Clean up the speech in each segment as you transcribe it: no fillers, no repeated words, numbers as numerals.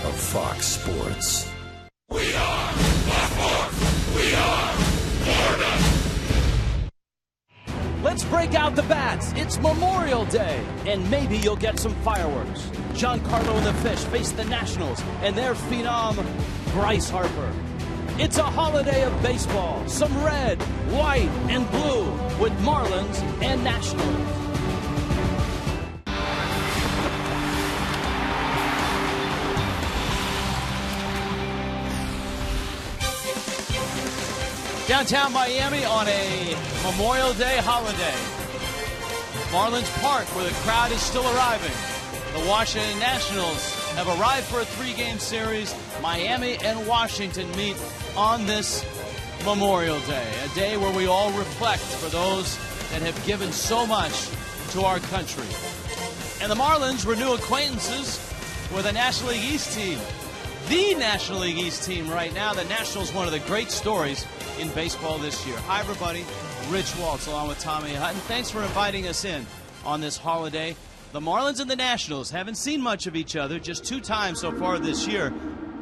of Fox Sports. We are the Force. We are Florida. Let's break out the bats. It's Memorial Day, and maybe you'll get some fireworks. Giancarlo and the Fish face the Nationals and their phenom, Bryce Harper. It's a holiday of baseball, some red, white, and blue with Marlins and Nationals. Downtown Miami on a Memorial Day holiday. Marlins Park, where the crowd is still arriving. The Washington Nationals have arrived for a three-game series. Miami and Washington meet on this Memorial Day, a day where we all reflect for those that have given so much to our country. And the Marlins renew acquaintances with a National League East team. The National League East team right now. The Nationals, one of the great stories in baseball this year. Hi, everybody. Rich Waltz along with Tommy Hutton. Thanks for inviting us in on this holiday. The Marlins and the Nationals haven't seen much of each other, just 2 times so far this year.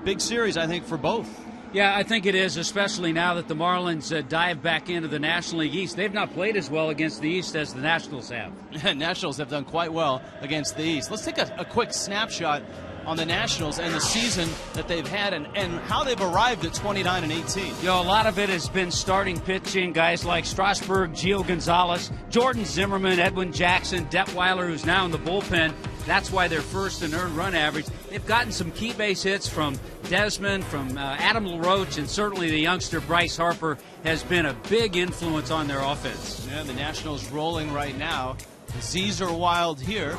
Big series, I think, for both. Yeah, I think it is, especially now that the Marlins dive back into the National League East. They've not played as well against the East as the Nationals have. Nationals have done quite well against the East. Let's take a quick snapshot on the Nationals and the season that they've had and how they've arrived at 29-18. You know, a lot of it has been starting pitching, guys like Strasburg, Gio Gonzalez, Jordan Zimmerman, Edwin Jackson, Detweiler, who's now in the bullpen. That's why they're first in earned run average. They've gotten some key base hits from Desmond, from Adam LaRoche, and certainly the youngster Bryce Harper has been a big influence on their offense. Yeah, the Nationals rolling right now. Z's are wild here.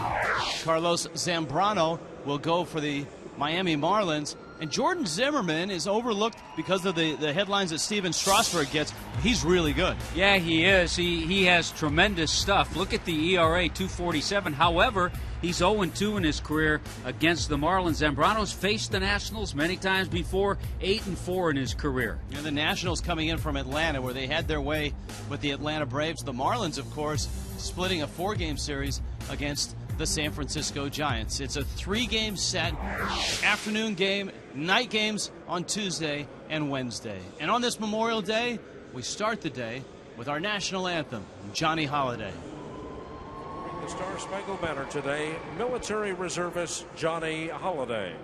Carlos Zambrano will go for the Miami Marlins. And Jordan Zimmerman is overlooked because of the headlines that Steven Strasburg gets. He's really good. Yeah, he is. He has tremendous stuff. Look at the ERA, 2.47. However, he's 0-2 in his career against the Marlins. Zambrano's faced the Nationals many times before, 8-4 in his career. And the Nationals coming in from Atlanta, where they had their way with the Atlanta Braves. The Marlins, of course, splitting a 4-game series against the San Francisco Giants. It's a 3-game set, afternoon game, night games on Tuesday and Wednesday. And on this Memorial Day, we start the day with our national anthem, Johnny Holiday. The Star Spangled Banner today, military reservist Johnny Holiday.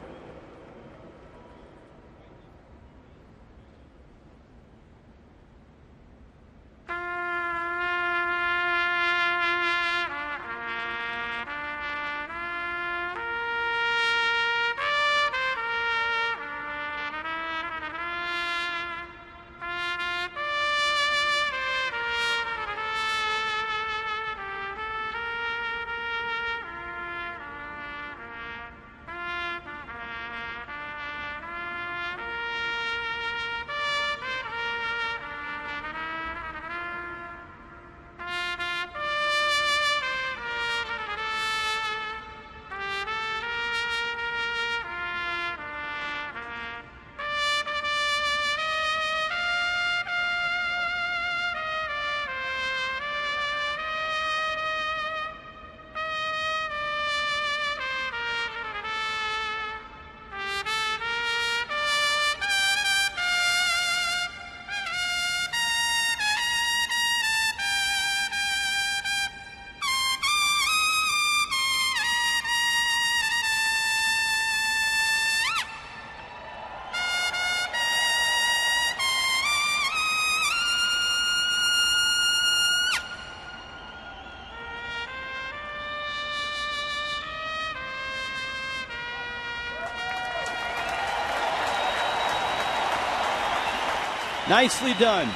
Nicely done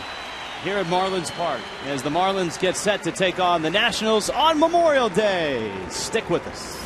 here at Marlins Park as the Marlins get set to take on the Nationals on Memorial Day. Stick with us.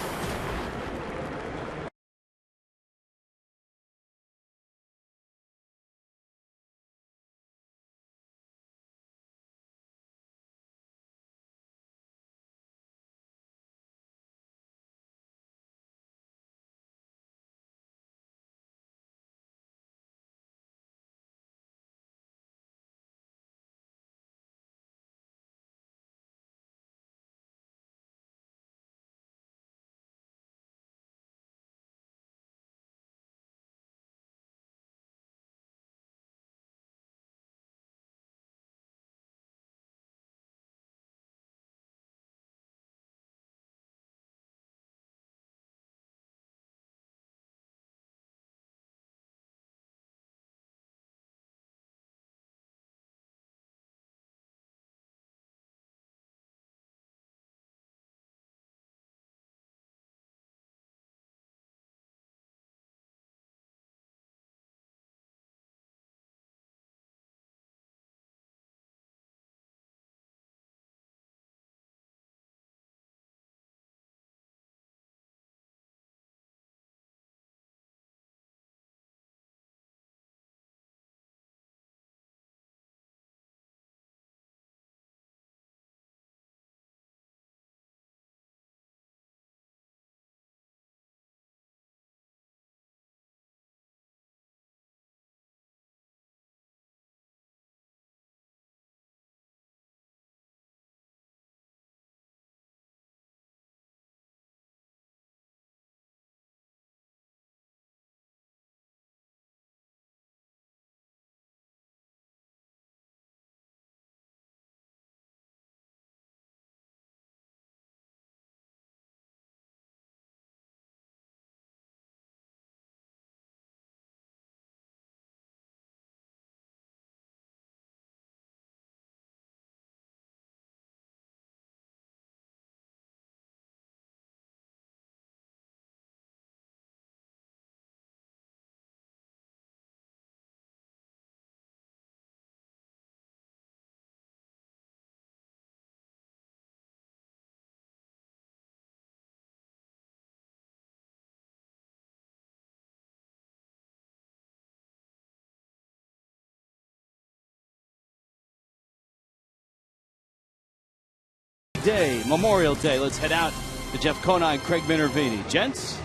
big day, Memorial Day. Let's head out to Jeff Conine and Craig Minervini. Gents?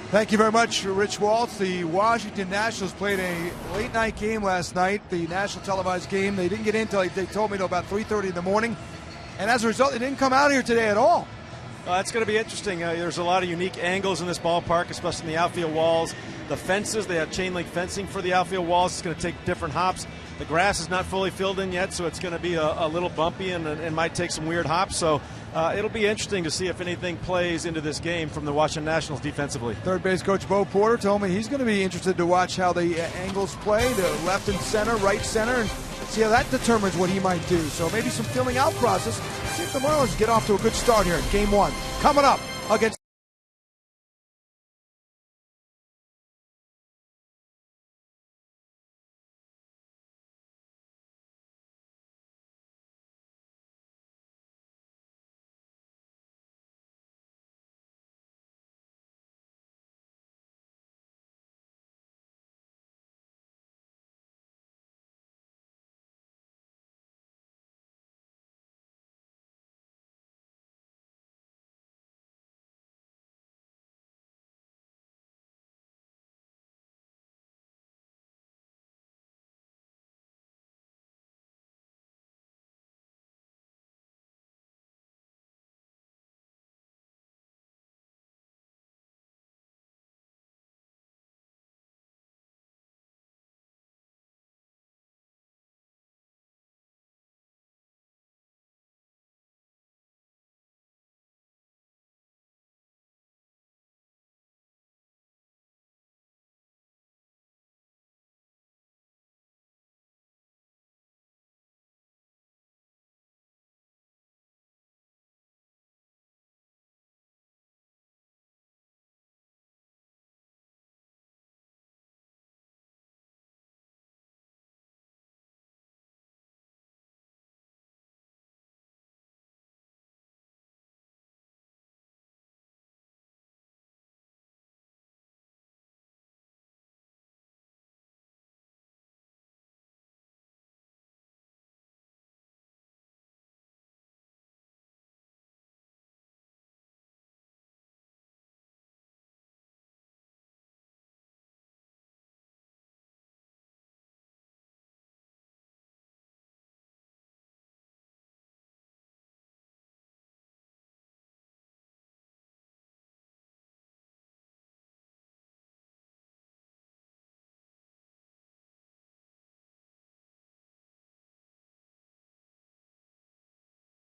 Thank you very much, Rich Waltz. The Washington Nationals played a late-night game last night, the national televised game. They didn't get in until, they told me, till about 3:30 in the morning. And as a result, they didn't come out here today at all. It's going to be interesting. There's a lot of unique angles in this ballpark, especially in the outfield walls. The fences, they have chain link fencing for the outfield walls. It's going to take different hops. The grass is not fully filled in yet, so it's going to be a little bumpy and might take some weird hops. So it'll be interesting to see if anything plays into this game from the Washington Nationals defensively. Third base coach Bo Porter told me he's going to be interested to watch how the angles play, the left and center, right center, and see how that determines what he might do. So maybe some filling out process. See if the Marlins get off to a good start here in Game 1. Coming up against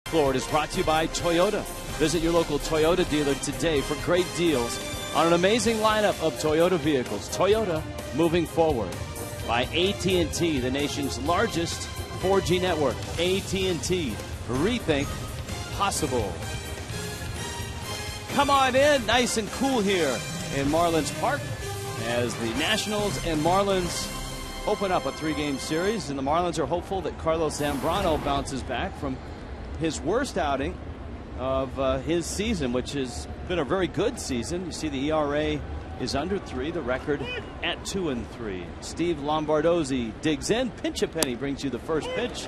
Florida is brought to you by Toyota. Visit your local Toyota dealer today for great deals on an amazing lineup of Toyota vehicles. Toyota, moving forward. By AT&T, the nation's largest 4G network. AT&T, rethink possible. Come on in, nice and cool here in Marlins Park as the Nationals and Marlins open up a 3-game series. And the Marlins are hopeful that Carlos Zambrano bounces back from his worst outing of his season, which has been a very good season. You see the ERA is under 3, the record at 2-3. Steve Lombardozzi digs in, pinch a penny, brings you the first pitch,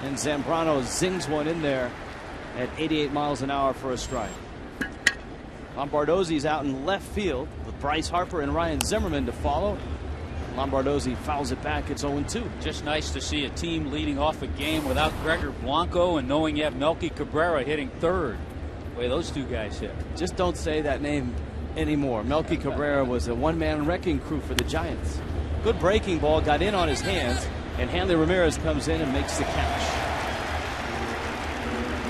and Zambrano zings one in there at 88 miles an hour for a strike. Lombardozzi's out in left field with Bryce Harper and Ryan Zimmerman to follow. Lombardozzi fouls it back. It's 0-2. Just nice to see a team leading off a game without Gregor Blanco and knowing you have Melky Cabrera hitting third. The way those two guys hit. Just don't say that name anymore. Melky Cabrera was a one-man wrecking crew for the Giants. Good breaking ball, got in on his hands, and Hanley Ramirez comes in and makes the catch.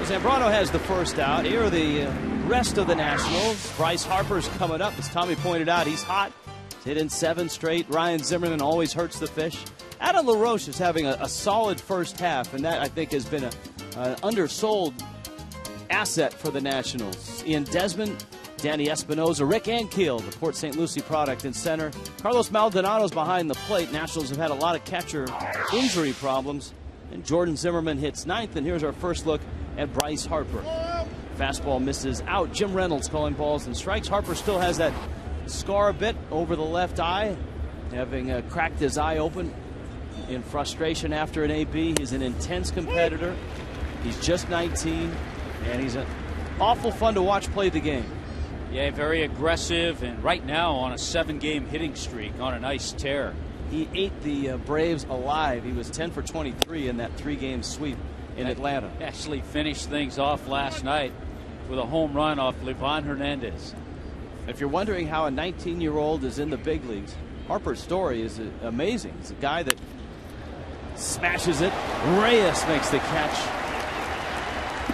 Zambrano has the first out. Here are the rest of the Nationals. Bryce Harper's coming up. As Tommy pointed out, he's hot. He's hit in 7 straight. Ryan Zimmerman always hurts the fish. Adam LaRoche is having a solid first half, and that, I think, has been an undersold asset for the Nationals. Ian Desmond, Danny Espinoza, Rick Ankiel, the Port St. Lucie product in center. Carlos Maldonado's behind the plate. Nationals have had a lot of catcher injury problems. And Jordan Zimmerman hits 9th, and here's our first look at Bryce Harper. Fastball misses out. Jim Reynolds calling balls and strikes. Harper still has that scar a bit over the left eye, having cracked his eye open in frustration after an AB. He's an intense competitor. He's just 19. And he's awful fun to watch play the game. Yeah, very aggressive, and right now on a 7-game hitting streak, on a nice tear. He ate the Braves alive. He was 10 for 23 in that 3-game sweep in Atlanta. Actually finished things off last night with a home run off Livan Hernandez. If you're wondering how a 19-year-old is in the big leagues, Harper's story is amazing. He's a guy that smashes it. Reyes makes the catch.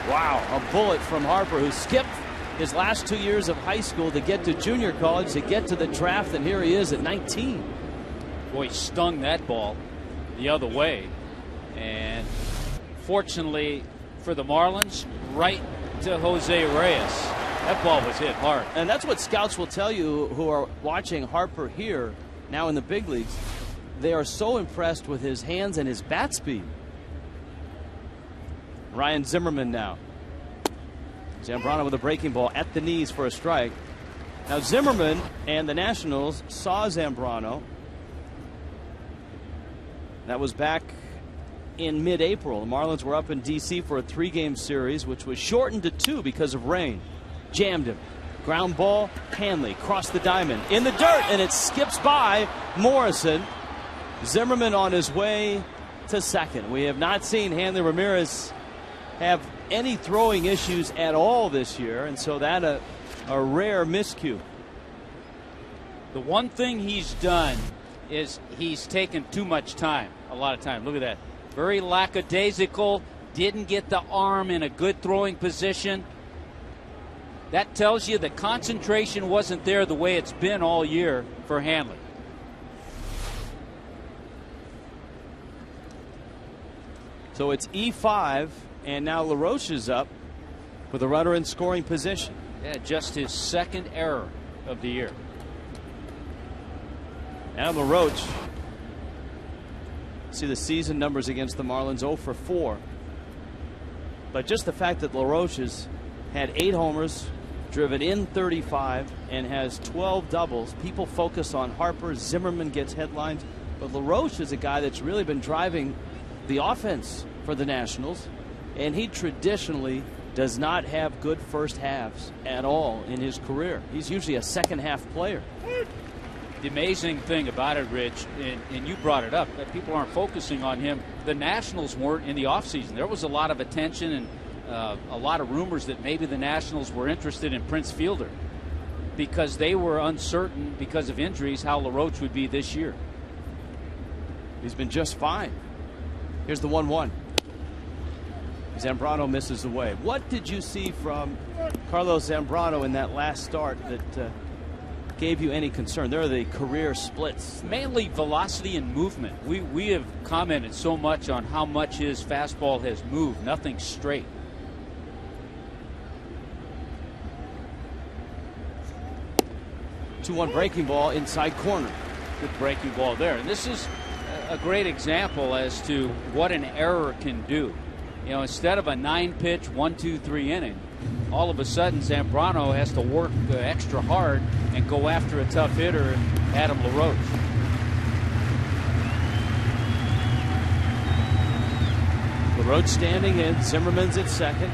Wow, a bullet from Harper, who skipped his last 2 years of high school to get to junior college, to get to the draft, and here he is at 19. Boy, stung that ball the other way. And fortunately for the Marlins, right to Jose Reyes. That ball was hit hard. And that's what scouts will tell you who are watching Harper here now in the big leagues. They are so impressed with his hands and his bat speed. Ryan Zimmerman now. Zambrano with a breaking ball at the knees for a strike. Now Zimmerman and the Nationals saw Zambrano. That was back in mid-April. The Marlins were up in D.C. for a 3-game series, which was shortened to 2 because of rain. Jammed him. Ground ball, Hanley crossed the diamond in the dirt, and it skips by Morrison. Zimmerman on his way to second. We have not seen Hanley Ramirez have any throwing issues at all this year, and so that a rare miscue. The one thing he's done is he's taken too much time, a lot of time. Look at that. Very lackadaisical, didn't get the arm in a good throwing position. That tells you the concentration wasn't there the way it's been all year for Hanley. So it's E5, and now LaRoche is up with a runner in scoring position. Yeah, just his second error of the year. Now LaRoche. See the season numbers against the Marlins, 0 for 4. But just the fact that LaRoche has had 8 homers, driven in 35, and has 12 doubles. People focus on Harper. Zimmerman gets headlines. But LaRoche is a guy that's really been driving the offense for the Nationals. And he traditionally does not have good first halves at all in his career. He's usually a second half player. The amazing thing about it, Rich, and you brought it up, that people aren't focusing on him. The Nationals weren't in the offseason. There was a lot of attention and a lot of rumors that maybe the Nationals were interested in Prince Fielder because they were uncertain because of injuries how LaRoche would be this year. He's been just fine. Here's the 1-1. Zambrano misses away. What did you see from Carlos Zambrano in that last start that gave you any concern? There are the career splits. Mainly velocity and movement. We have commented so much on how much his fastball has moved. Nothing straight. Two-one breaking ball inside corner. Good breaking ball there. And this is a great example as to what an error can do. You know, instead of a 9-pitch 1-2-3 inning, all of a sudden Zambrano has to work extra hard and go after a tough hitter, Adam LaRoche. LaRoche standing in. Zimmerman's at second.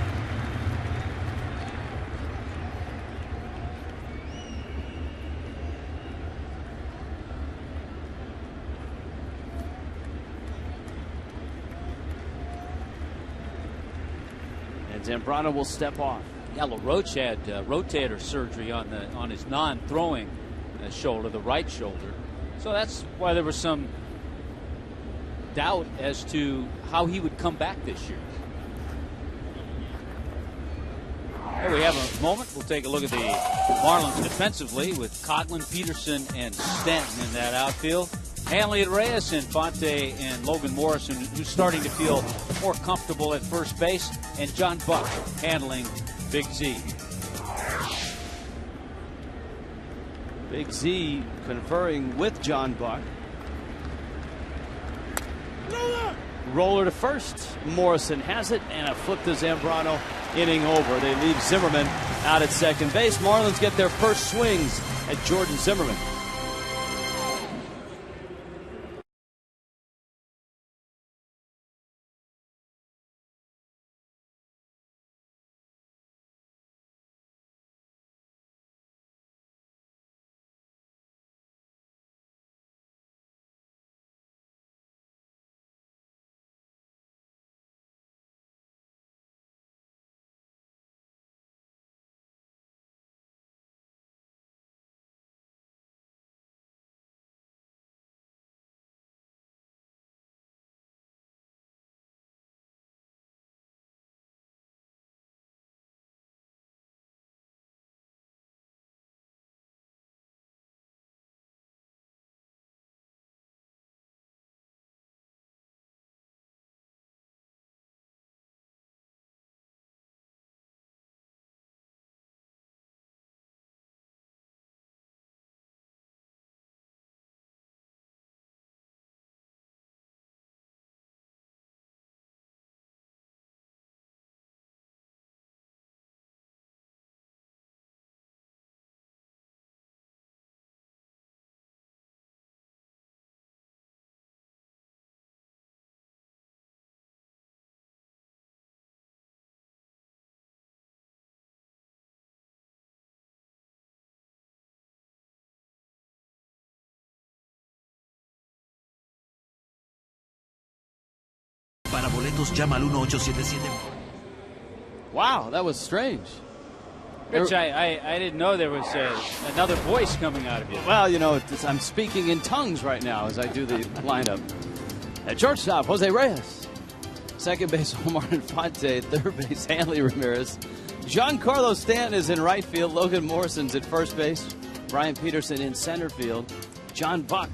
Zambrano will step off. Yeah, LaRoche had rotator surgery on his non-throwing shoulder, the right shoulder. So that's why there was some doubt as to how he would come back this year. Here we have a moment. We'll take a look at the Marlins defensively with Coghlan, Peterson, and Stanton in that outfield. Hanley and Reyes, Infante, and Logan Morrison, who's starting to feel more comfortable at first base, and John Buck handling Big Z. Big Z conferring with John Buck. Roller to first. Morrison has it, and a flip to Zambrano. Inning over. They leave Zimmerman out at second base. Marlins get their first swings at Jordan Zimmerman. Para boletos llama al 1877. Wow, that was strange. Rich, I didn't know there was another voice coming out of you. Well, you know, I'm speaking in tongues right now as I do the lineup. At shortstop, Jose Reyes. Second base, Omar Infante. Third base, Hanley Ramirez. Giancarlo Stanton is in right field. Logan Morrison's at first base. Brian Peterson in center field. John Buck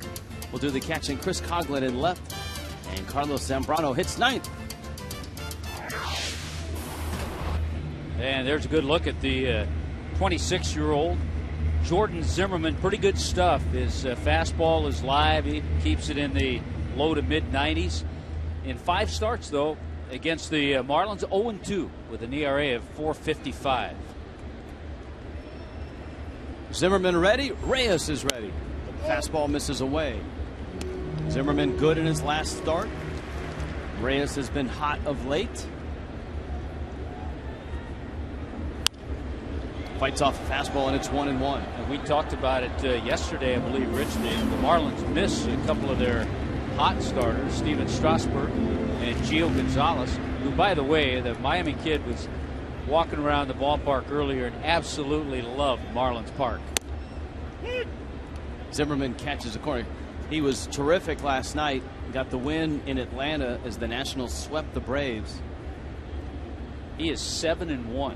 will do the catching. Chris Coughlin in left. And Carlos Zambrano hits ninth. And there's a good look at the 26-year-old Jordan Zimmermann. Pretty good stuff. His fastball is live. He keeps it in the low to mid-90s. In 5 starts, though, against the Marlins, 0-2 with an ERA of 4.55. Zimmermann ready. Reyes is ready. The fastball misses away. Zimmermann good in his last start. Reyes has been hot of late. Fights off the fastball, and it's 1-1. And we talked about it yesterday, I believe, Rich. The Marlins missed a couple of their hot starters, Steven Strasburg and Gio Gonzalez, who, by the way, the Miami kid was walking around the ballpark earlier and absolutely loved Marlins Park. Zimmermann catches a corner. He was terrific last night. Got the win in Atlanta as the Nationals swept the Braves. He is 7-1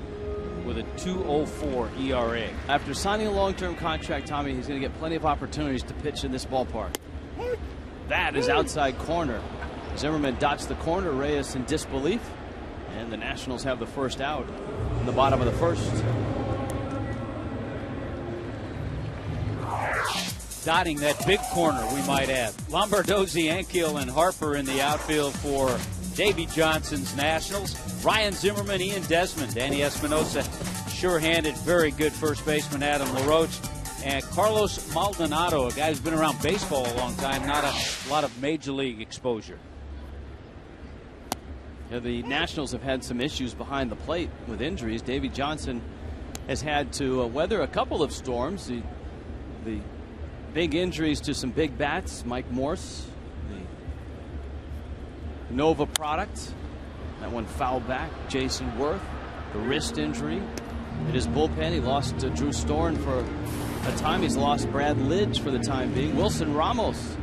with a 2.04 ERA. After signing a long-term contract, Tommy, he's going to get plenty of opportunities to pitch in this ballpark. That is outside corner. Zimmermann dots the corner. Reyes in disbelief. And the Nationals have the first out in the bottom of the first. Dotting that big corner, we might add. Lombardozzi, Ankiel, and Harper in the outfield for Davey Johnson's Nationals. Ryan Zimmerman, Ian Desmond, Danny Espinosa, sure-handed, very good first baseman Adam LaRoche, and Carlos Maldonado, a guy who's been around baseball a long time, not a lot of major league exposure. Yeah, the Nationals have had some issues behind the plate with injuries. Davey Johnson has had to weather a couple of storms. The big injuries to some big bats, Mike Morse, the Nova product. That one fouled back. Jason Worth, the wrist injury. In his bullpen, he lost Drew Storn for a time. He's lost Brad Lidge for the time being. Wilson Ramos,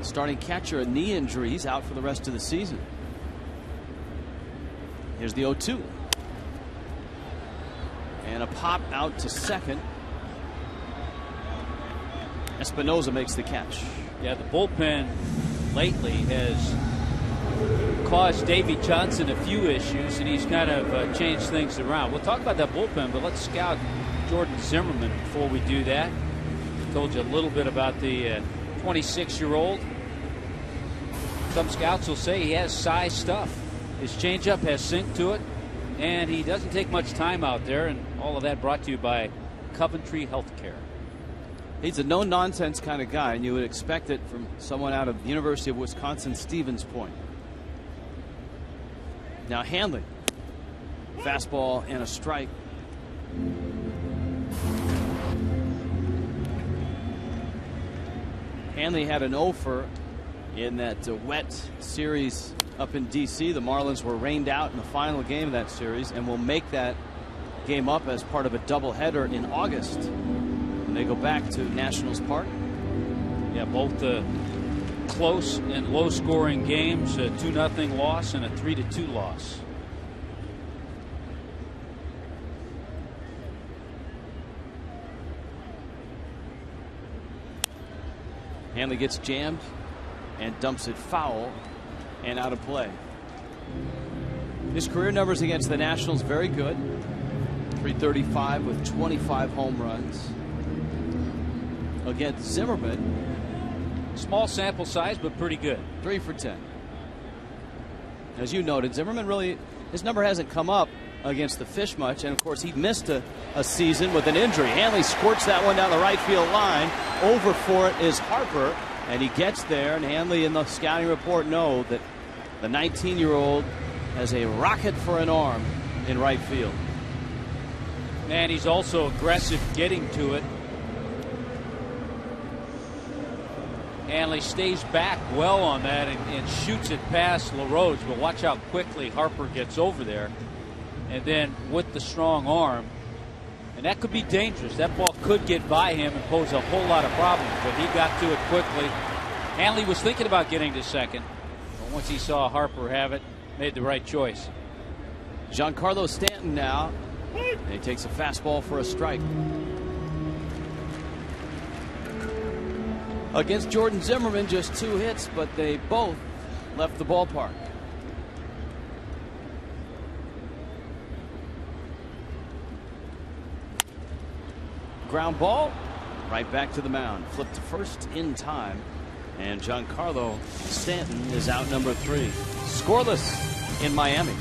starting catcher, a knee injury. He's out for the rest of the season. Here's the 0-2. And a pop out to second. Espinosa makes the catch. Yeah, the bullpen lately has caused Davey Johnson a few issues, and he's kind of changed things around. We'll talk about that bullpen, but let's scout Jordan Zimmermann before we do that. I told you a little bit about the 26-year-old. Some scouts will say he has size stuff. His changeup has sink to it, and he doesn't take much time out there, and all of that brought to you by Coventry Healthcare. He's a no-nonsense kind of guy, and you would expect it from someone out of the University of Wisconsin Stevens Point. Now Hanley, fastball and a strike. Hanley had an offer in that wet series up in D.C. The Marlins were rained out in the final game of that series, and will make that game up as part of a doubleheader in August when they go back to Nationals Park. Yeah, both close and low-scoring games, a 2-0 loss and a 3-2 loss. Hanley gets jammed and dumps it foul and out of play. His career numbers against the Nationals very good. .335 with 25 home runs. Against Zimmermann, small sample size, but pretty good. 3 for 10. As you noted, Zimmermann really, his number hasn't come up against the Fish much, and of course he missed a season with an injury. Hanley squirts that one down the right field line. Over for it is Harper, and he gets there, and Hanley in the scouting report know that the 19-year-old has a rocket for an arm in right field. And he's also aggressive getting to it. Hanley stays back well on that and shoots it past LaRose, but watch how quickly Harper gets over there. And then with the strong arm, and that could be dangerous. That ball could get by him and pose a whole lot of problems, but he got to it quickly. Hanley was thinking about getting to second, but once he saw Harper have it, made the right choice. Giancarlo Stanton now, and he takes a fastball for a strike. Against Jordan Zimmerman, just 2 hits, but they both left the ballpark. Ground ball, right back to the mound. Flipped to first in time, and Giancarlo Stanton is out number 3. Scoreless in Miami.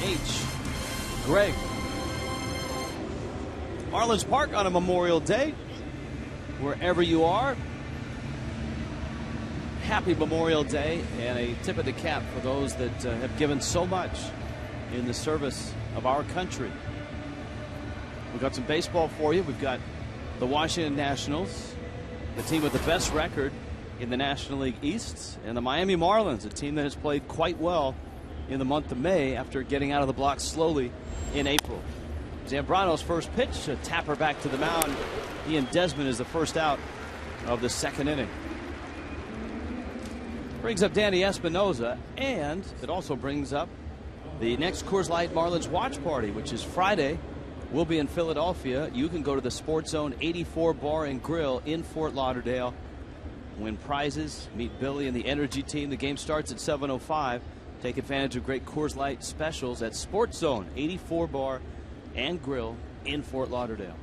H. Greg. Marlins Park on a Memorial Day. Wherever you are, happy Memorial Day, and a tip of the cap for those that have given so much in the service of our country. We've got some baseball for you. We've got the Washington Nationals, the team with the best record in the National League East, and the Miami Marlins, a team that has played quite well in the month of May after getting out of the blocks slowly in April. Zambrano's first pitch, a tapper back to the mound. Ian Desmond is the first out of the second inning. Brings up Danny Espinosa, and it also brings up the next Coors Light Marlins watch party, which is Friday. We'll be in Philadelphia. You can go to the Sports Zone 84 Bar and Grill in Fort Lauderdale. Win prizes, meet Billy and the Energy team. The game starts at 7:05. Take advantage of great Coors Light specials at Sports Zone 84 Bar and Grill in Fort Lauderdale.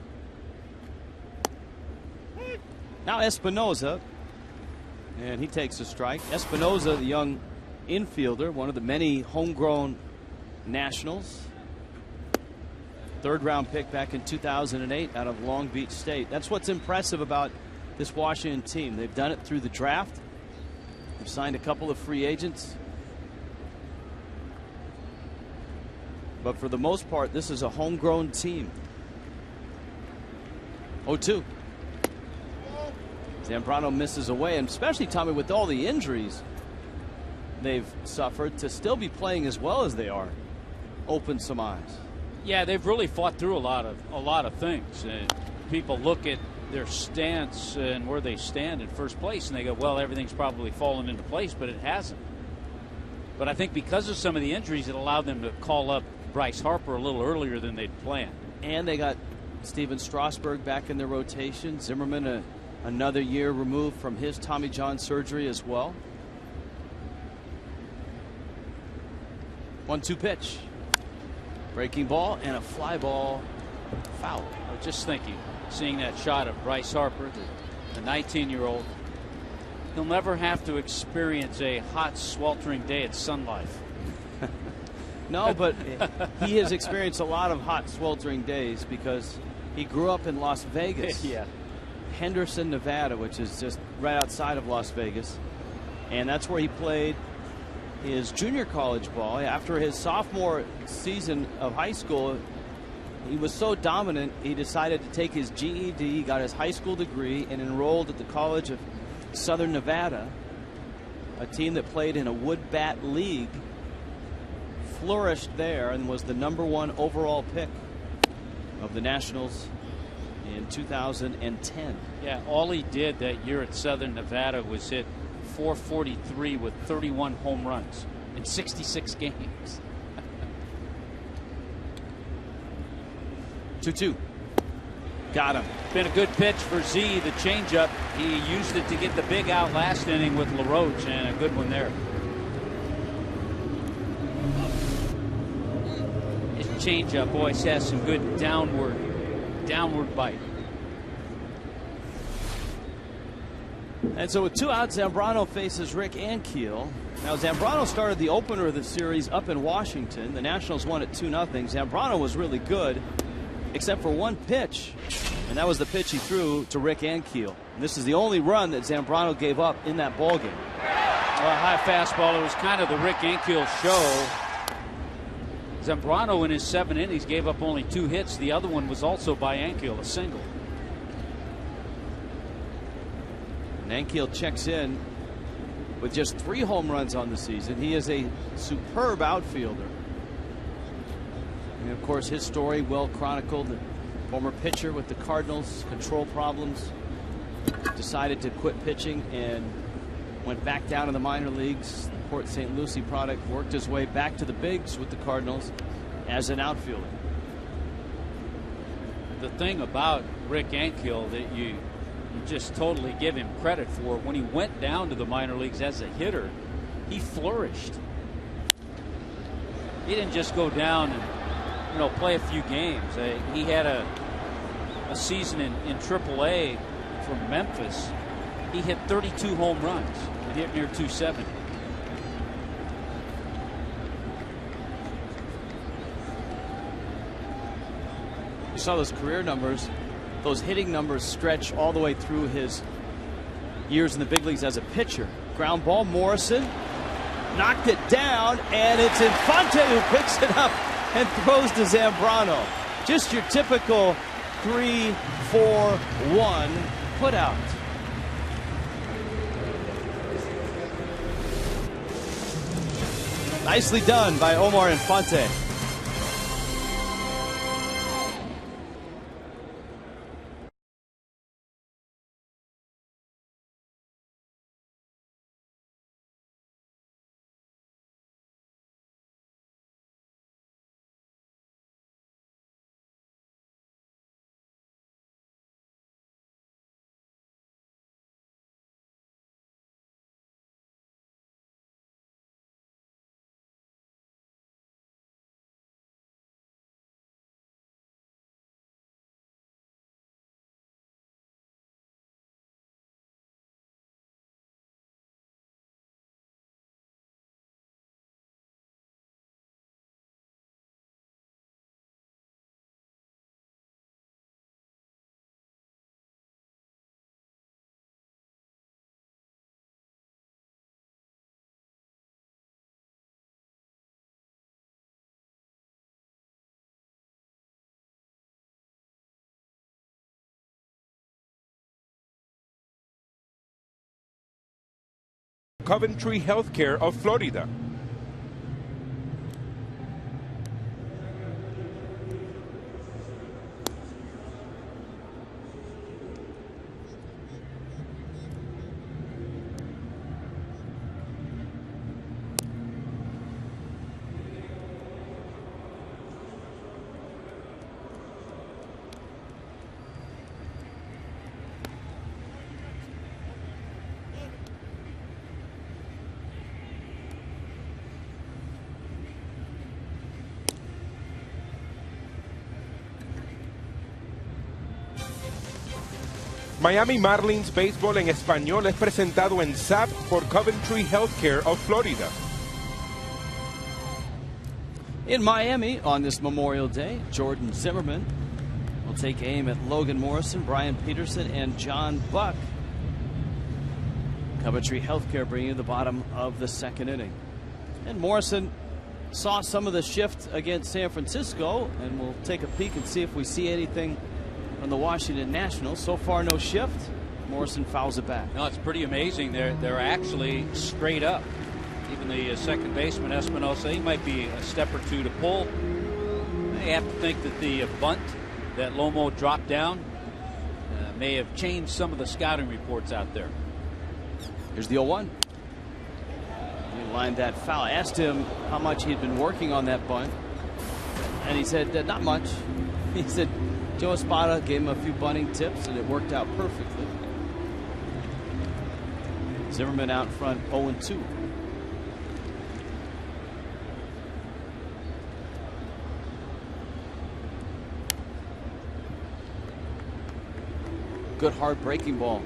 Now Espinosa, and he takes a strike. Espinosa, the young infielder, one of the many homegrown Nationals. 3rd round pick back in 2008 out of Long Beach State. That's what's impressive about this Washington team. They've done it through the draft. They've signed a couple of free agents. But for the most part, this is a homegrown team. 0-2. Zambrano misses away, and especially, Tommy, with all the injuries they've suffered, to still be playing as well as they are opens some eyes. Yeah, they've really fought through a lot of things. And people look at their stance and where they stand in first place, and they go, well, everything's probably fallen into place, but it hasn't. But I think because of some of the injuries, it allowed them to call up Bryce Harper a little earlier than they'd planned. And they got Steven Strasburg back in their rotation. Zimmerman another year removed from his Tommy John surgery as well. 1-2 pitch. Breaking ball and a fly ball, foul. I was just thinking, seeing that shot of Bryce Harper, the 19-year-old, he'll never have to experience a hot, sweltering day at Sun Life. No, but he has experienced a lot of hot, sweltering days because he grew up in Las Vegas. Yeah. Henderson, Nevada, which is just right outside of Las Vegas. And that's where he played his junior college ball. After his sophomore season of high school, he was so dominant, he decided to take his GED, got his high school degree, and enrolled at the College of Southern Nevada, a team that played in a wood bat league. Flourished there and was the #1 overall pick of the Nationals in 2010. Yeah, all he did that year at Southern Nevada was hit .443 with 31 home runs in 66 games. 2-2. Got him. Been a good pitch for Z, the changeup. He used it to get the big out last inning with LaRoche, and a good one there. His changeup always has some good downward bite. And so with 2 outs, Zambrano faces Rick Ankiel. Now Zambrano started the opener of the series up in Washington. The Nationals won at 2-0. Zambrano was really good, except for one pitch, and that was the pitch he threw to Rick Ankiel. And this is the only run that Zambrano gave up in that ballgame. A high fastball. It was kind of the Rick Ankiel show. Zambrano in his 7 innings gave up only 2 hits. The other one was also by Ankiel, a single. And Ankiel checks in with just 3 home runs on the season. He is a superb outfielder. And of course, his story well chronicled. Former pitcher with the Cardinals, control problems, decided to quit pitching and went back down to the minor leagues. The Port St. Lucie product, worked his way back to the bigs with the Cardinals as an outfielder. The thing about Rick Ankiel that you just totally give him credit for, when he went down to the minor leagues as a hitter, he flourished. He didn't just go down and play a few games. He had a season in AAA from Memphis. He hit 32 home runs and hit near 270. You saw those career numbers. Those hitting numbers stretch all the way through his years in the big leagues as a pitcher. Ground ball, Morrison knocked it down, and it's Infante who picks it up and throws to Zambrano. Just your typical 3-4-1 put out. Nicely done by Omar Infante. Coventry Healthcare of Florida. Miami Marlins Béisbol en español es presentado en SAP por Coventry Healthcare of Florida. In Miami on this Memorial Day, Jordan Zimmermann will take aim at Logan Morrison, Brian Peterson, and John Buck. Coventry Healthcare bringing you the bottom of the second inning. And Morrison saw some of the shift against San Francisco, and we'll take a peek and see if we see anything from the Washington Nationals. So far, no shift. Morrison fouls it back. No, it's pretty amazing. They're actually straight up. Even the second baseman, Espinosa, he might be a step or two to pull. They have to think that the bunt that Lomo dropped down may have changed some of the scouting reports out there. Here's the 0-1. He lined that foul. I asked him how much he'd been working on that bunt, and he said not much. He said Joe Espada gave him a few bunting tips, and it worked out perfectly. Zimmermann out in front, 0-2. Good hard breaking ball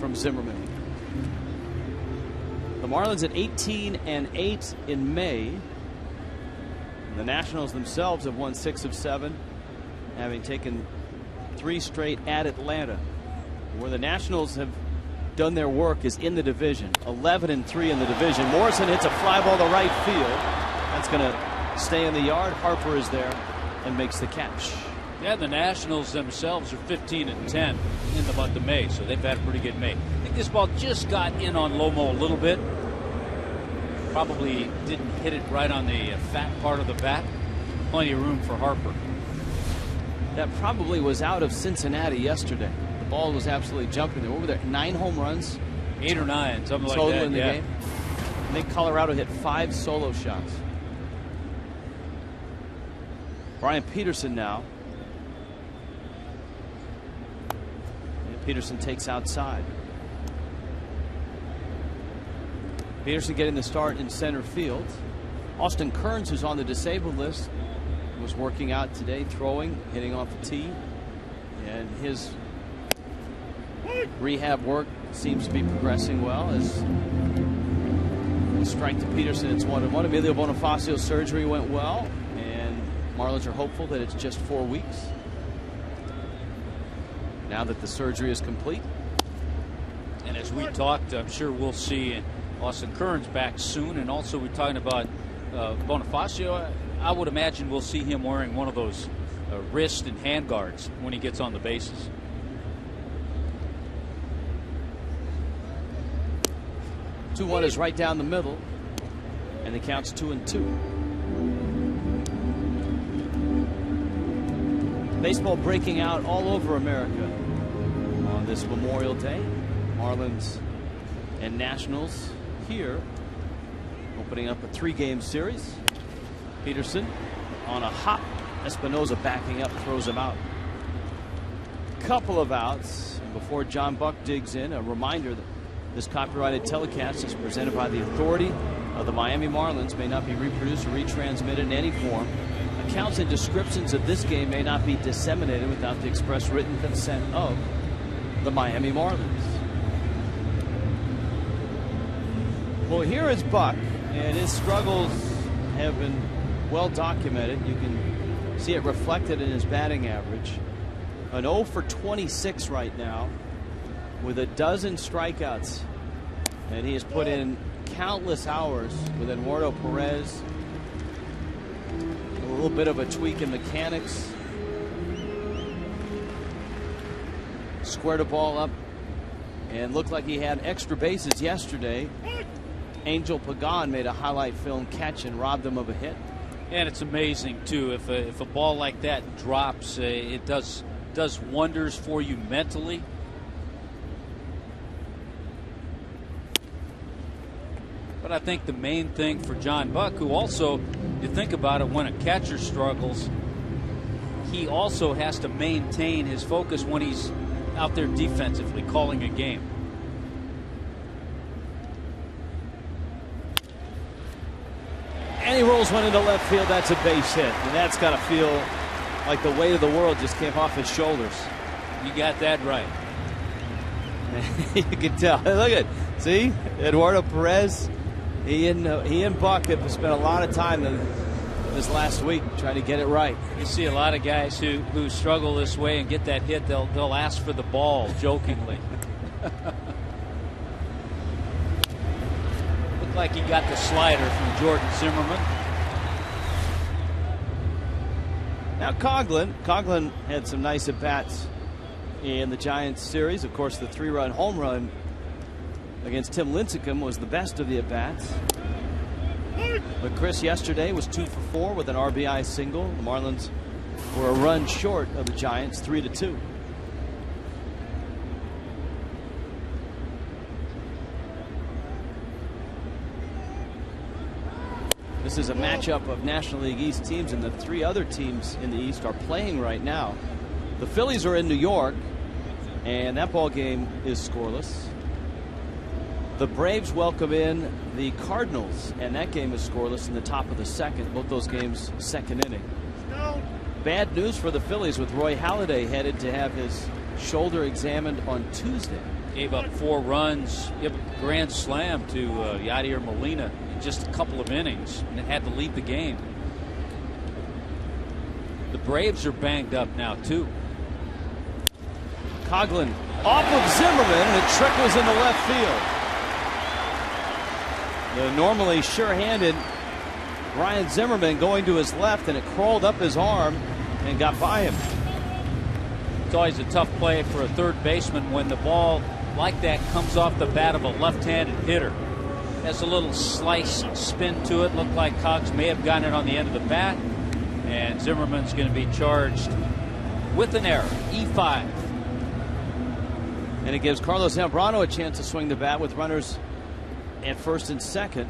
from Zimmermann. The Marlins at 18-8 in May. The Nationals themselves have won 6 of 7, having taken 3 straight at Atlanta. Where the Nationals have done their work is in the division. 11-3 in the division. Morrison hits a fly ball to right field. That's going to stay in the yard. Harper is there and makes the catch. Yeah, the Nationals themselves are 15-10 in the month of May, so they've had a pretty good May. I think this ball just got in on Lomo a little bit. Probably didn't hit it right on the fat part of the bat. Plenty of room for Harper. That probably was out of Cincinnati yesterday. The ball was absolutely jumping there. Over there, 9 home runs. 8 or 9, something like that. Total in the game. I think Colorado hit 5 solo shots. Brian Peterson now. Peterson takes outside. Peterson getting the start in center field. Austin Kearns, who's on the disabled list, was working out today, throwing, hitting off the tee. And his rehab work seems to be progressing well as a strike to Peterson. It's 1-1. Emilio Bonifacio's surgery went well, and Marlins are hopeful that it's just 4 weeks. Now that the surgery is complete. And as we talked, I'm sure we'll see Austin Kearns back soon. And also we're talking about Bonifacio. I would imagine we'll see him wearing one of those wrist and hand guards when he gets on the bases. Two-1 is right down the middle, and the count's 2-2. Baseball breaking out all over America on this Memorial Day. Marlins and Nationals here, opening up a 3-game series. Peterson on a hop. Espinosa backing up, throws him out. Couple of outs. And before John Buck digs in, a reminder that this copyrighted telecast is presented by the authority of the Miami Marlins, may not be reproduced or retransmitted in any form. Accounts and descriptions of this game may not be disseminated without the express written consent of the Miami Marlins. Well, here is Buck, and his struggles have been well documented. You can see it reflected in his batting average. An 0 for 26 right now with a dozen strikeouts, and he has put in countless hours with Eduardo Perez. A little bit of a tweak in mechanics. Squared a ball up and looked like he had extra bases yesterday. Angel Pagan made a highlight film catch and robbed him of a hit. And it's amazing too, if a ball like that drops, it does wonders for you mentally. But I think the main thing for John Buck, who also, you think about it, when a catcher struggles, he also has to maintain his focus when he's out there defensively calling a game. And he rolls one into left field. That's a base hit. And that's got to feel like the weight of the world just came off his shoulders. You got that right. You can tell. Look at, see, Eduardo Perez. He and Buck have spent a lot of time this last week, trying to get it right. You see a lot of guys who struggle this way and get that hit, they'll ask for the ball jokingly. Looked like he got the slider from Jordan Zimmerman. Now Coghlan had some nice at-bats in the Giants series. Of course, the 3-run home run against Tim Lincecum was the best of the at-bats. But Chris yesterday was 2 for 4 with an RBI single. The Marlins were a run short of the Giants, 3-2. This is a matchup of National League East teams, and the 3 other teams in the East are playing right now. The Phillies are in New York, and that ball game is scoreless. The Braves welcome in the Cardinals, and that game is scoreless in the top of the second. Both those games second inning. Bad news for the Phillies with Roy Halladay headed to have his shoulder examined on Tuesday. Gave up 4 runs, gave a grand slam to Yadier Molina in just a couple of innings, and had to leave the game. The Braves are banged up now too. Coghlan off of Zimmerman, and it trickles into left field. The normally sure-handed Ryan Zimmerman going to his left, and it crawled up his arm and got by him. It's always a tough play for a third baseman when the ball like that comes off the bat of a left-handed hitter. Has a little slice spin to it. Looked like Cox may have gotten it on the end of the bat, and Zimmerman's going to be charged with an error, E5. And it gives Carlos Zambrano a chance to swing the bat with runners at first and second.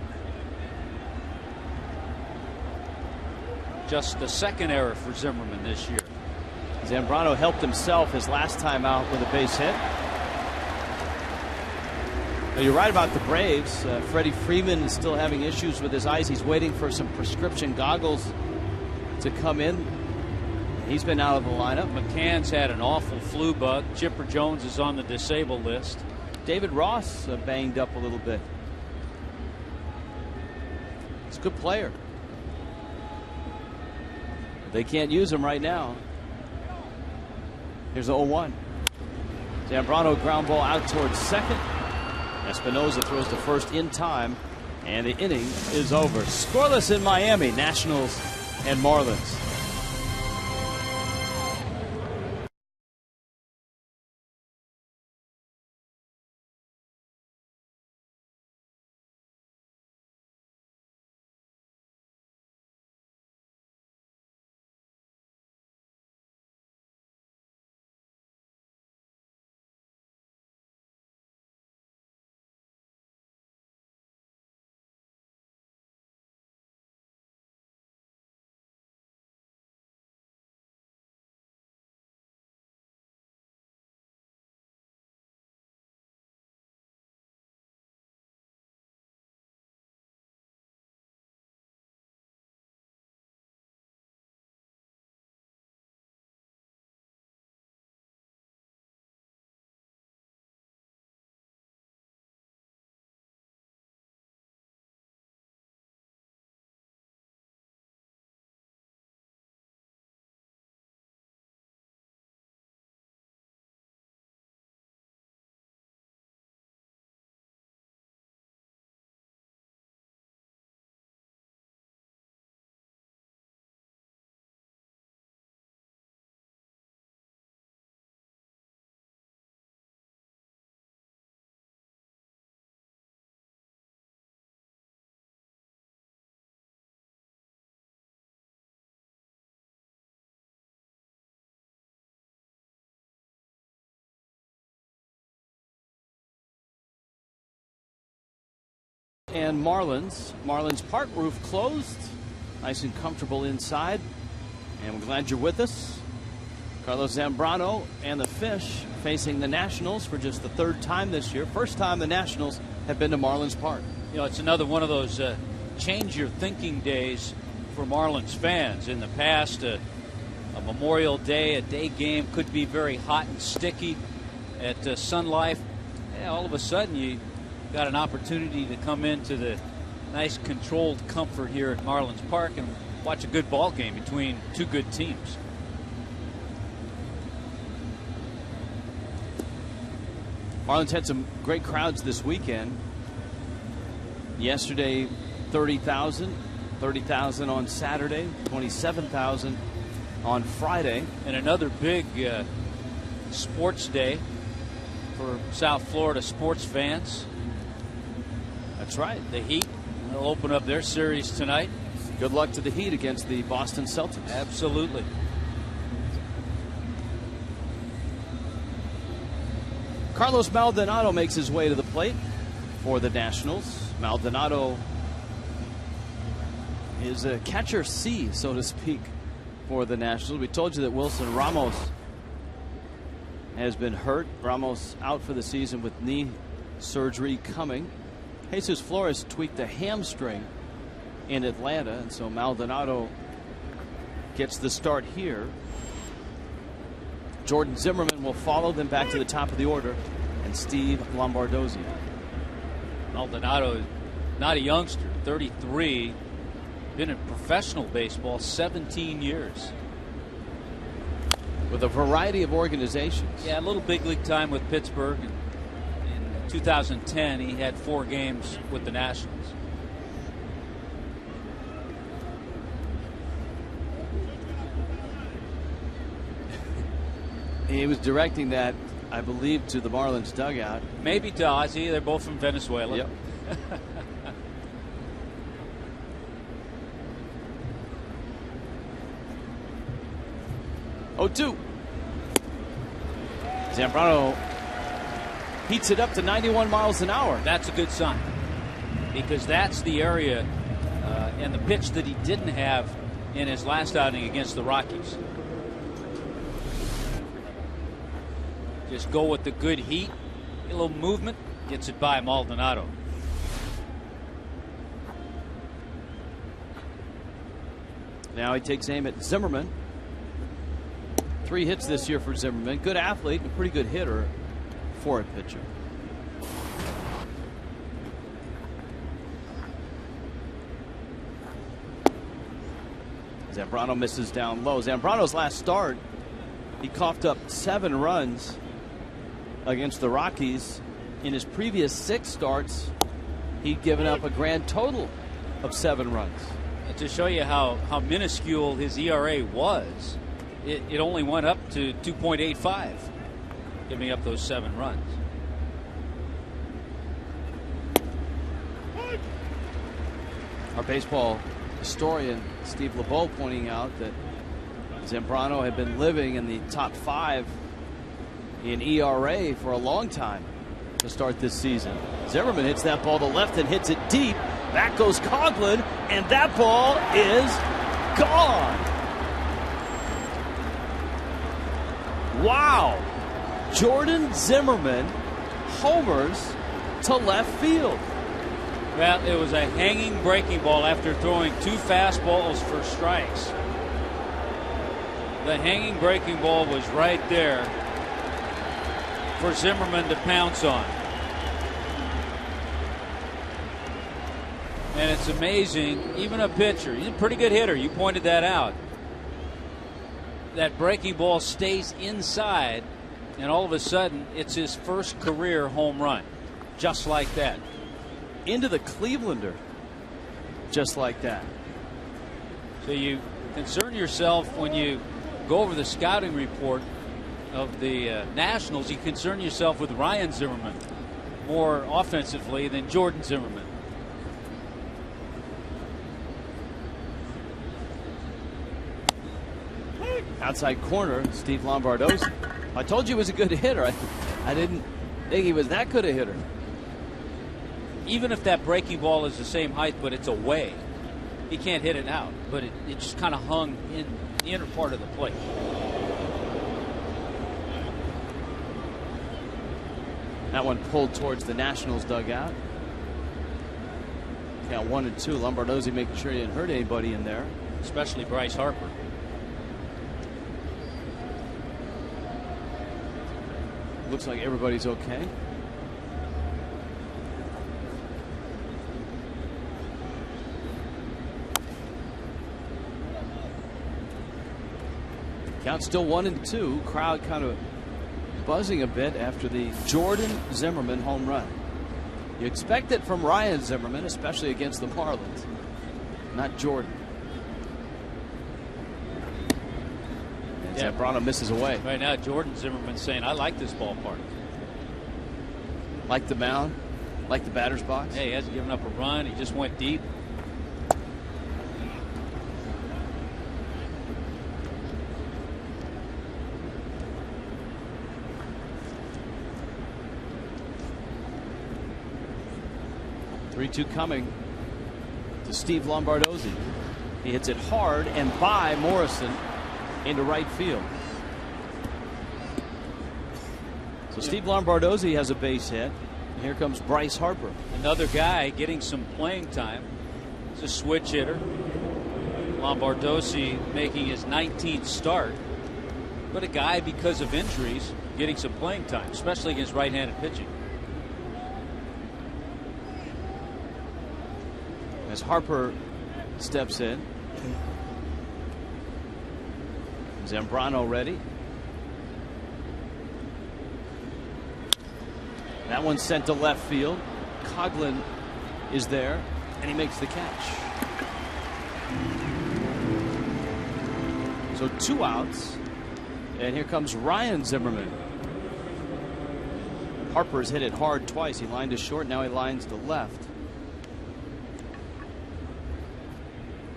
Just the second error for Zimmerman this year. Zambrano helped himself his last time out with a base hit. Now, you're right about the Braves. Freddie Freeman is still having issues with his eyes. He's waiting for some prescription goggles to come in. He's been out of the lineup. McCann's had an awful flu bug. Chipper Jones is on the disabled list. David Ross banged up a little bit. He's a good player. They can't use him right now. Here's the 0-1. Zambrano ground ball out towards second. Espinosa throws to first in time, and the inning is over. Scoreless in Miami, Nationals and Marlins. And Marlins Park roof closed, nice and comfortable inside, and we're glad you're with us. Carlos Zambrano and the Fish facing the Nationals for just the 3rd time this year. First time the Nationals have been to Marlins Park. You know, it's another one of those change your thinking days for Marlins fans. In the past, a Memorial Day, a day game could be very hot and sticky at Sun Life. Yeah, all of a sudden you got an opportunity to come into the nice controlled comfort here at Marlins Park, and watch a good ball game between two good teams. Marlins had some great crowds this weekend. Yesterday, 30,000. 30,000 on Saturday. 27,000 on Friday. And another big sports day for South Florida sports fans. That's right. The Heat will open up their series tonight. Good luck to the Heat against the Boston Celtics. Absolutely. Carlos Maldonado makes his way to the plate for the Nationals. Maldonado is a catcher C, so to speak, for the Nationals. We told you that Wilson Ramos has been hurt. Ramos out for the season with knee surgery coming. Jesus Flores tweaked a hamstring in Atlanta, and so Maldonado gets the start here. Jordan Zimmerman will follow them back to the top of the order, and Steve Lombardozzi. Maldonado, not a youngster, 33, been in professional baseball 17 years. With a variety of organizations. Yeah, a little big league time with Pittsburgh. In 2010, he had 4 games with the Nationals. He was directing that, I believe, to the Marlins dugout. Maybe to Ozzie. They're both from Venezuela. Yep. 0-2. Zambrano heats it up to 91 miles an hour. That's a good sign, because that's the area and the pitch that he didn't have in his last outing against the Rockies. Just go with the good heat, a little movement, gets it by Maldonado. Now he takes aim at Zimmerman. 3 hits this year for Zimmerman. Good athlete, a pretty good hitter for a pitcher. Zambrano misses down low. Zambrano's last start, he coughed up 7 runs against the Rockies. In his previous 6 starts, he'd given up a grand total of 7 runs. And to show you how minuscule his ERA was, it only went up to 2.85, giving up those 7 runs. Our baseball historian Steve LeBeau pointing out that Zambrano had been living in the top 5 in ERA for a long time to start this season. Zimmerman hits that ball to left and hits it deep. Back goes Coghlan, and that ball is gone. Wow. Jordan Zimmerman homers to left field. Well, it was a hanging breaking ball after throwing 2 fastballs for strikes. The hanging breaking ball was right there for Zimmerman to pounce on. And it's amazing, even a pitcher, he's a pretty good hitter, you pointed that out. That breaking ball stays inside, and all of a sudden, it's his first career home run. Just like that. Into the Clevelander. Just like that. So you concern yourself when you go over the scouting report of the Nationals. You concern yourself with Ryan Zimmerman more offensively than Jordan Zimmerman. Outside corner, Steve Lombardozzi. I told you he was a good hitter. I didn't think he was that good a hitter. Even if that breaking ball is the same height, but it's away, he can't hit it out. But it just kind of hung in the inner part of the plate. That one pulled towards the Nationals dugout. Count 1-2. Lombardozzi making sure he didn't hurt anybody in there. Especially Bryce Harper. Looks like everybody's okay. Count still 1-2. Crowd kind of buzzing a bit after the Jordan Zimmermann home run. You expect it from Ryan Zimmerman, especially against the Marlins, not Jordan. And Zambrano misses away. Right now, Jordan Zimmerman's saying, I like this ballpark. Like the mound, like the batter's box. Hey, he hasn't given up a run. He just went deep. Three-two coming to Steve Lombardozzi. He hits it hard and by Morrison into right field. So Steve Lombardozzi has a base hit. And here comes Bryce Harper. Another guy getting some playing time. It's a switch hitter. Lombardozzi making his 19th start. But a guy, because of injuries, getting some playing time, especially against right-handed pitching. As Harper steps in. Zambrano ready. That one's sent to left field. Coghlan is there, and he makes the catch. So 2 outs, and here comes Ryan Zimmerman. Harper's hit it hard twice. He lined to short, now he lines to left.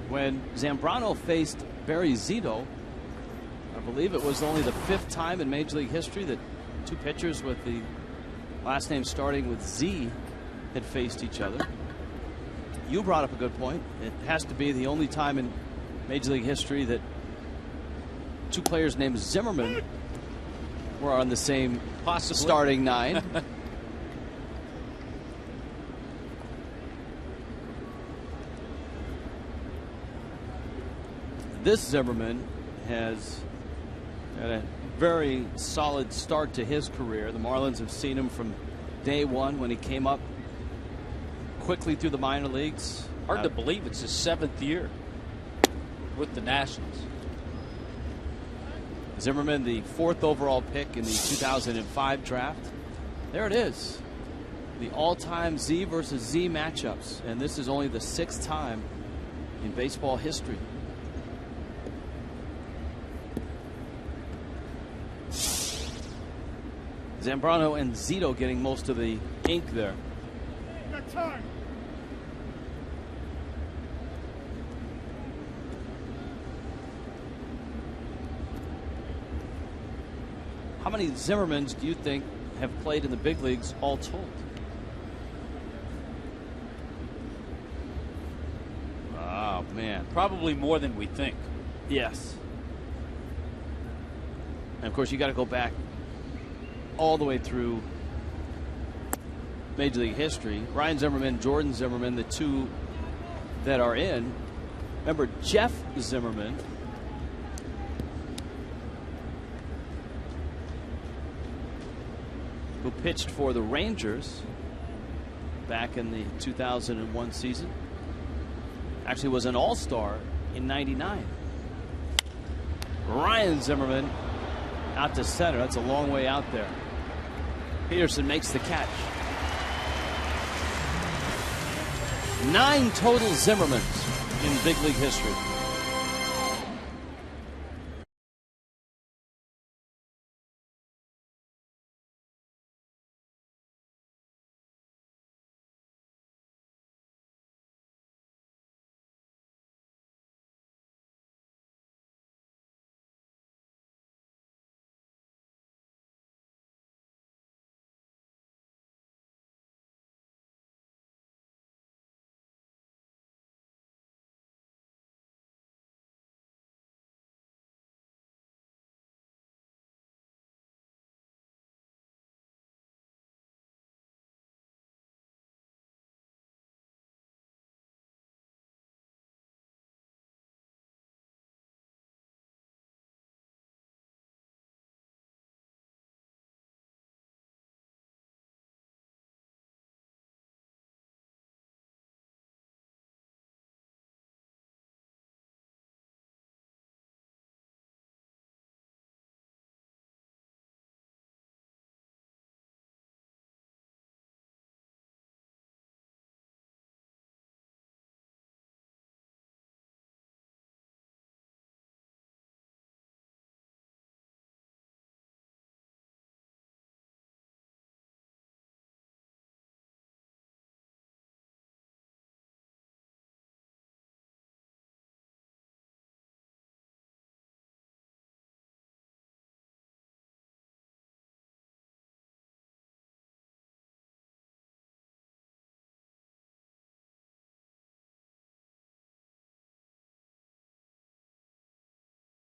When Zambrano faced Barry Zito, I believe it was only the 5th time in Major League history that 2 pitchers with the last name starting with Z had faced each other. You brought up a good point. It has to be the only time in Major League history that 2 players named Zimmerman were on the same starting 9. This Zimmerman has had a very solid start to his career. The Marlins have seen him from day one when he came up quickly through the minor leagues. Hard to believe it's his 7th year with the Nationals. Zimmerman, the 4th overall pick in the 2005 draft. There it is. The all-time Z versus Z matchups. And this is only the 6th time in baseball history. Zambrano and Zito getting most of the ink there. How many Zimmermans do you think have played in the big leagues all told? Oh, man. Probably more than we think. Yes. And of course, you got to go back all the way through Major League history. Ryan Zimmerman, Jordan Zimmerman, the 2 that are in. Remember Jeff Zimmerman, who pitched for the Rangers back in the 2001 season. Actually was an all-star in '99. Ryan Zimmerman out to center. That's a long way out there. Peterson makes the catch. 9 total Zimmermans in big league history.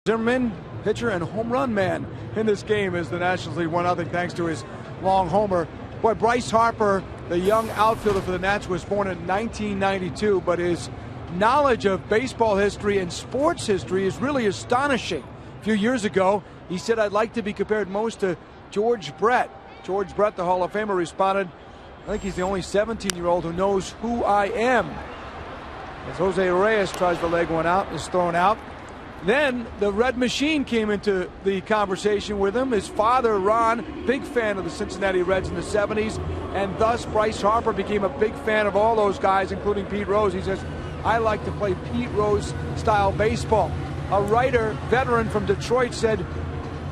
Zimmerman, pitcher and home run man in this game as the Nationals lead 1-0 thanks to his long homer. Boy, Bryce Harper, the young outfielder for the Nats, was born in 1992, but his knowledge of baseball history and sports history is really astonishing. A few years ago, he said, "I'd like to be compared most to George Brett." George Brett, the Hall of Famer, responded, "I think he's the only 17-year-old who knows who I am." As Jose Reyes tries to leg one out, is thrown out. Then the Red Machine came into the conversation with him. His father, Ron, big fan of the Cincinnati Reds in the 70s, and thus Bryce Harper became a big fan of all those guys, including Pete Rose. He says, "I like to play Pete Rose-style baseball." A writer, veteran from Detroit, said,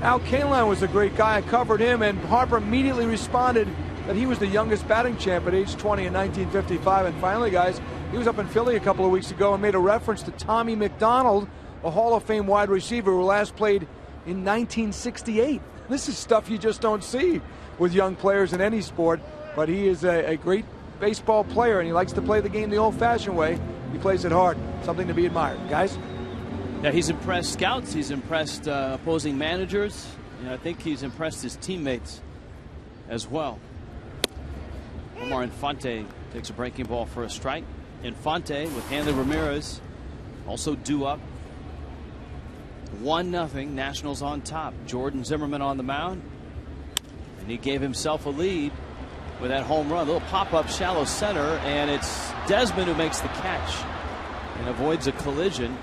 "Al Kaline was a great guy. I covered him," and Harper immediately responded that he was the youngest batting champ at age 20 in 1955. And finally, guys, he was up in Philly a couple of weeks ago and made a reference to Tommy McDonald, a Hall of Fame wide receiver who last played in 1968. This is stuff you just don't see with young players in any sport, but he is a great baseball player, and he likes to play the game the old-fashioned way. He plays it hard. Something to be admired. Guys? Yeah, he's impressed scouts. He's impressed opposing managers. And I think he's impressed his teammates as well. Omar Infante takes a breaking ball for a strike. Infante with Hanley Ramirez also due up. 1-0, Nationals on top. Jordan Zimmerman on the mound, and he gave himself a lead with that home run. A little pop-up shallow center, and it's Desmond who makes the catch and avoids a collision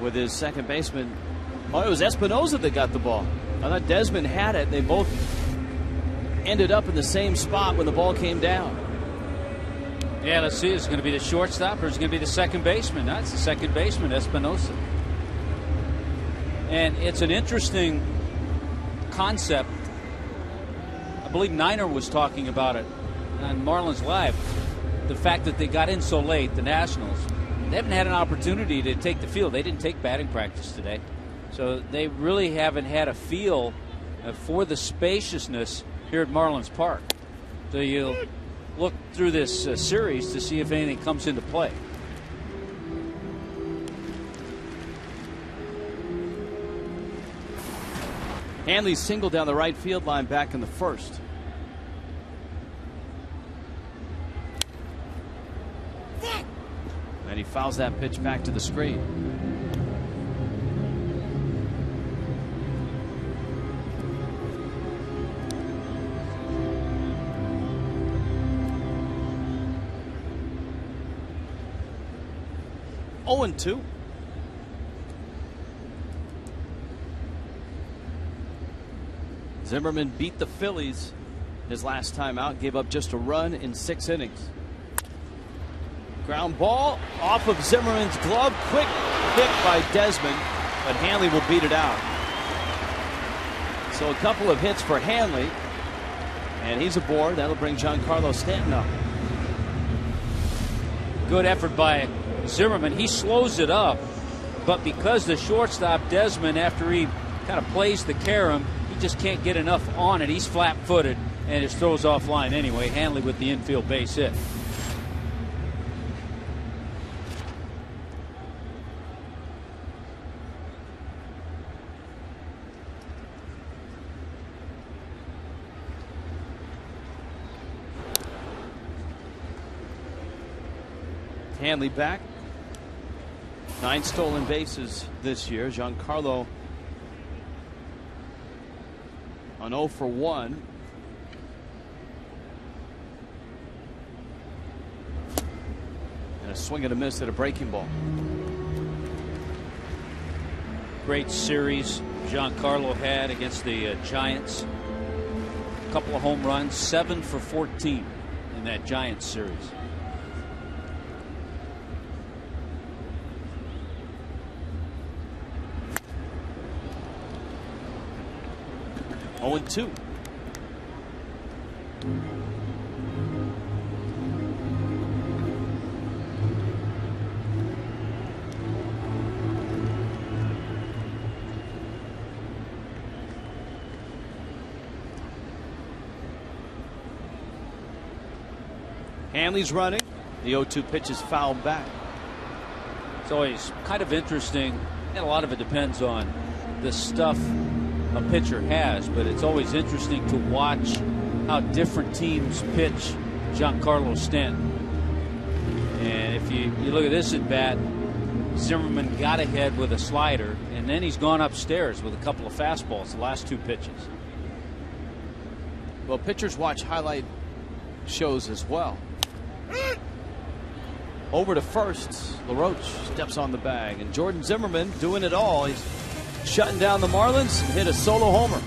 with his second baseman. Oh, it was Espinosa that got the ball. I thought Desmond had it. They both ended up in the same spot when the ball came down. Yeah, let's see. It's going to be the shortstop or it's going to be the second baseman. That's the second baseman, Espinosa. And it's an interesting concept. I believe Niner was talking about it on Marlins Live. The fact that they got in so late, the Nationals, they haven't had an opportunity to take the field. They didn't take batting practice today. So they really haven't had a feel for the spaciousness here at Marlins Park. So you'll look through this series to see if anything comes into play. Hanley singled down the right field line back in the first. And he fouls that pitch back to the screen. Oh, 0-2. Zimmerman beat the Phillies his last time out, gave up just a run in 6 innings. Ground ball off of Zimmerman's glove. Quick hit by Desmond, but Hanley will beat it out. So a couple of hits for Hanley, and he's aboard. That'll bring Giancarlo Stanton up. Good effort by Zimmerman. He slows it up, but because the shortstop Desmond, after he kind of plays the carom, he just can't get enough on it. He's flat-footed and just throws offline anyway. Hanley with the infield base hit. Hanley back. 9 stolen bases this year. Giancarlo on 0 for 1. And a swing and a miss at a breaking ball. Great series Giancarlo had against the Giants. A couple of home runs, 7 for 14 in that Giants series. Oh, 2. Hanley's running. The 0-2 pitch is fouled back. It's always kind of interesting And a lot of it depends on the stuff a pitcher has, but it's always interesting to watch how different teams pitch Giancarlo Stanton. And if you look at this at bat, Zimmerman got ahead with a slider, and then he's gone upstairs with a couple of fastballs the last 2 pitches. Well, pitchers watch highlight shows as well. Over to first. LaRoche steps on the bag, and Jordan Zimmerman doing it all. He's shutting down the Marlins and hit a solo homer.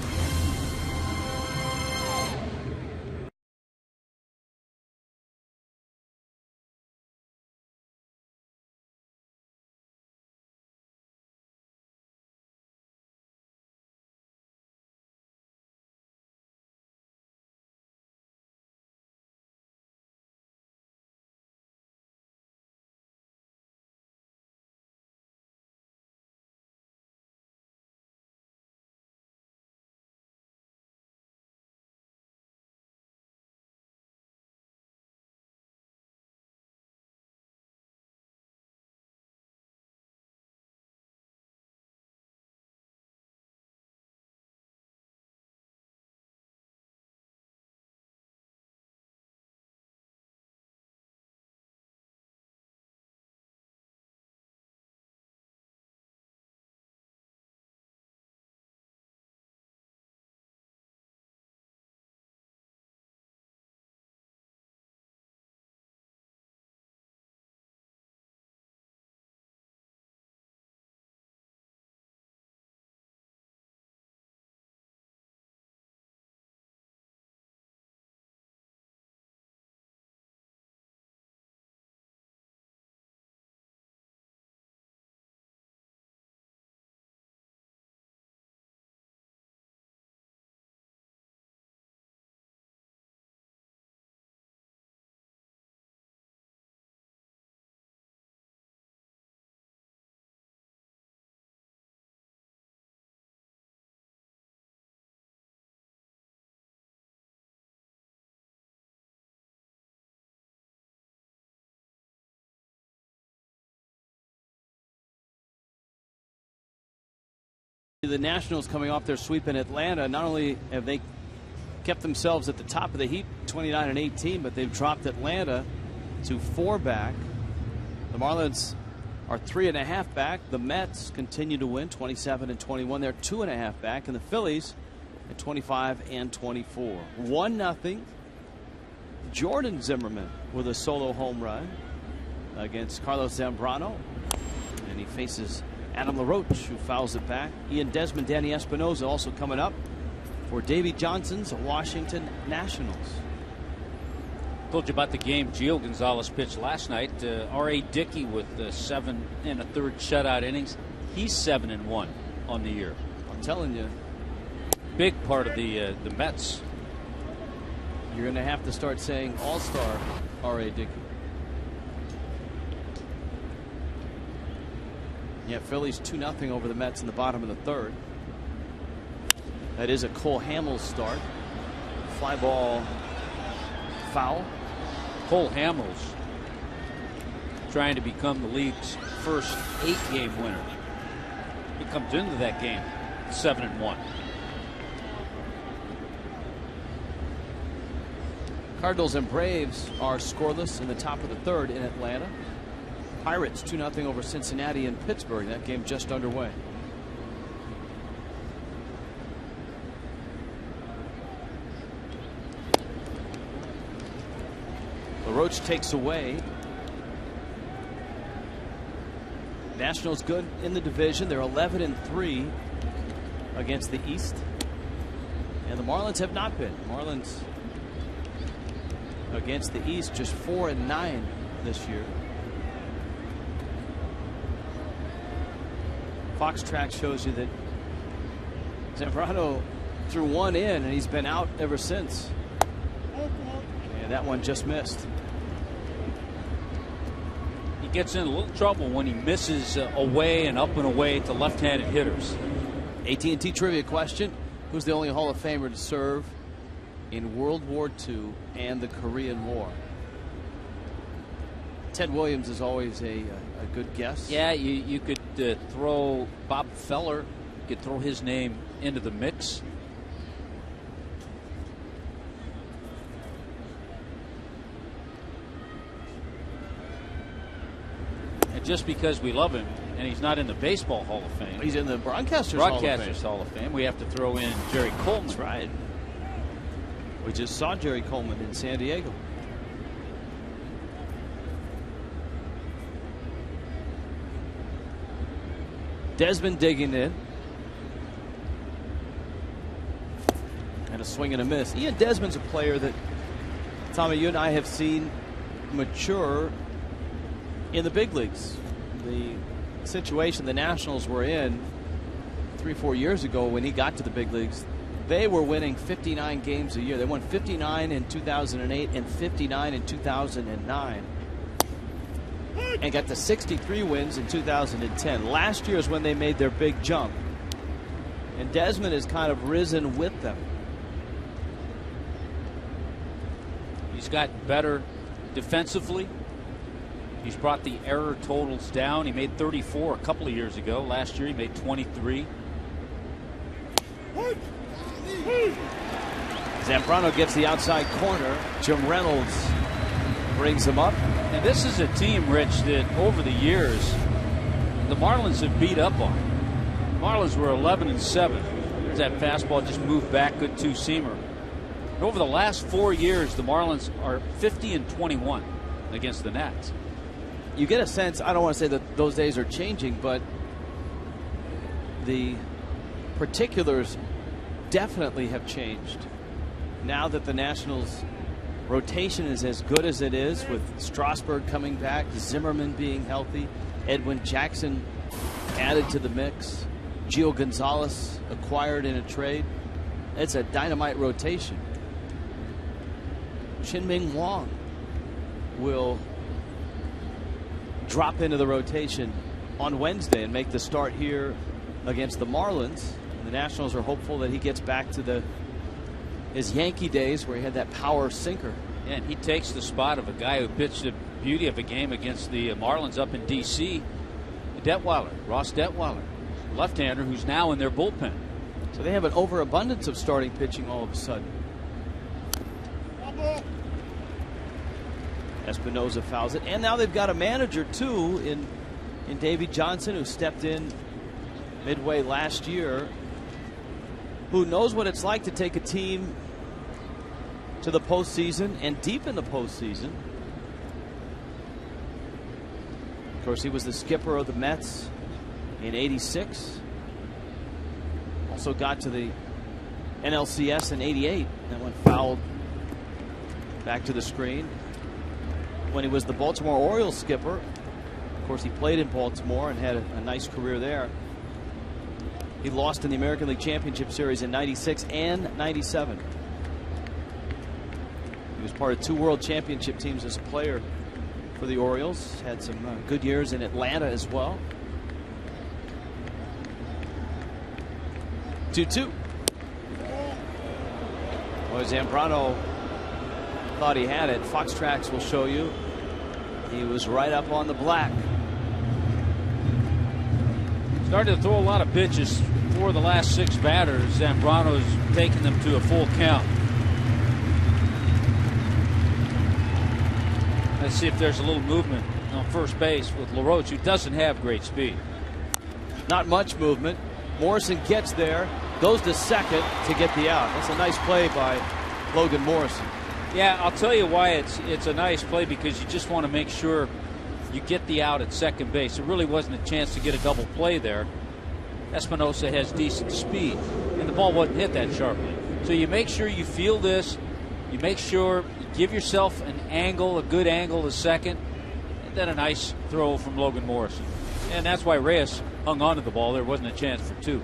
The Nationals coming off their sweep in Atlanta. Not only have they kept themselves at the top of the heap, 29-18, but they've dropped Atlanta to 4 back. The Marlins are 3.5 back. The Mets continue to win, 27-21. They're 2.5 back, and the Phillies at 25-24. 1-0. Jordan Zimmerman with a solo home run against Carlos Zambrano, and he faces Adam LaRoche, who fouls it back. Ian Desmond, Danny Espinosa also coming up for Davey Johnson's Washington Nationals. Told you about the game Gio Gonzalez pitched last night. R.A. Dickey with 7 1/3 shutout innings. He's 7-1 on the year. I'm telling you, big part of the Mets. You're going to have to start saying All-Star R.A. Dickey. Yeah, Phillies 2-0 over the Mets in the bottom of the 3rd. That is a Cole Hamels start. Fly ball, foul. Cole Hamels trying to become the league's first 8-game winner. He comes into that game 7-1. Cardinals and Braves are scoreless in the top of the 3rd in Atlanta. Pirates 2-0 over Cincinnati and Pittsburgh. That game just underway. LaRoche takes away. Nationals good in the division. They're 11-3 against the East. And the Marlins have not been. Marlins against the East just 4-9 this year. Fox track shows you that Zambrano threw 1 in and he's been out ever since. And that one just missed. He gets in a little trouble when he misses away and up and away to left-handed hitters. AT&T trivia question: who's the only Hall of Famer to serve in World War II and the Korean War? Ted Williams is always a good guess. Yeah, you could throw Bob Feller. You could throw his name into the mix. And just because we love him, and he's not in the Baseball Hall of Fame. He's in the Broadcasters Hall of Fame. We have to throw in Jerry Coleman. That's right. We just saw Jerry Coleman in San Diego. Desmond digging in. And a swing and a miss. Ian Desmond's a player that, Tommy, you and I have seen mature in the big leagues. The situation the Nationals were in 3-4 years ago when he got to the big leagues, they were winning 59 games a year. They won 59 in 2008 and 59 in 2009. And got to 63 wins in 2010. Last year is when they made their big jump. And Desmond has kind of risen with them. He's got better defensively. He's brought the error totals down. He made 34 a couple of years ago. Last year he made 23. Zambrano gets the outside corner. Jim Reynolds brings him up. And this is a team, Rich, that over the years the Marlins have beat up on. Marlins were 11-7. That fastball just moved back, good two-seamer. And over the last 4 years, the Marlins are 50-21 against the Nats. You get a sense, I don't want to say that those days are changing, but the particulars definitely have changed. Now that the Nationals' rotation is as good as it is, with Strasburg coming back, Zimmerman being healthy, Edwin Jackson added to the mix, Gio Gonzalez acquired in a trade. It's a dynamite rotation. Chien-Ming Wang will drop into the rotation on Wednesday and make the start here against the Marlins. And the Nationals are hopeful that he gets back to his Yankee days where he had that power sinker. Yeah, and he takes the spot of a guy who pitched a beauty of a game against the Marlins up in D.C., Ross Detweiler, left-hander who's now in their bullpen. So they have an overabundance of starting pitching all of a sudden. Espinosa fouls it, and now they've got a manager too in Davey Johnson, who stepped in midway last year, who knows what it's like to take a team to the postseason and deep in the postseason. Of course, he was the skipper of the Mets in '86. Also got to the NLCS in '88. That went fouled back to the screen. When he was the Baltimore Orioles skipper, of course, he played in Baltimore and had a nice career there. He lost in the American League Championship Series in '96 and '97. He was part of 2 World Championship teams as a player for the Orioles. Had some good years in Atlanta as well. 2-2. Boy, Zambrano thought he had it. Fox Tracks will show you. He was right up on the black. Started to throw a lot of pitches for the last 6 batters. Zambrano's taking them to a full count. Let's see if there's a little movement on first base with LaRoche, who doesn't have great speed. Not much movement. Morrison gets there, goes to second to get the out. That's a nice play by Logan Morrison. Yeah, I'll tell you why it's a nice play, because you just want to make sure you get the out at second base. There really wasn't a chance to get a double play there. Espinosa has decent speed, and the ball wasn't hit that sharply. So you make sure you feel this. You make sure you give yourself an angle, a good angle to second, and then a nice throw from Logan Morrison. And that's why Reyes hung on to the ball. There wasn't a chance for 2.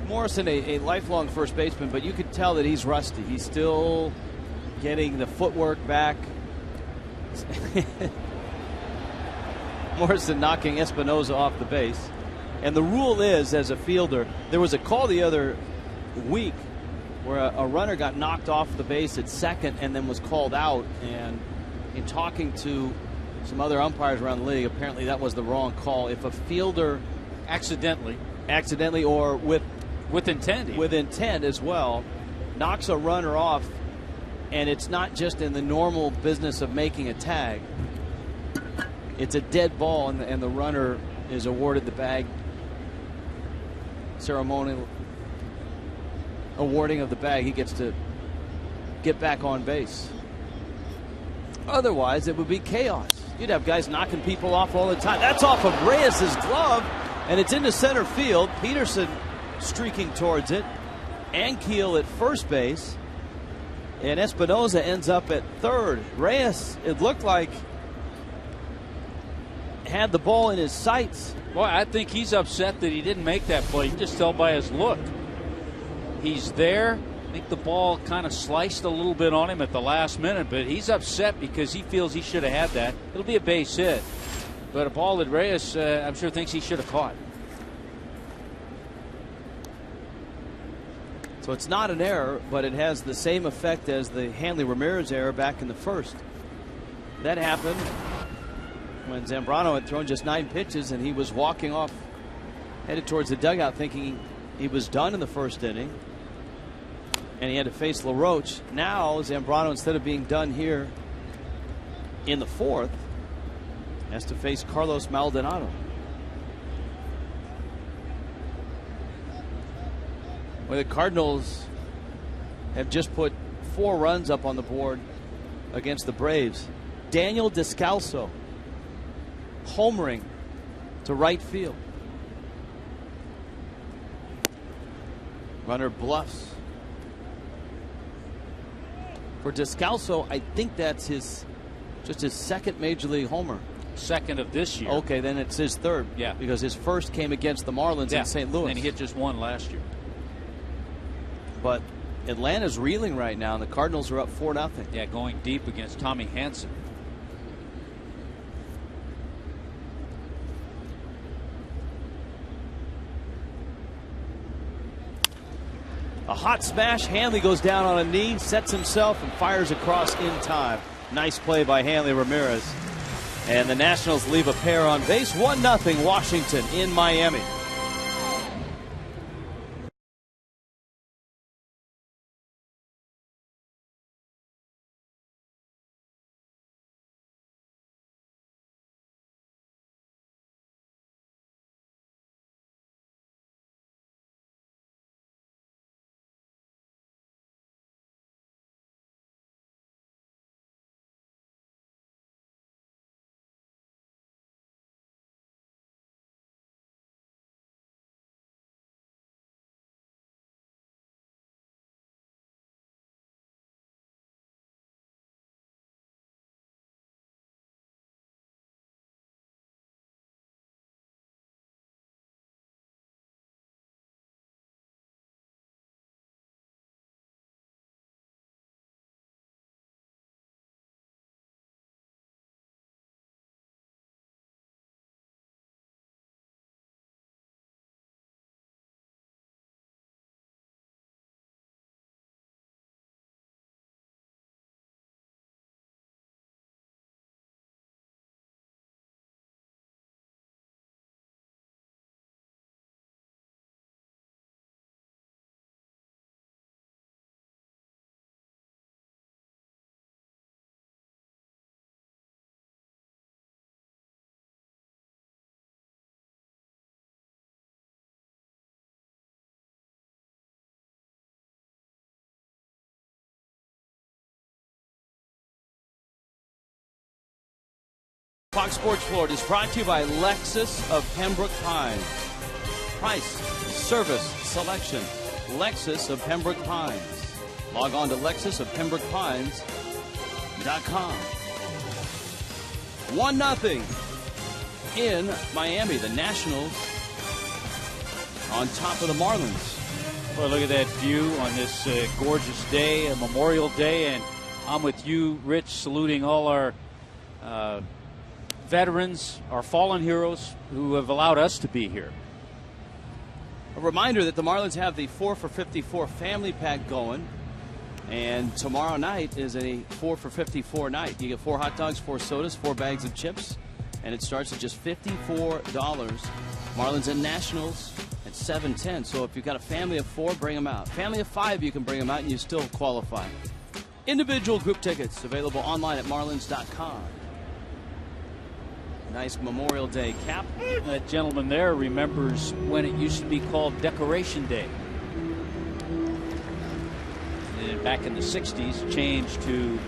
Morrison, a lifelong first baseman, but you could tell that he's rusty. He's still getting the footwork back. Morrison knocking Espinosa off the base. And the rule is, as a fielder, there was a call the other week where a runner got knocked off the base at second and then was called out. And in talking to some other umpires around the league, apparently that was the wrong call. If a fielder accidentally or with intent as well, knocks a runner off, and it's not just in the normal business of making a tag. It's a dead ball, and the runner is awarded the bag. Ceremonial awarding of the bag. He gets to get back on base. Otherwise, it would be chaos. You'd have guys knocking people off all the time. That's off of Reyes' glove, and it's into center field. Peterson streaking towards it. Ankiel at first base. And Espinoza ends up at third. Reyes, it looked like, had the ball in his sights. Boy, I think he's upset that he didn't make that play. You can just tell by his look. He's there. I think the ball kind of sliced a little bit on him at the last minute, but he's upset because he feels he should have had that. It'll be a base hit, but a ball that Reyes, I'm sure, thinks he should have caught. So it's not an error, but it has the same effect as the Hanley Ramirez error back in the first. That happened when Zambrano had thrown just 9 pitches and he was walking off, headed towards the dugout, thinking he was done in the first inning. And he had to face LaRoche. Now Zambrano, instead of being done here in the fourth, has to face Carlos Maldonado. Well, the Cardinals have just put 4 runs up on the board against the Braves. Daniel Descalso homering to right field. Runner bluffs. For Descalso, I think that's just his second major league homer. Second of this year. Okay, then it's his third. Yeah. Because his first came against the Marlins in St. Louis. And he hit just 1 last year. But Atlanta's reeling right now, and the Cardinals are up 4-0. Yeah, going deep against Tommy Hanson. A hot smash. Hanley goes down on a knee, sets himself, and fires across in time. Nice play by Hanley Ramirez. And the Nationals leave a pair on base. 1-0 Washington in Miami. Fox Sports Florida is brought to you by Lexus of Pembroke Pines. Price, service, selection. Lexus of Pembroke Pines. Log on to LexusofPembrokePines.com. 1-0 in Miami. The Nationals on top of the Marlins. Well, look at that view on this gorgeous day, Memorial Day, and I'm with you, Rich, saluting all our veterans, our fallen heroes who have allowed us to be here. A reminder that the Marlins have the 4 for $54 family pack going. And tomorrow night is a 4 for $54 night. You get 4 hot dogs, 4 sodas, 4 bags of chips, and it starts at just $54. Marlins and Nationals at 7:10. So if you've got a family of 4, bring them out. Family of 5, you can bring them out and you still qualify. Individual group tickets available online at marlins.com. Nice Memorial Day cap. That gentleman there remembers when it used to be called Decoration Day. And back in the 60s, changed to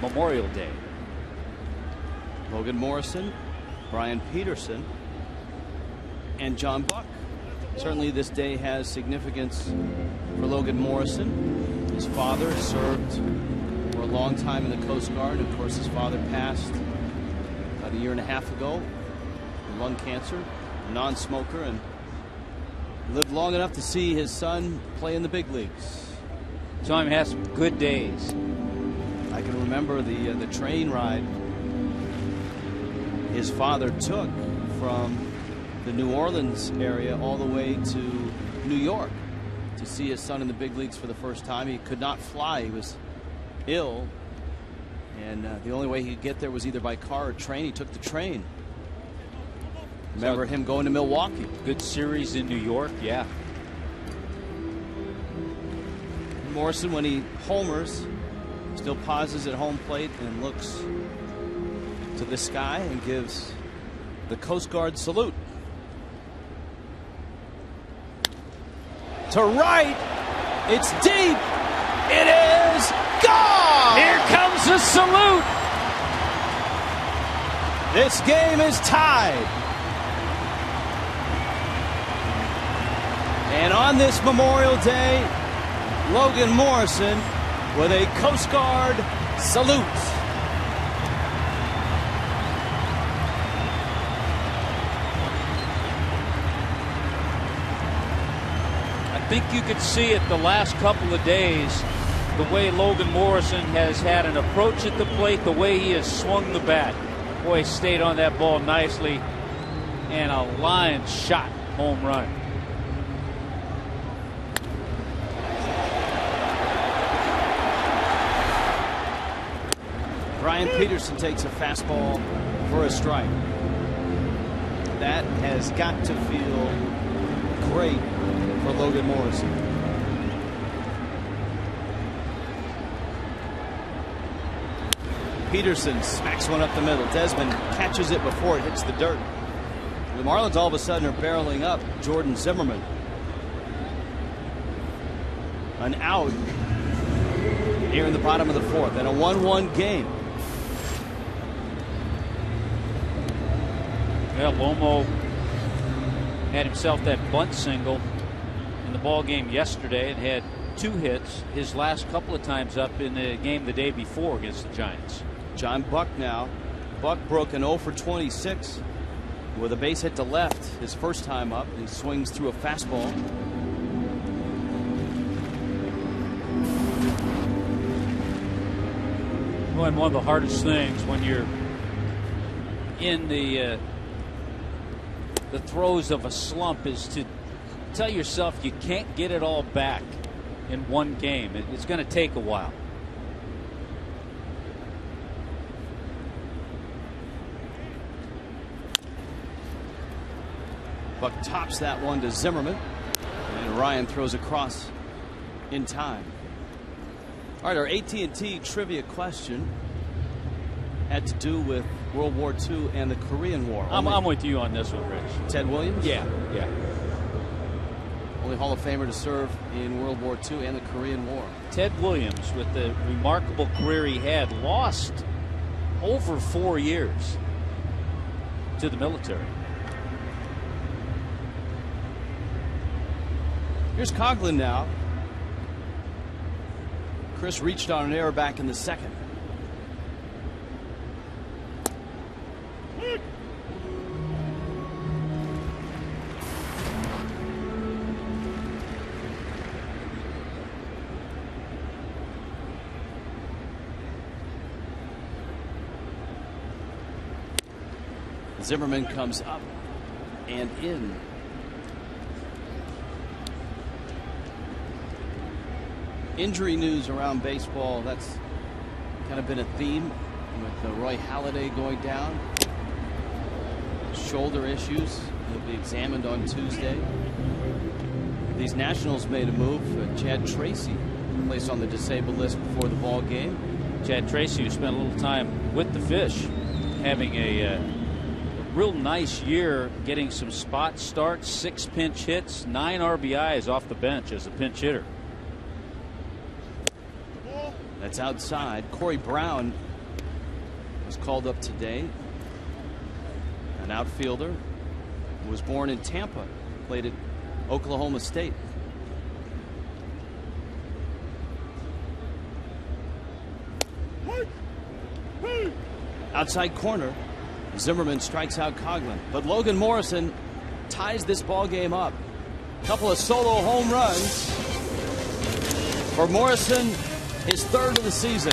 Memorial Day. Logan Morrison, Brian Peterson, and John Buck. Certainly this day has significance for Logan Morrison. His father served for a long time in the Coast Guard. Of course, his father passed about a year and a half ago with lung cancer, a non-smoker, and lived long enough to see his son play in the big leagues. Saw him have some good days. I can remember the train ride his father took from the New Orleans area all the way to New York to see his son in the big leagues for the first time. He could not fly. He was ill, and the only way he could get there was either by car or train. He took the train. Remember him going to Milwaukee. Good series in New York, yeah. Morrison, when he homers, still pauses at home plate and looks to the sky and gives the Coast Guard salute. To right, it's deep. It is gone. Here comes the salute. This game is tied. And on this Memorial Day, Logan Morrison with a Coast Guard salute. I think you could see it the last couple of days, the way Logan Morrison has had an approach at the plate, the way he has swung the bat. Boy, he stayed on that ball nicely, and a line shot home run. Brian Peterson takes a fastball for a strike. That has got to feel great for Logan Morrison. Peterson smacks one up the middle. Desmond catches it before it hits the dirt. The Marlins all of a sudden are barreling up Jordan Zimmerman. An out here in the bottom of the 4th, and a 1-1 game. Well, Lomo had himself that bunt single in the ball game yesterday and had 2 hits his last couple of times up in the game the day before against the Giants. John Buck now. Buck broke an 0 for 26 with a base hit to left his first time up. He swings through a fastball. Well, and one of the hardest things when you're in the throes of a slump is to tell yourself you can't get it all back in one game. It's going to take a while. Buck tops that one to Zimmerman, and Ryan throws across in time. All right, our AT&T trivia question had to do with World War II and the Korean War. I'm with you on this one, Rich. Ted Williams? Yeah. Only Hall of Famer to serve in World War II and the Korean War. Ted Williams, with the remarkable career he had, lost over 4 years to the military. Here's Coghlan now. Chris reached on an error back in the 2nd. Zimmerman comes up and in. injury news around baseball. That's kind of been a theme with Roy Halladay going down. Shoulder issues. He'll be examined on Tuesday. These Nationals made a move. Chad Tracy placed on the disabled list before the ball game. Chad Tracy, who spent a little time with the Fish, having a real nice year, getting some spot starts, 6 pinch hits, 9 RBIs off the bench as a pinch hitter. That's outside. Corey Brown was called up today. An outfielder who was born in Tampa, played at Oklahoma State. Outside corner, Zimmerman strikes out Coghlan, but Logan Morrison ties this ball game up. A couple of solo home runs for Morrison, his 3rd of the season.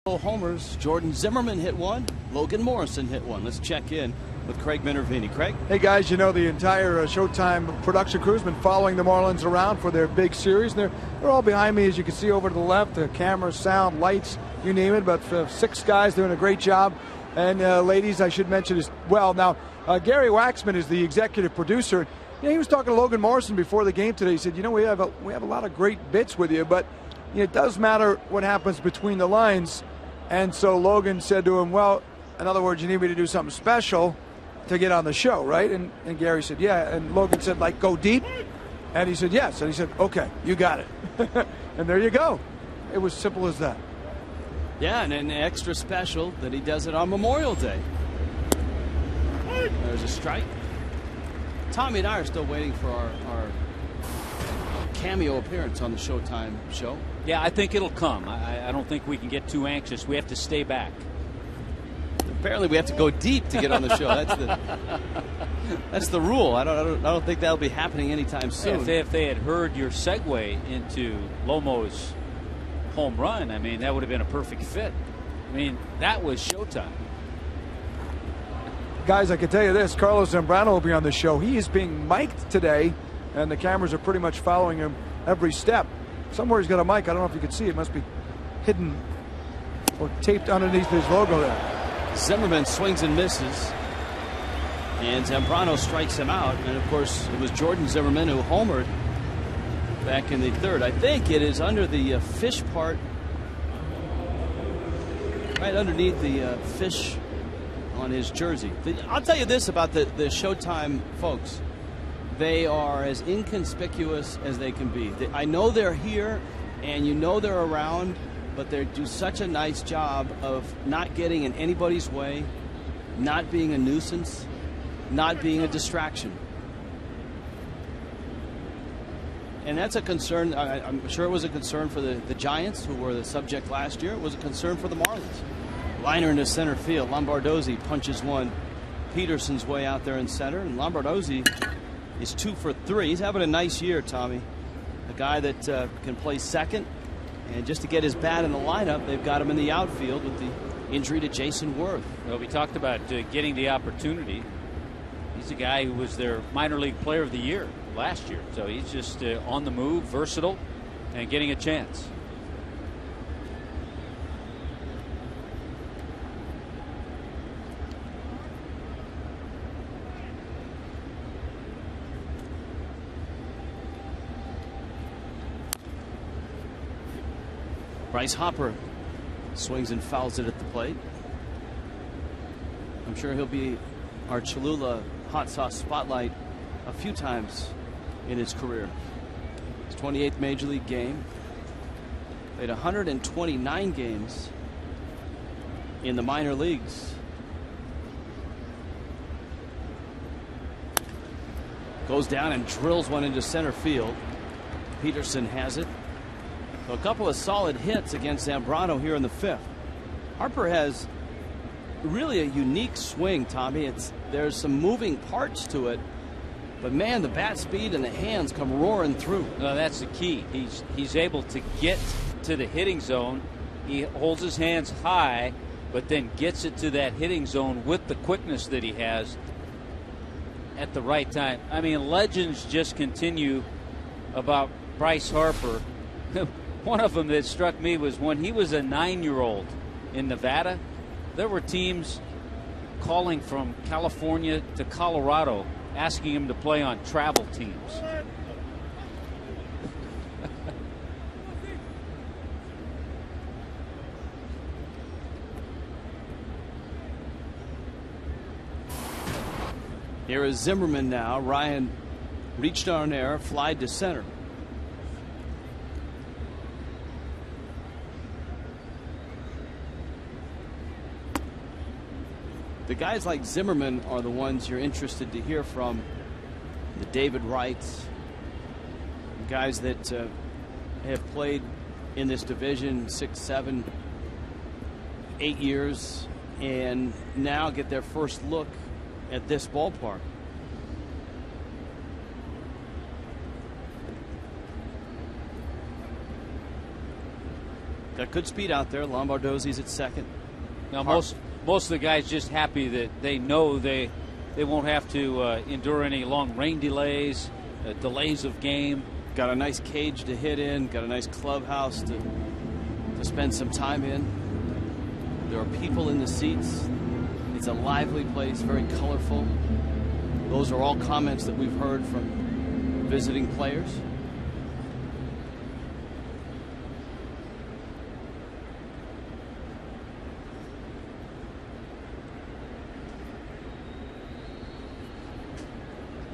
Homers. Jordan Zimmerman hit one. Logan Morrison hit one. Let's check in with Craig Minervini. Craig? Hey guys, you know the entire Showtime production crew has been following the Marlins around for their big series. And they're all behind me, as you can see over to the left. The cameras, sound, lights, you name it. But 6 guys doing a great job. And ladies, I should mention as well. Now, Gary Waxman is the executive producer. You know, he was talking to Logan Morrison before the game today. He said, you know, we have a lot of great bits with you, but you know, it does matter what happens between the lines. And so Logan said to him, well, in other words, you need me to do something special to get on the show, right? And Gary said, yeah. And Logan said, like, go deep? And he said, yes. And he said, okay, you got it. And there you go. It was simple as that. Yeah, and an extra special that he does it on Memorial Day. There's a strike. Tommy and I are still waiting for our cameo appearance on the Showtime show. Yeah, I think it'll come. I don't think we can get too anxious. We have to stay back. Apparently, we have to go deep to get on the show. That's the rule. I don't think that'll be happening anytime soon. If they had heard your segue into Lomo's home run, I mean, that would have been a perfect fit. I mean, that was Showtime. Guys, I can tell you this: Carlos Zambrano will be on the show. He is being mic'd today, and the cameras are pretty much following him every step. Somewhere he's got a mic. I don't know if you can see it. It must be hidden or taped underneath his logo there. Zimmerman swings and misses, and Zambrano strikes him out. And of course, it was Jordan Zimmerman who homered back in the 3rd. I think it is under the fish part, right underneath the fish on his jersey. I'll tell you this about the Showtime folks. They are as inconspicuous as they can be. I know they're here, and you know they're around, but they do such a nice job of not getting in anybody's way, not being a nuisance, not being a distraction. And that's a concern. I'm sure it was a concern for the Giants, who were the subject last year. It was a concern for the Marlins. Liner into center field. Lombardozzi punches one Peterson's way out there in center. And Lombardozzi is 2 for 3. He's having a nice year, Tommy. A guy that can play second. And just to get his bat in the lineup, they've got him in the outfield with the injury to Jason Worth. Well, we talked about getting the opportunity. He's a guy who was their minor league player of the year last year. So he's just on the move, versatile, and getting a chance. Bryce Hopper swings and fouls it at the plate. I'm sure he'll be our Cholula hot sauce spotlight a few times in his career. His 28th major league game. Played 129 games in the minor leagues. Goes down and drills one into center field. Peterson has it. So a couple of solid hits against Zambrano here in the 5th. Harper has really a unique swing, Tommy. There's some moving parts to it, but man, the bat speed and the hands come roaring through. No, that's the key. He's able to get to the hitting zone. He holds his hands high, but then gets it to that hitting zone with the quickness that he has at the right time. I mean, legends just continue about Bryce Harper. One of them that struck me was when he was a 9-year-old in Nevada. There were teams calling from California to Colorado asking him to play on travel teams. Here is Zimmerman now. Ryan reached on air, flied to center. The guys like Zimmerman are the ones you're interested to hear from. The David Wrights, guys that have played in this division 6, 7, 8 years and now get their first look at this ballpark. Got good speed out there. Lombardozzi's at second. Now most of the guys just happy that they know they won't have to endure any long rain delays, delays of game. Got a nice cage to hit in. Got a nice clubhouse to spend some time in. There are people in the seats. It's a lively place, very colorful. Those are all comments that we've heard from visiting players.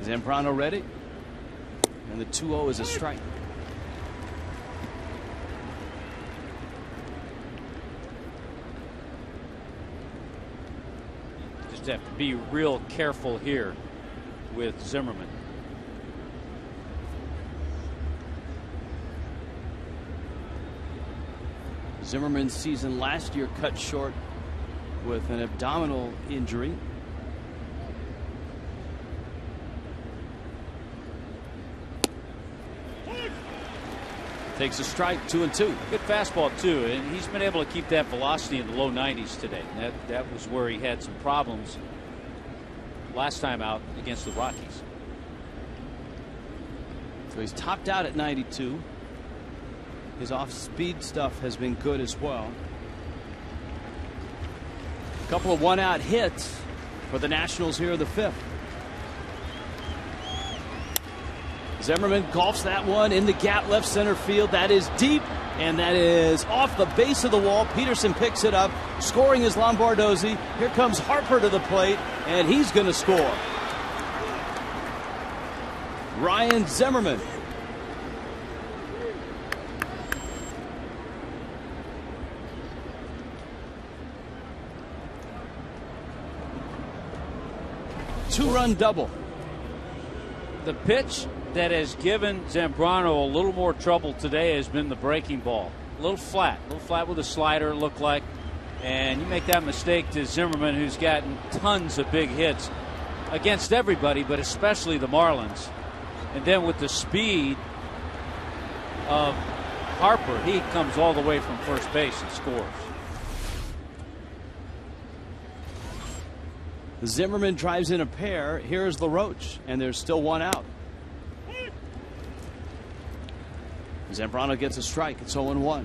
Zambrano ready, and the 2-0 is a strike. Just have to be real careful here with Zimmerman. Zimmerman's season last year cut short with an abdominal injury. Takes a strike, 2-2. Good fastball too, and he's been able to keep that velocity in the low 90s today. That was where he had some problems last time out against the Rockies. So he's topped out at 92. His off-speed stuff has been good as well. A couple of one-out hits for the Nationals here in the 5th. Zimmerman golfs that one in the gap left center field. That is deep, and that is off the base of the wall. Peterson picks it up. Scoring is Lombardozzi. Here comes Harper to the plate, and he's going to score. Ryan Zimmerman. Two-run double. The pitch that has given Zambrano a little more trouble today has been the breaking ball. A little flat with a slider, it looked like. And you make that mistake to Zimmerman, who's gotten tons of big hits against everybody, but especially the Marlins. And then with the speed of Harper, he comes all the way from first base and scores. Zimmerman drives in a pair. Here's LaRoche, and there's still one out. Zambrano gets a strike. It's 0-1.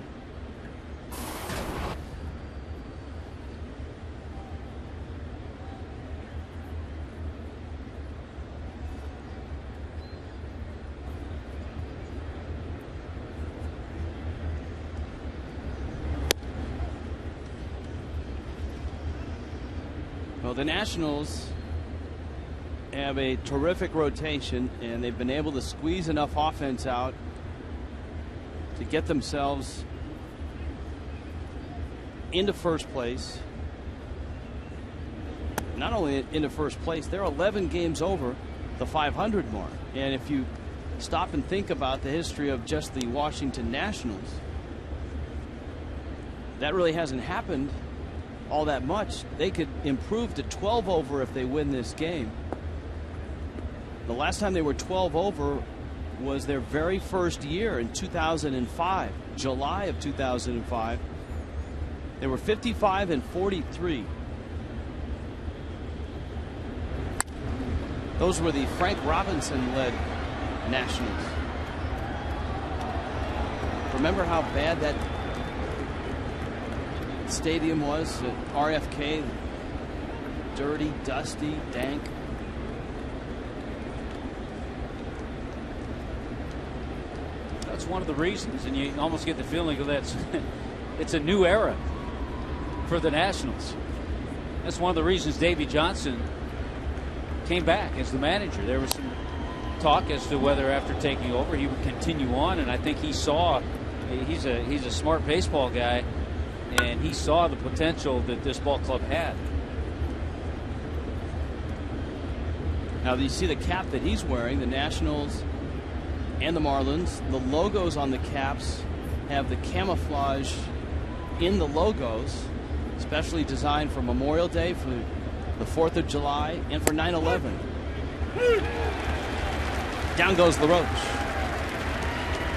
Well, the Nationals have a terrific rotation, and they've been able to squeeze enough offense out to get themselves into first place. Not only into first place, they're 11 games over the 500 mark. And if you stop and think about the history of just the Washington Nationals, that really hasn't happened all that much. They could improve to 12 over if they win this game. The last time they were 12 over was their very first year in 2005, July of 2005. They were 55-43. Those were the Frank Robinson-led Nationals. Remember how bad that stadium was at RFK? Dirty, dusty, dank. That's one of the reasons, and you almost get the feeling that it's a new era for the Nationals. That's one of the reasons Davey Johnson came back as the manager. There was some talk as to whether after taking over he would continue on, and I think he saw, he's a smart baseball guy, and he saw the potential that this ball club had. Now you see the cap that he's wearing, the Nationals and the Marlins. The logos on the caps have the camouflage in the logos, especially designed for Memorial Day, for the 4th of July, and for 9/11. Down goes LaRoche.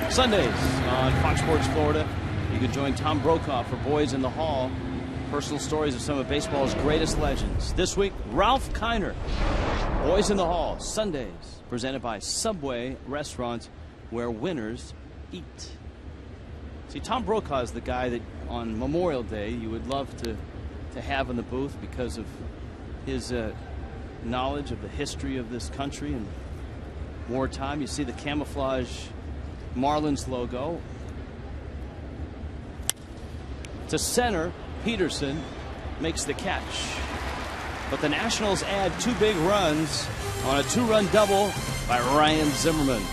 Sundays on Fox Sports Florida. You can join Tom Brokaw for Boys in the Hall. Personal stories of some of baseball's greatest legends. This week, Ralph Kiner. Boys in the Hall, Sundays, presented by Subway Restaurants, where winners eat. See, Tom Brokaw is the guy that on Memorial Day you would love to have in the booth because of his knowledge of the history of this country and wartime. You see the camouflage Marlins logo. To center, Peterson makes the catch. But the Nationals add 2 big runs on a 2-run double by Ryan Zimmerman.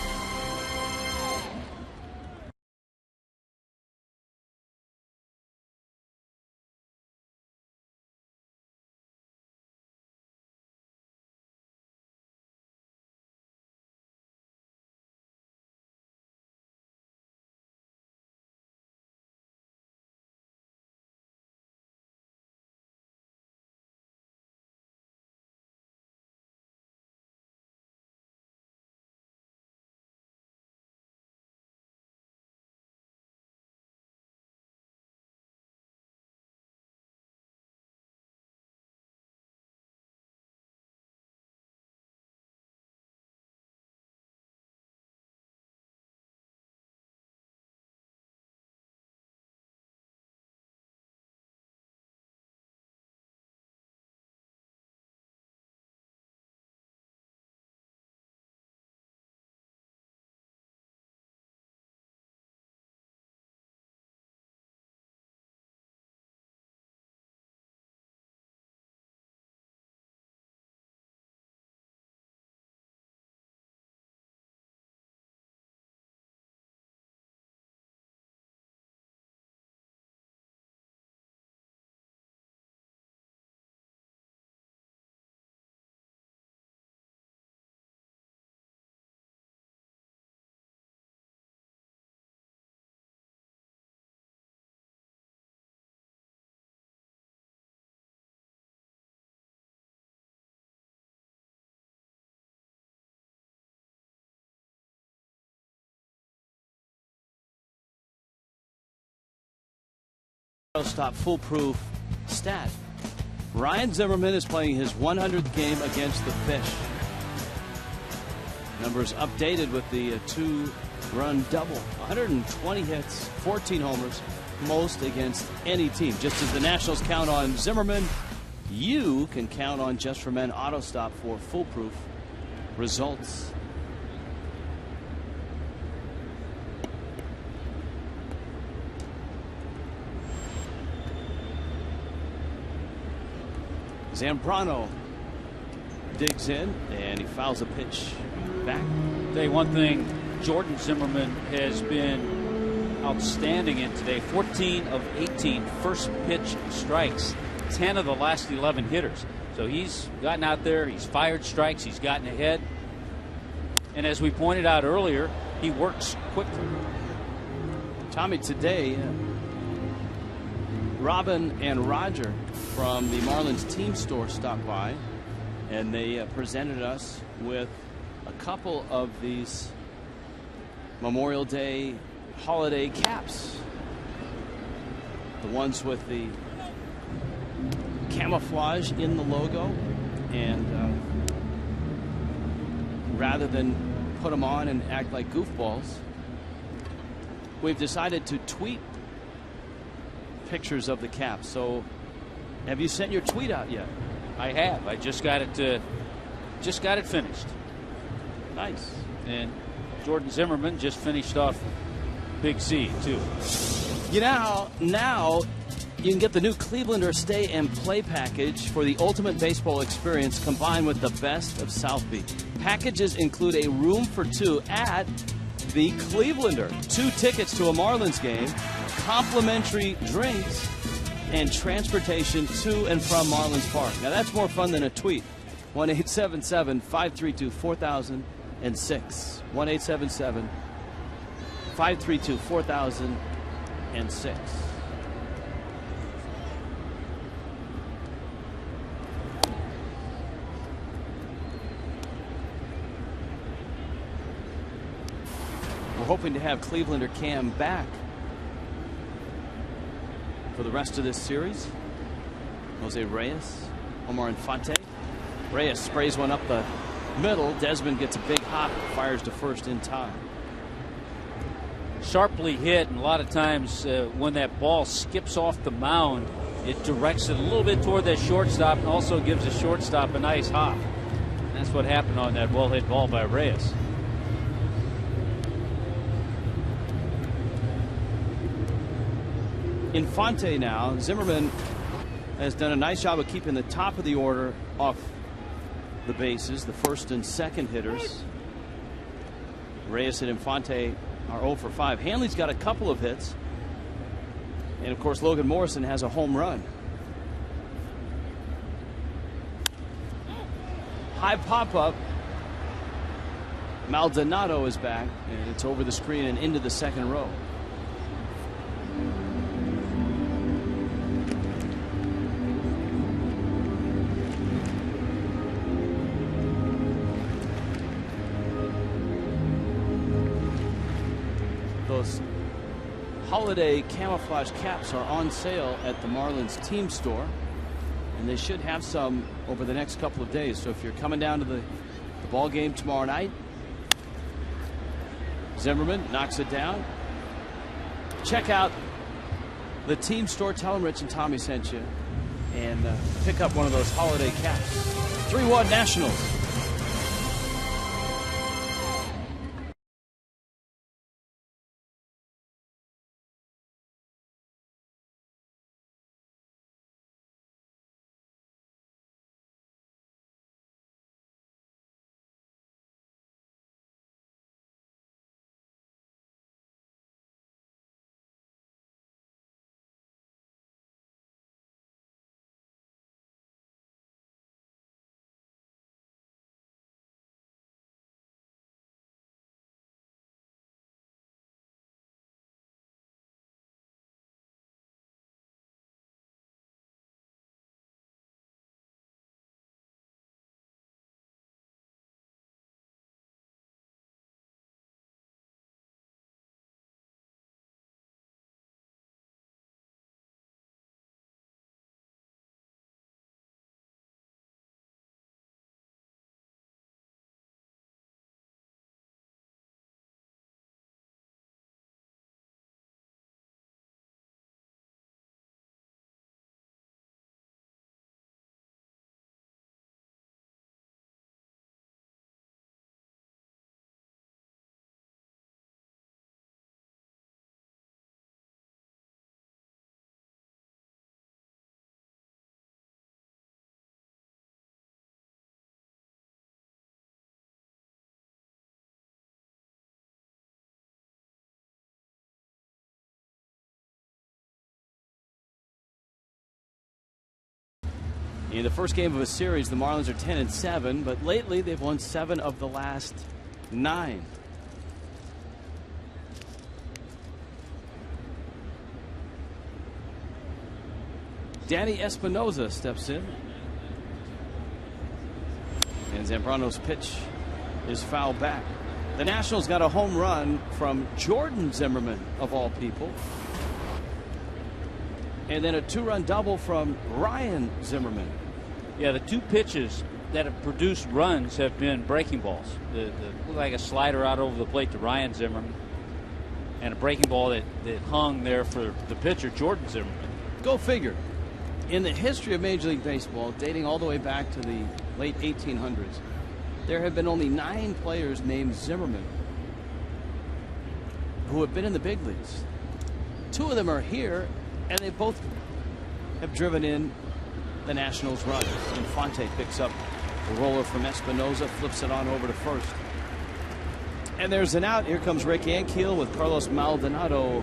Stop foolproof stat. Ryan Zimmerman is playing his 100th game against the Fish. Numbers updated with the 2-run double. 120 hits, 14 homers, most against any team. Just as the Nationals count on Zimmerman, you can count on Just for Men Auto Stop for foolproof results. Zambrano digs in and he fouls a pitch back. I'll tell you one thing, Jordan Zimmerman has been outstanding in today. 14 of 18 first pitch strikes, 10 of the last 11 hitters. So he's gotten out there, he's fired strikes, he's gotten ahead. And as we pointed out earlier, he works quickly. Tommy, today, Robin and Roger from the Marlins team store stopped by, and they presented us with a couple of these Memorial Day holiday caps. The ones with the camouflage in the logo, and rather than put them on and act like goofballs, we've decided to tweet pictures of the caps. So have you sent your tweet out yet? I have. I just got it finished. Nice. And Jordan Zimmerman just finished off Big C too. You know, now you can get the new Clevelander Stay and Play package for the ultimate baseball experience combined with the best of South Beach. Packages include a room for two at the Clevelander, 2 tickets to a Marlins game, complimentary drinks, and transportation to and from Marlins Park. Now that's more fun than a tweet. 1-877-532-4006. 1-877-532-4006. We're hoping to have Clevelander Cam back for the rest of this series. Jose Reyes, Omar Infante. Reyes sprays one up the middle. Desmond gets a big hop, fires to first in time. Sharply hit, and a lot of times when that ball skips off the mound, it directs it a little bit toward that shortstop and also gives the shortstop a nice hop. And that's what happened on that well hit ball by Reyes. Infante now. Zimmerman has done a nice job of keeping the top of the order off the bases, the first and second hitters. Reyes and Infante are 0 for 5. Hanley's got a couple of hits. And of course, Logan Morrison has a home run. High pop up. Maldonado is back, and it's over the screen and into the second row. Those holiday camouflage caps are on sale at the Marlins team store, and they should have some over the next couple of days. So if you're coming down to the ball game tomorrow night, Zimmerman knocks it down. Check out the team store. Tell them Rich and Tommy sent you, and pick up one of those holiday caps. 3-1 Nationals. In the first game of a series, the Marlins are 10-7, but lately they've won 7 of the last 9. Danny Espinosa steps in. And Zambrano's pitch is fouled back. The Nationals got a home run from Jordan Zimmerman, of all people. And then a 2-run double from Ryan Zimmerman. Yeah, the 2 pitches that have produced runs have been breaking balls. The looked like a slider out over the plate to Ryan Zimmerman, and a breaking ball that hung there for the pitcher, Jordan Zimmerman. Go figure. In the history of Major League Baseball, dating all the way back to the late 1800s, there have been only 9 players named Zimmerman who have been in the big leagues. 2 of them are here, and they both have driven in the Nationals' runs. Infante picks up a roller from Espinosa, flips it on over to first. And there's an out. Here comes Rick Ankiel with Carlos Maldonado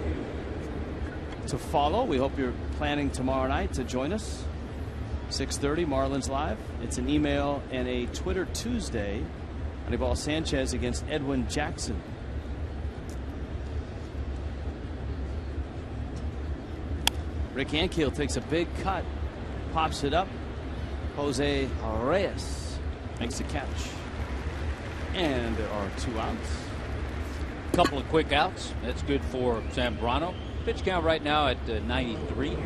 to follow. We hope you're planning tomorrow night to join us. 6:30 Marlins Live. It's an email and a Twitter Tuesday. Anibal Sanchez against Edwin Jackson. Rick Ankiel takes a big cut, pops it up. Jose Reyes makes the catch. And there are 2 outs. A couple of quick outs. That's good for Zambrano. Pitch count right now at 93.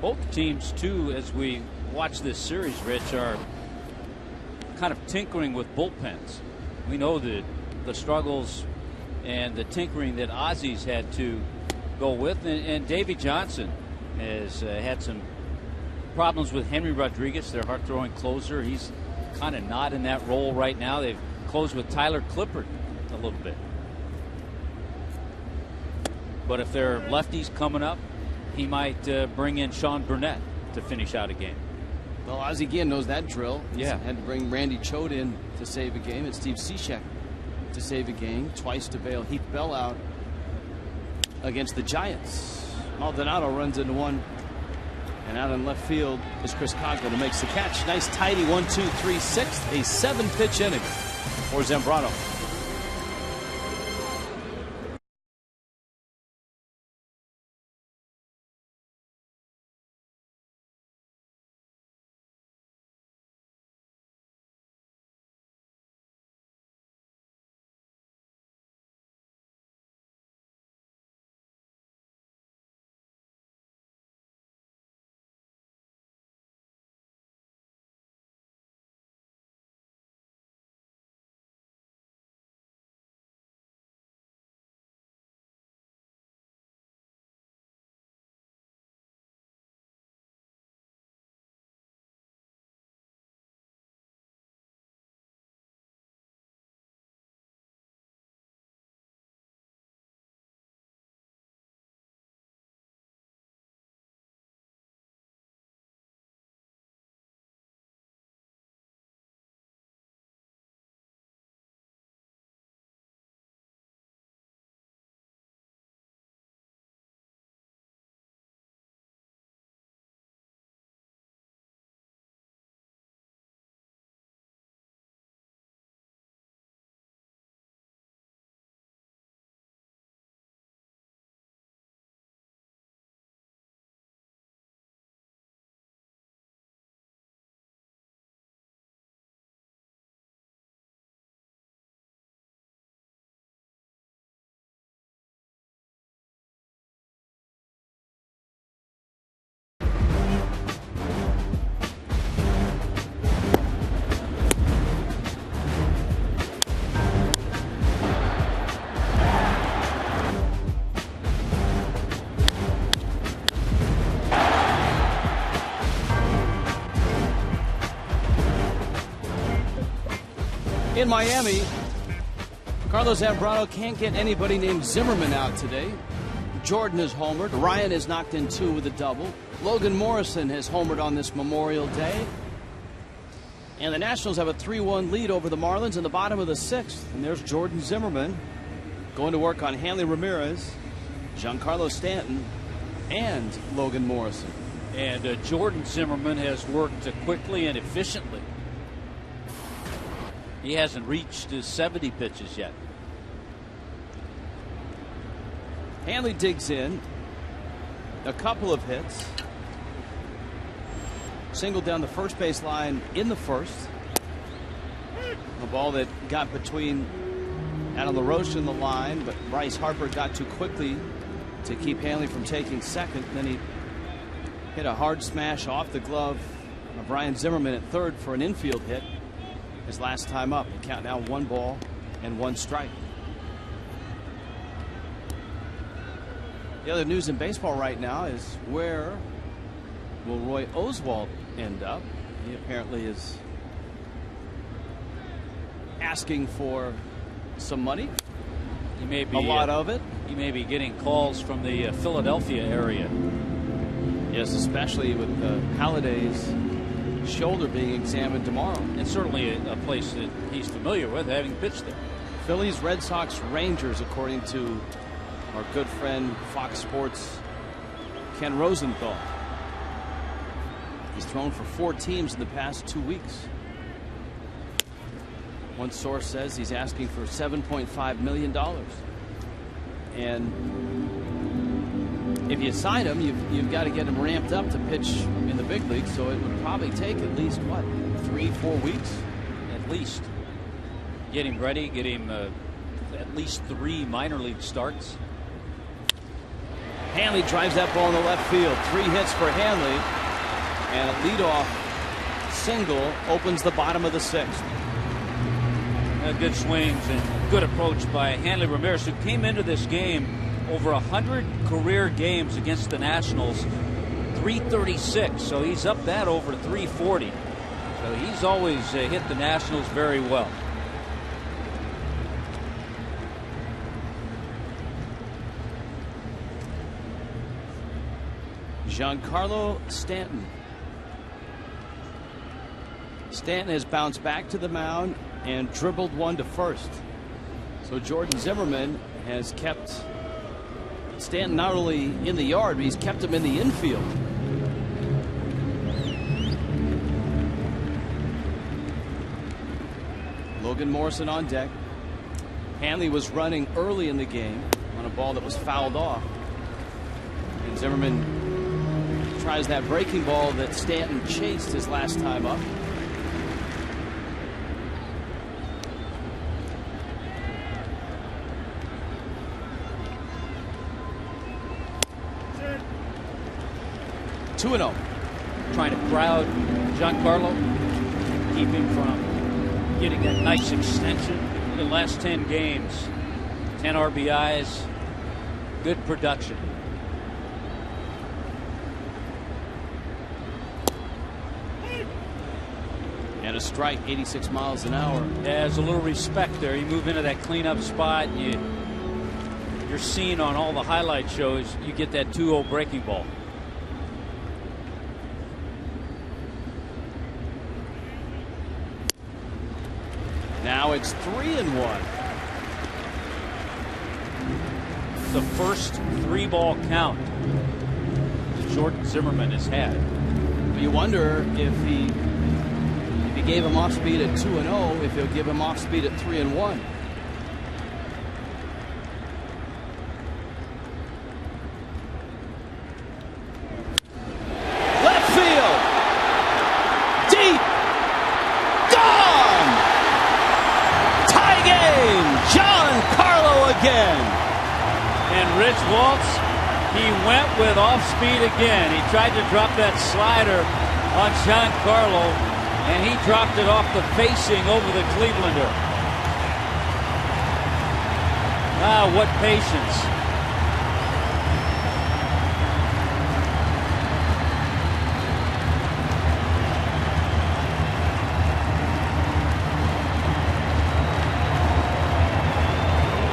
Both teams, too, as we watch this series, Rich, are kind of tinkering with bullpens. We know the struggles and the tinkering that Ozzy's had to go with, and Davey Johnson has had some problems with Henry Rodriguez, their hard-throwing closer. He's kind of not in that role right now. They've closed with Tyler Clippard a little bit. But if there are lefties coming up, he might bring in Sean Burnett to finish out a game. Well, Ozzie Guillen knows that drill. Yeah. He's had to bring Randy Choate in to save a game, and Steve Cishek to save a game, twice to bail Heath Bell out against the Giants. Maldonado runs into one, and out in left field is Chris Coghlan who makes the catch. Nice tidy 1-2-3-6, a 7-pitch inning for Zambrano. In Miami, Carlos Zambrano can't get anybody named Zimmerman out today. Jordan has homered. Ryan has knocked in 2 with a double. Logan Morrison has homered on this Memorial Day. And the Nationals have a 3-1 lead over the Marlins in the bottom of the 6th. And there's Jordan Zimmermann going to work on Hanley Ramirez, Giancarlo Stanton, and Logan Morrison. And Jordan Zimmermann has worked quickly and efficiently. He hasn't reached his 70 pitches yet. Hanley digs in. A couple of hits. Single down the first base line in the first. A ball that got between Adam LaRoche and the line, but Bryce Harper got too quickly to keep Hanley from taking second. Then he hit a hard smash off the glove of Ryan Zimmerman at third for an infield hit. His last time up. The count now 1 ball and 1 strike. The other news in baseball right now is where will Roy Oswalt end up? He apparently is asking for some money. He may be a lot of it. He may be getting calls from the Philadelphia area. Yes, especially with Halliday's shoulder being examined tomorrow. It's certainly a place that he's familiar with, having pitched there. Phillies, Red Sox, Rangers, according to our good friend Fox Sports Ken Rosenthal. He's thrown for 4 teams in the past 2 weeks. One source says he's asking for $7.5 million. And if you sign him, you've got to get him ramped up to pitch in the big leagues. So it would probably take at least, what, 3-4 weeks? At least. Get him ready, get him at least 3 minor league starts. Hanley drives that ball in the left field. 3 hits for Hanley. And a leadoff single opens the bottom of the 6th. Good swings and good approach by Hanley Ramirez, who came into this game over 100 career games against the Nationals, 336. So he's up that over 340. So he's always hit the Nationals very well. Giancarlo Stanton. Stanton has bounced back to the mound and dribbled one to first. So Jordan Zimmermann has kept Stanton not only in the yard, but he's kept him in the infield. Logan Morrison on deck. Hanley was running early in the game on a ball that was fouled off. And Zimmermann tries that breaking ball that Stanton chased his last time up. Two and 0. Trying to crowd Giancarlo, keep him from getting that nice extension. In the last 10 games, 10 RBIs, good production. And a strike, 86 miles an hour. There's a little respect there. You move into that cleanup spot, you're seen on all the highlight shows. You get that 2-0 breaking ball. Now it's 3-1. The first 3-ball count that Jordan Zimmermann has had. You wonder if he gave him off speed at 2-0, if he'll give him off speed at 3-1. Left field, deep, gone. Tie game, Giancarlo again. And Rich Waltz, he went with off speed again. He tried to drop that slider on Giancarlo, and he dropped it off the facing over the Clevelander. Ah, what patience.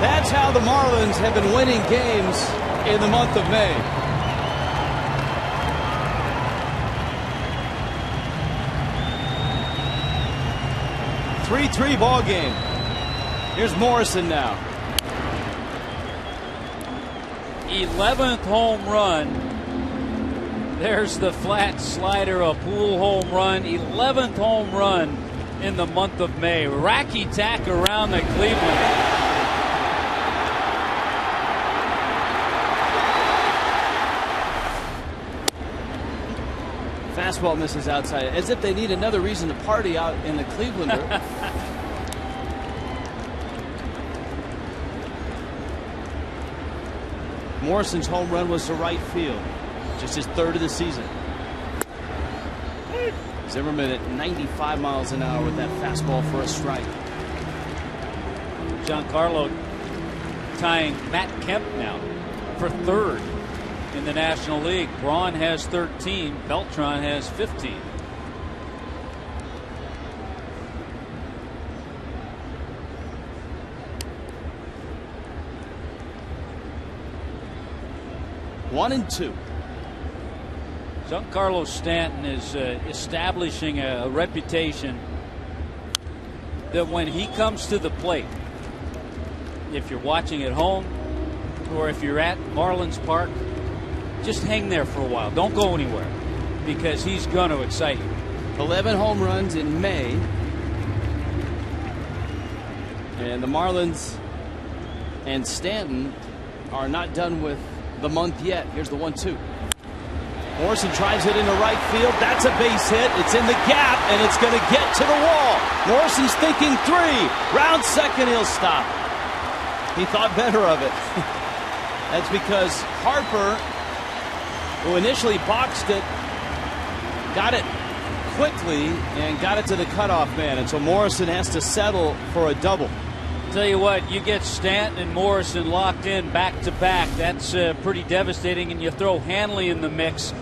That's how the Marlins have been winning games in the month of May. 3-3 ball game. Here's Morrison now. 11th home run. There's the flat slider, a Poole home run. 11th home run in the month of May. Racky tack around the Cleveland. Fastball misses outside, as if they need another reason to party out in the Clevelander. Morrison's home run was to right field, just his 3rd of the season. Zimmerman at 95 miles an hour with that fastball for a strike. Giancarlo tying Matt Kemp now for 3rd in the National League. Braun has 13. Beltran has 15. One and two. Giancarlo Stanton is establishing a reputation that when he comes to the plate, if you're watching at home or if you're at Marlins Park, just hang there for a while. Don't go anywhere, because he's going to excite you. 11 home runs in May. And the Marlins and Stanton are not done with the month yet. Here's the 1-2. Morrison drives it into right field. That's a base hit. It's in the gap, and it's going to get to the wall. Morrison's thinking 3. Round second, he'll stop. He thought better of it. That's because Harper, who initially boxed it, got it quickly and got it to the cutoff man. And so Morrison has to settle for a double. Tell you what, you get Stanton and Morrison locked in back to back. That's pretty devastating. And you throw Hanley in the mix,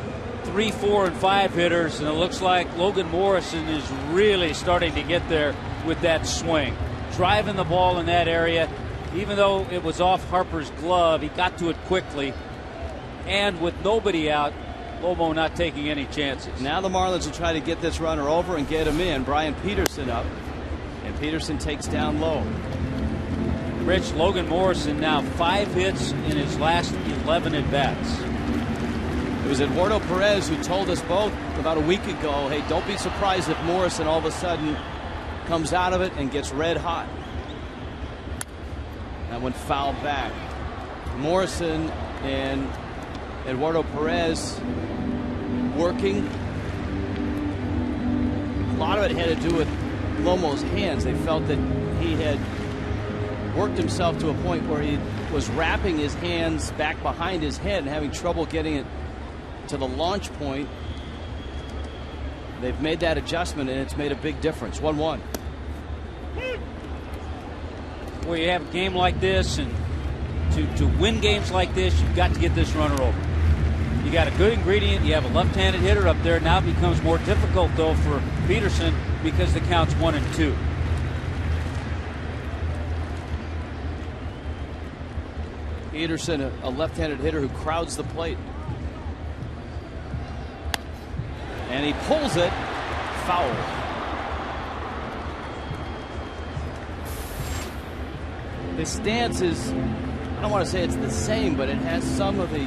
3, 4, and 5 hitters, and it looks like Logan Morrison is really starting to get there with that swing, driving the ball in that area. Even though it was off Harper's glove, he got to it quickly. And with nobody out, Lobo not taking any chances. Now the Marlins will try to get this runner over and get him in. Brian Peterson up, and Peterson takes down low. Rich, Logan Morrison now 5 hits in his last 11 at-bats. It was Eduardo Perez who told us both about a week ago, hey, don't be surprised if Morrison all of a sudden comes out of it and gets red hot. That one fouled back. Morrison and Eduardo Perez working. A lot of it had to do with Lomo's hands. They felt that he had worked himself to a point where he was wrapping his hands back behind his head and having trouble getting it to the launch point. They've made that adjustment, and it's made a big difference. 1-1. Well, you have a game like this, and to win games like this, you've got to get this runner over. You got a good ingredient. You have a left-handed hitter up there. Now it becomes more difficult, though, for Peterson because the count's 1-2. Peterson, a left-handed hitter who crowds the plate. And he pulls it foul. His stance is, I don't want to say it's the same, but it has some of the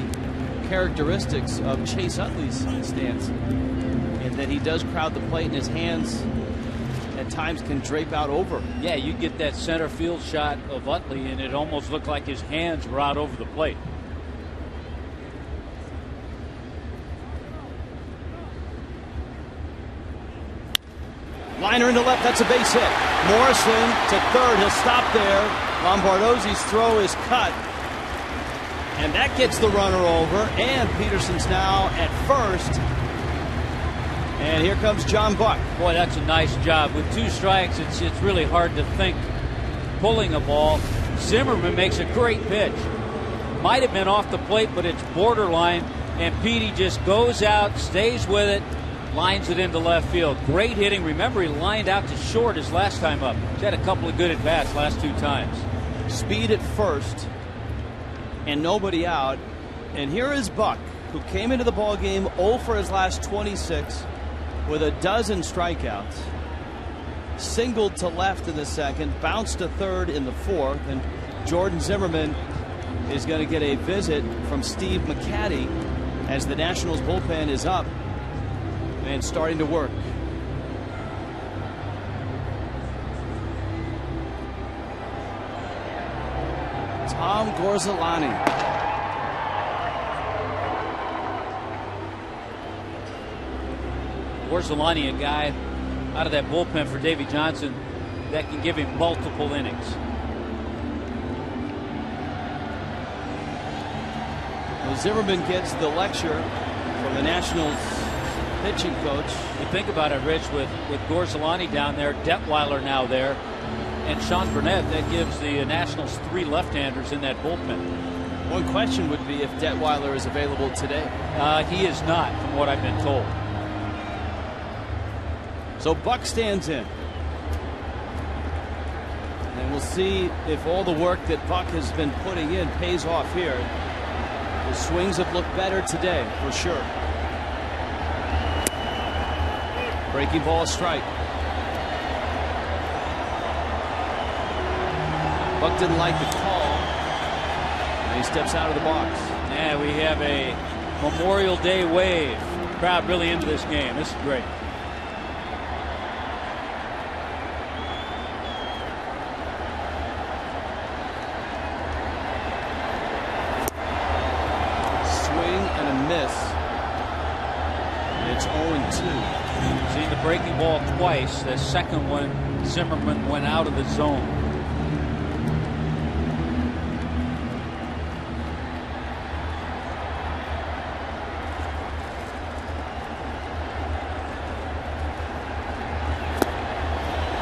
characteristics of Chase Utley's stance, in that he does crowd the plate and his hands at times can drape out over. Yeah, you get that center field shot of Utley, and it almost looked like his hands were out over the plate. Liner into left, that's a base hit. Morrison to third, he'll stop there. Lombardozzi's throw is cut, and that gets the runner over, and Peterson's now at first. And here comes John Buck. Boy, that's a nice job. With 2 strikes, it's really hard to think pulling a ball. Zimmerman makes a great pitch. Might have been off the plate, but it's borderline, and Petey just goes out, stays with it, lines it into left field. Great hitting. Remember, he lined out to short his last time up. He's had a couple of good at-bats last 2 times. Speed at first, and nobody out. And here is Buck, who came into the ball game 0 for his last 26 with a dozen strikeouts. singled to left in the second, bounced to third in the fourth, and Jordan Zimmermann is going to get a visit from Steve McCatty as the Nationals bullpen is up and starting to work. Tom Gorzelany. Gorzelany, a guy out of that bullpen for Davey Johnson that can give him multiple innings. Well, Zimmermann gets the lecture from the Nationals pitching coach. You think about it, Rich, with Gorzelany down there, Detweiler now there, and Sean Burnett, that gives the Nationals 3 left-handers in that bullpen. One question would be if Detweiler is available today. He is not, from what I've been told. So Buck stands in. And we'll see if all the work that Buck has been putting in pays off here. His swings have looked better today, for sure. Breaking ball, strike. Buck didn't like the call. And he steps out of the box. Yeah, we have a Memorial Day wave. Crowd really into this game. This is great. Seen the breaking ball twice. The second one, Zimmermann went out of the zone.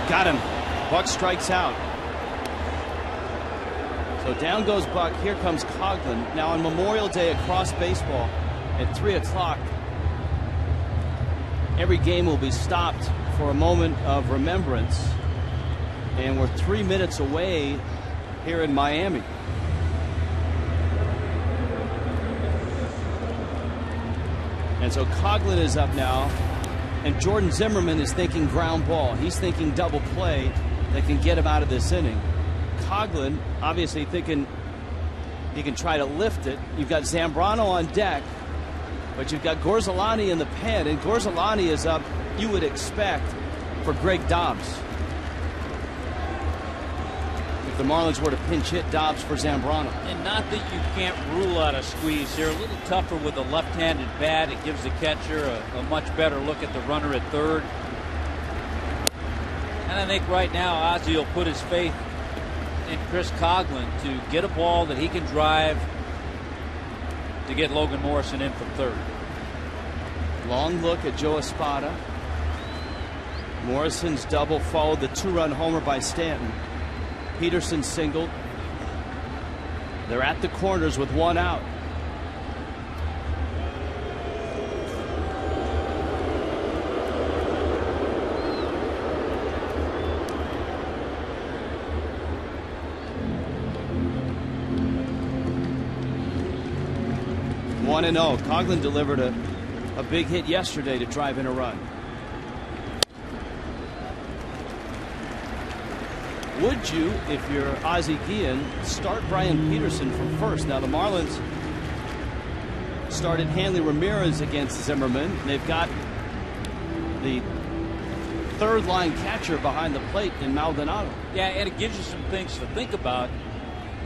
Got him. Buck strikes out. So down goes Buck. Here comes Coghlan. Now on Memorial Day across baseball at 3 o'clock. Every game will be stopped for a moment of remembrance. And we're 3 minutes away here in Miami. And so Coghlan is up now. And Jordan Zimmermann is thinking ground ball. He's thinking double play that can get him out of this inning. Coghlan obviously thinking he can try to lift it. You've got Zambrano on deck. But you've got Gorzelany in the pen, and Gorzelany is up, you would expect, for Greg Dobbs. If the Marlins were to pinch hit Dobbs for Zambrano. And not that you can't rule out a squeeze here. A little tougher with a left-handed bat. It gives the catcher a much better look at the runner at third. And I think right now Ozzie will put his faith in Chris Coghlan to get a ball that he can drive to get Logan Morrison in from third. Long look at Joe Espada. Morrison's double followed the 2-run homer by Stanton. Peterson singled. They're at the corners with 1 out. One and 0. Coghlan delivered a big hit yesterday to drive in a run. Would you, if you're Ozzie Guillen, start Brian Peterson from first? Now the Marlins started Hanley Ramirez against Zimmermann. They've got the third line catcher behind the plate in Maldonado. Yeah, and it gives you some things to think about.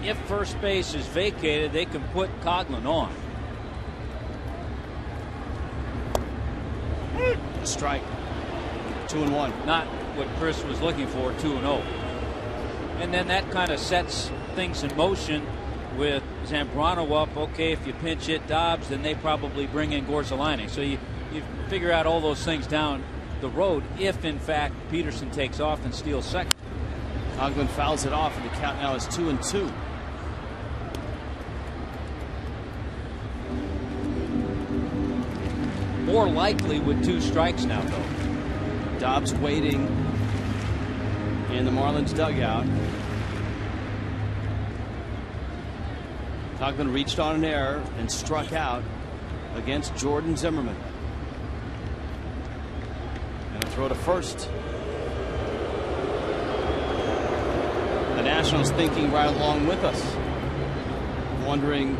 If first base is vacated, they can put Coghlan on. A strike. 2-1. Not what Chris was looking for, 2-0. And then that kind of sets things in motion with Zambrano up. Okay, if you pinch hit Dobbs, then they probably bring in Gorzelany. So you figure out all those things down the road if, in fact, Peterson takes off and steals second. Coghlan fouls it off, and the count now is 2-2. More likely with 2 strikes now, though. Dobbs waiting in the Marlins dugout. Coghlan reached on an error and struck out against Jordan Zimmermann. And a throw to first. The Nationals thinking right along with us, wondering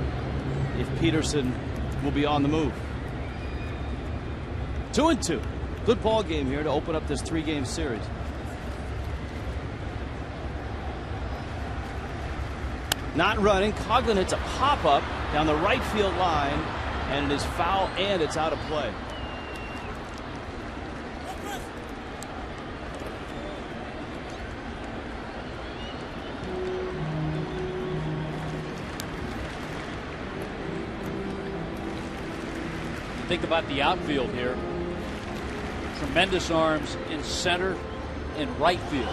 if Peterson will be on the move. 2-2. Good ball game here to open up this 3-game series. Not running. Coghlan hits a pop-up down the right field line, and it is foul and it's out of play. Think about the outfield here. Tremendous arms in center and right field.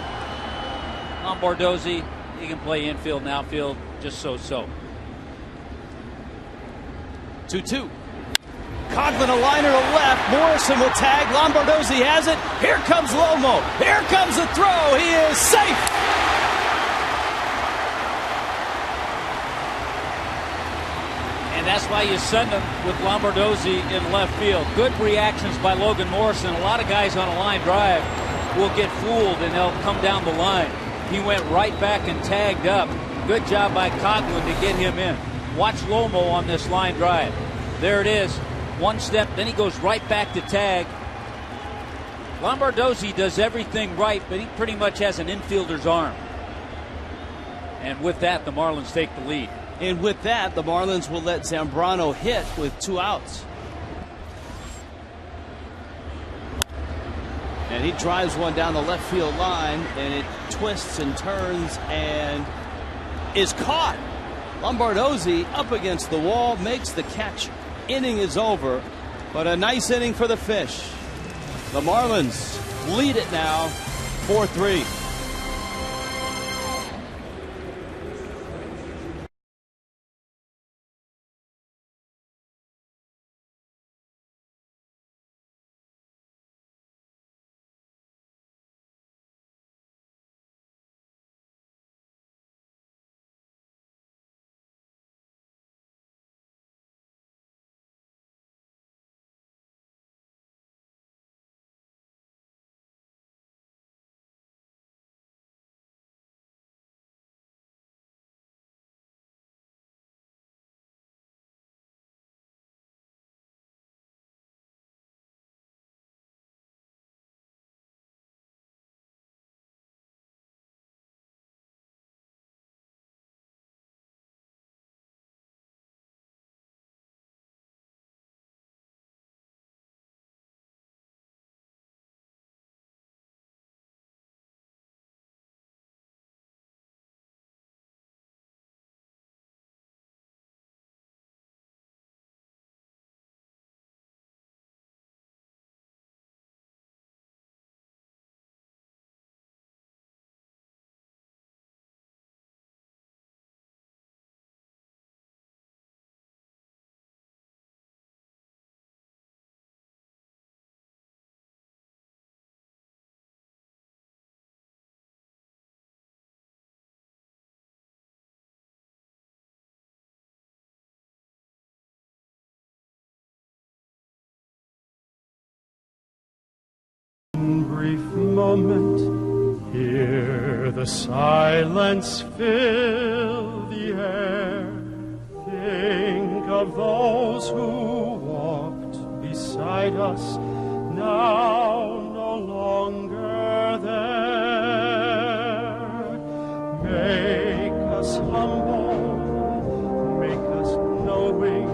Lombardozzi, he can play infield and outfield just so-so. 2-2. Coghlan a liner to left. Morrison will tag. Lombardozzi has it. Here comes Lomo. Here comes the throw. He is safe. That's why you send him with Lombardozzi in left field. Good reactions by Logan Morrison. A lot of guys on a line drive will get fooled and they'll come down the line. He went right back and tagged up. Good job by Coghlan to get him in. Watch Lomo on this line drive. There it is. One step, then he goes right back to tag. Lombardozzi does everything right, but he pretty much has an infielder's arm. And with that, the Marlins take the lead. And with that, the Marlins will let Zambrano hit with 2 outs. And he drives one down the left field line, and it twists and turns and is caught. Lombardozzi up against the wall, makes the catch. Inning is over, but a nice inning for the Fish. The Marlins lead it now 4-3. Brief moment, hear the silence fill the air. Think of those who walked beside us, now no longer there. Make us humble, make us knowing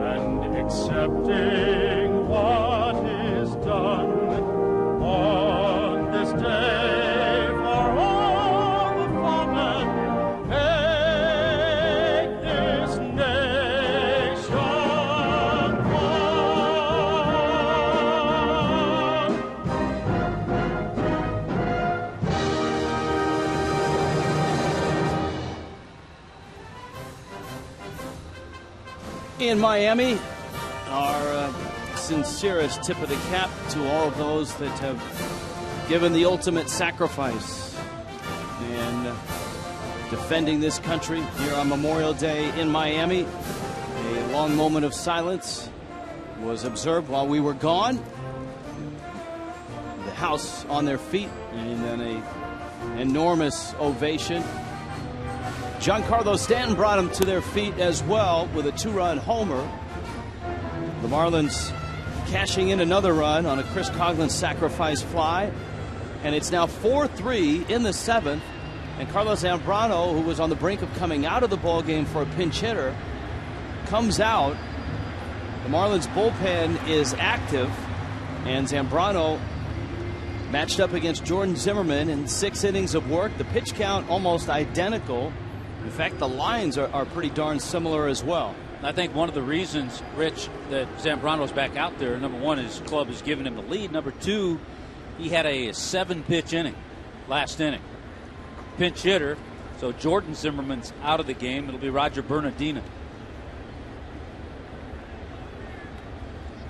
and accepting what is done. On this day for all the fallen, make this nation one. In Miami, our sincerest tip of the cap to all of those that have given the ultimate sacrifice in defending this country here on Memorial Day in Miami. A long moment of silence was observed while we were gone. The House on their feet, and then a Enormous ovation. Giancarlo Stanton brought them to their feet as well with a 2-run homer. The Marlins cashing in another run on a Chris Coghlan sacrifice fly. And it's now 4-3 in the 7th. And Carlos Zambrano, who was on the brink of coming out of the ballgame for a pinch hitter, comes out. The Marlins bullpen is active. And Zambrano matched up against Jordan Zimmerman in 6 innings of work. The pitch count almost identical. In fact, the lines are pretty darn similar as well. I think one of the reasons, Rich, that Zambrano's back out there, number one, his club has given him the lead. Number two, he had a 7-pitch inning last inning. Pinch hitter, so Jordan Zimmerman's out of the game. It'll be Roger Bernardina.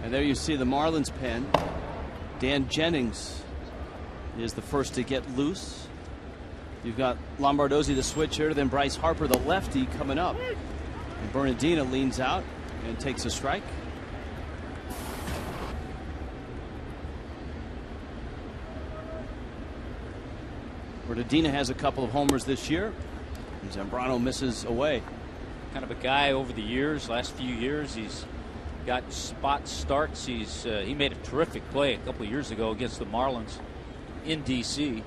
And there you see the Marlins pen. Dan Jennings is the first to get loose. You've got Lombardozzi, the switch hitter, then Bryce Harper, the lefty, coming up. And Bernardina leans out and takes a strike. Bernardina has a couple of homers this year. And Zambrano misses away. Kind of a guy over the years, last few years, he's got spot starts. He made a terrific play a couple of years ago against the Marlins in D.C.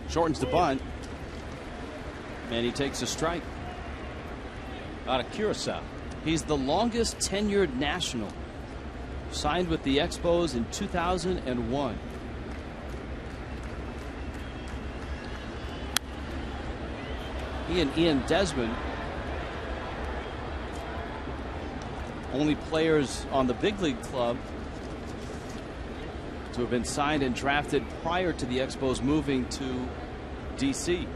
Shortens the bunt. And he takes a strike. Out of Curacao. He's the longest tenured national. Signed with the Expos in 2001. He and Ian Desmond, only players on the big league club to have been signed and drafted prior to the Expos moving to D.C.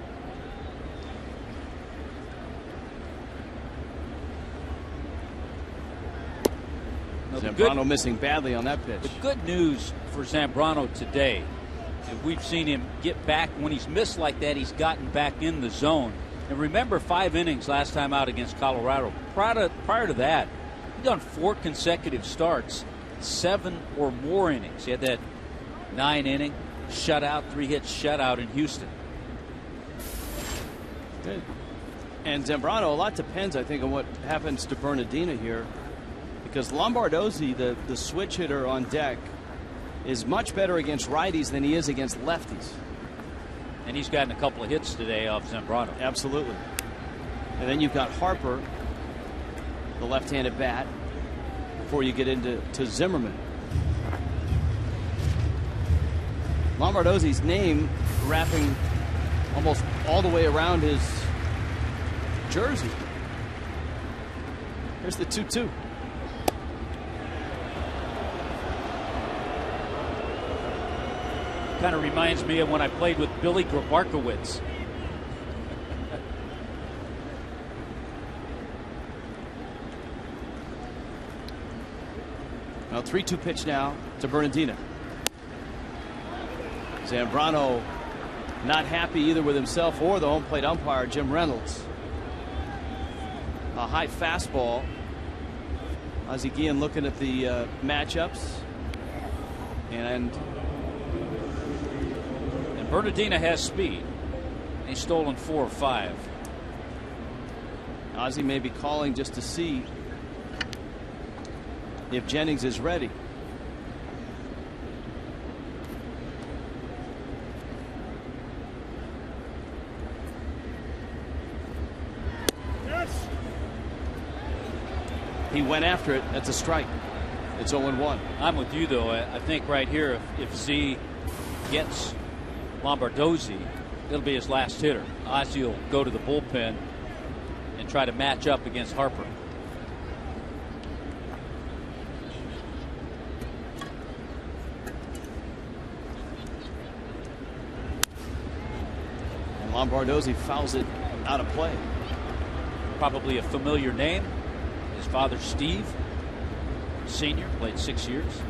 Zambrano missing badly on that pitch. The good news for Zambrano today is we've seen him get back. When he's missed like that, he's gotten back in the zone. And remember, 5 innings last time out against Colorado. Prior to that, he'd done 4 consecutive starts, 7 or more innings. He had that 9-inning shutout, 3-hit shutout in Houston. Good. And Zambrano, a lot depends, I think, on what happens to Bernardina here. Because Lombardozzi, the switch hitter on deck, is much better against righties than he is against lefties. And he's gotten a couple of hits today off Zambrano. Absolutely. And then you've got Harper, the left-handed bat, before you get into Zimmerman. Lombardozzi's name wrapping almost all the way around his jersey. Here's the 2-2. Kind of reminds me of when I played with Billy Grabarkowitz. Now 3-2 pitch now to Bernardina. Zambrano not happy either with himself or the home plate umpire, Jim Reynolds. A high fastball. Ozzie Guillen looking at the matchups. And Bernardina has speed. He's stolen 4 or 5. Ozzie may be calling just to see if Jennings is ready. Yes. He went after it. That's a strike. It's 0-1. I'm with you, though. I think right here, if Z gets Lombardozzi, it'll be his last hitter. Ozzie will go to the bullpen and try to match up against Harper. And Lombardozzi fouls it out of play. Probably a familiar name. His father, Steve, senior, played 6 years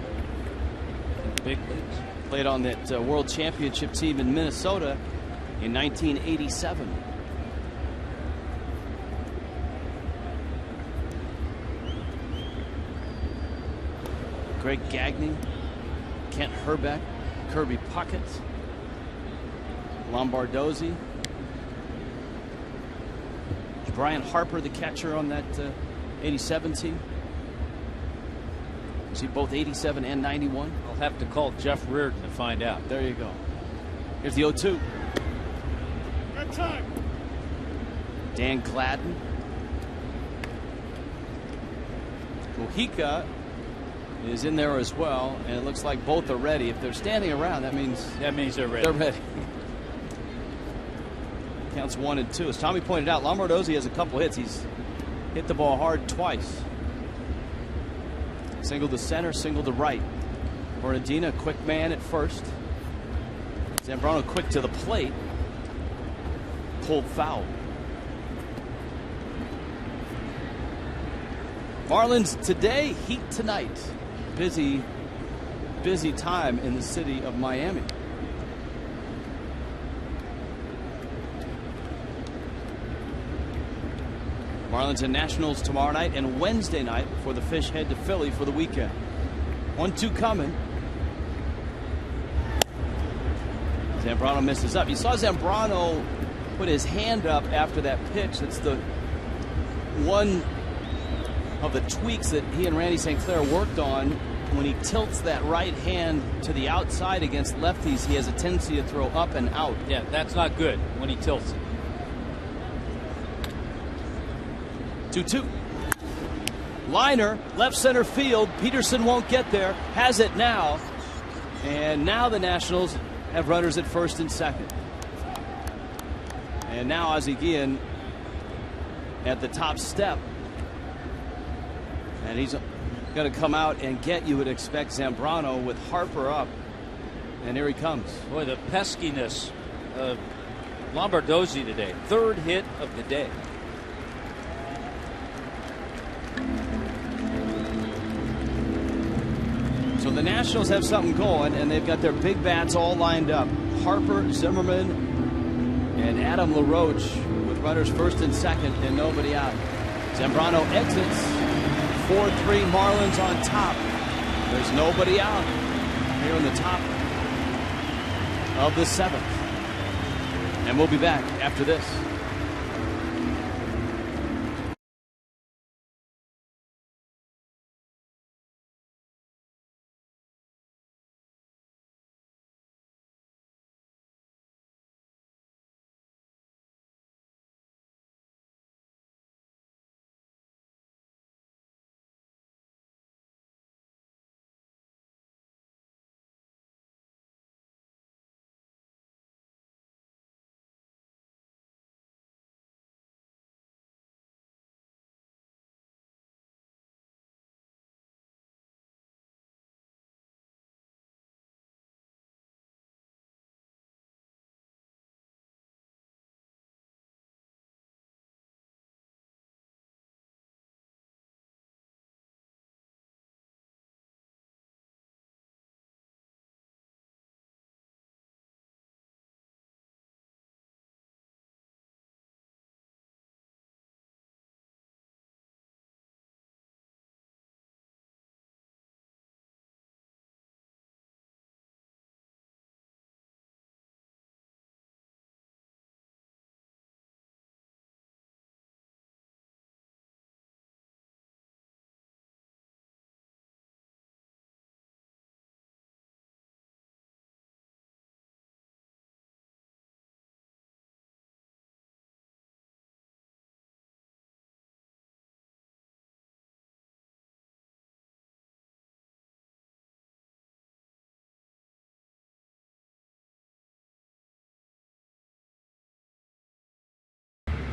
in the big leagues. Played on that World Championship team in Minnesota in 1987. Greg Gagne, Kent Hrbek, Kirby Puckett. Lombardozzi. Brian Harper, the catcher on that 87 team. See both 87 and 91. I'll have to call Jeff Reardon to find out. There you go. Here's the 0-2. Good time. Dan Gladden. Mojica is in there as well, and it looks like both are ready. If they're standing around, that means they're ready. They're ready. Counts 1 and 2. As Tommy pointed out, Lombardozzi has a couple hits. He's hit the ball hard twice. Single to center, single to right. Bernardina, quick man at first. Zambrano quick to the plate. Pulled foul. Marlins today, Heat tonight. Busy time in the city of Miami. Marlins and Nationals tomorrow night and Wednesday night before the Fish head to Philly for the weekend. 1-2 coming. Zambrano misses up. You saw Zambrano put his hand up after that pitch. It's the one of the tweaks that he and Randy St. Clair worked on. When he tilts that right hand to the outside against lefties, he has a tendency to throw up and out. Yeah, that's not good when he tilts it. 2-2. Liner, left center field. Peterson won't get there. Has it now. And now the Nationals have runners at first and second. And now Ozzie Guillen at the top step. And he's going to come out and get, you would expect, Zambrano with Harper up. And here he comes. Boy, the peskiness of Lombardozzi today. Third hit of the day. So the Nationals have something going, and they've got their big bats all lined up. Harper, Zimmerman, and Adam LaRoche with runners first and second and nobody out. Zambrano exits. 4-3 Marlins on top. There's nobody out here in the top of the 7th. And we'll be back after this.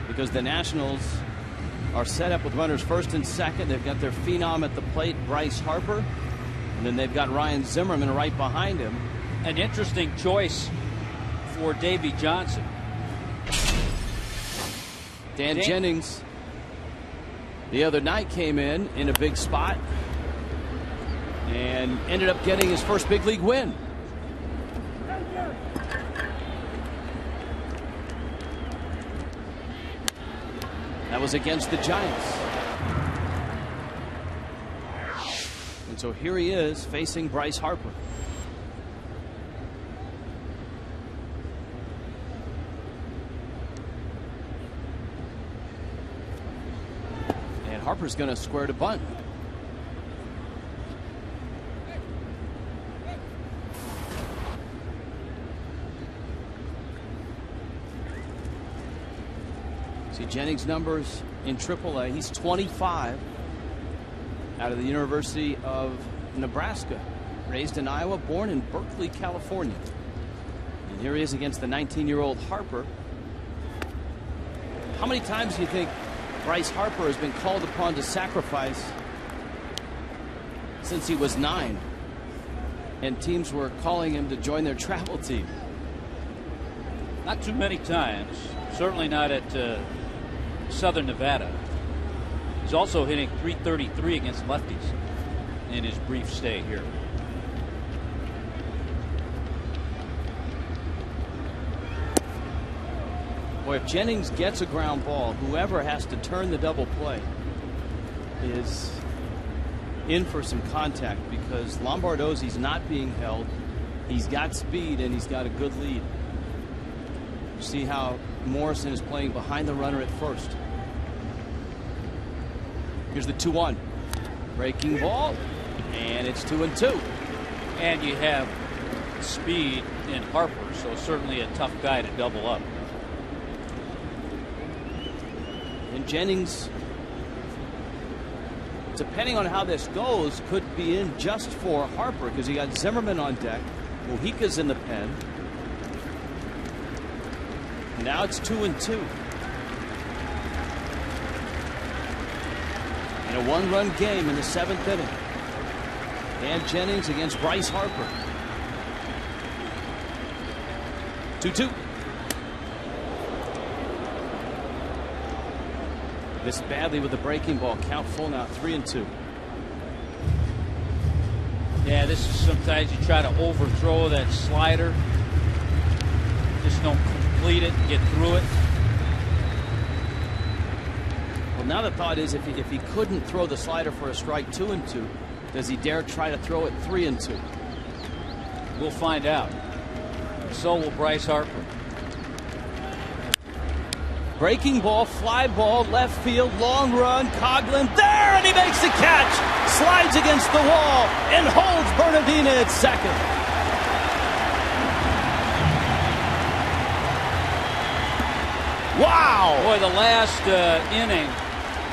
Because the Nationals are set up with runners first and second. They've got their phenom at the plate, Bryce Harper. And then they've got Ryan Zimmerman right behind him. An interesting choice for Davey Johnson. Dan Jennings the other night came in a big spot and ended up getting his first big league win. That was against the Giants. And so here he is facing Bryce Harper. Harper's going to square to bunt. See Jennings' numbers in AAA. He's 25 out of the University of Nebraska. Raised in Iowa, born in Berkeley, California. And here he is against the 19-year-old Harper. How many times do you think Bryce Harper has been called upon to sacrifice since he was 9? And teams were calling him to join their travel team. Not too many times. Certainly not at Southern Nevada. He's also hitting .333 against lefties in his brief stay here. Boy, if Jennings gets a ground ball, whoever has to turn the double play is in for some contact, because Lombardozzi's not being held. He's got speed and he's got a good lead. You see how Morrison is playing behind the runner at first. Here's the 2-1. Breaking ball, and it's 2-2. And you have speed in Harper, so certainly a tough guy to double up. And Jennings, depending on how this goes, could be in just for Harper, because you got Zimmerman on deck. Mujica's in the pen. Now it's 2-2. And a one-run game in the 7th inning. Dan Jennings against Bryce Harper. 2-2. Missed badly with the breaking ball. Count full now, 3-2. Yeah, this is sometimes you try to overthrow that slider. Just don't complete it, get through it. Well, now the thought is, if he couldn't throw the slider for a strike, 2-2, does he dare try to throw it 3-2? We'll find out. So will Bryce Harper. Breaking ball, fly ball, left field, long run, Coghlan there, and he makes the catch. Slides against the wall and holds Bernardina at second. Wow! Boy, the last inning,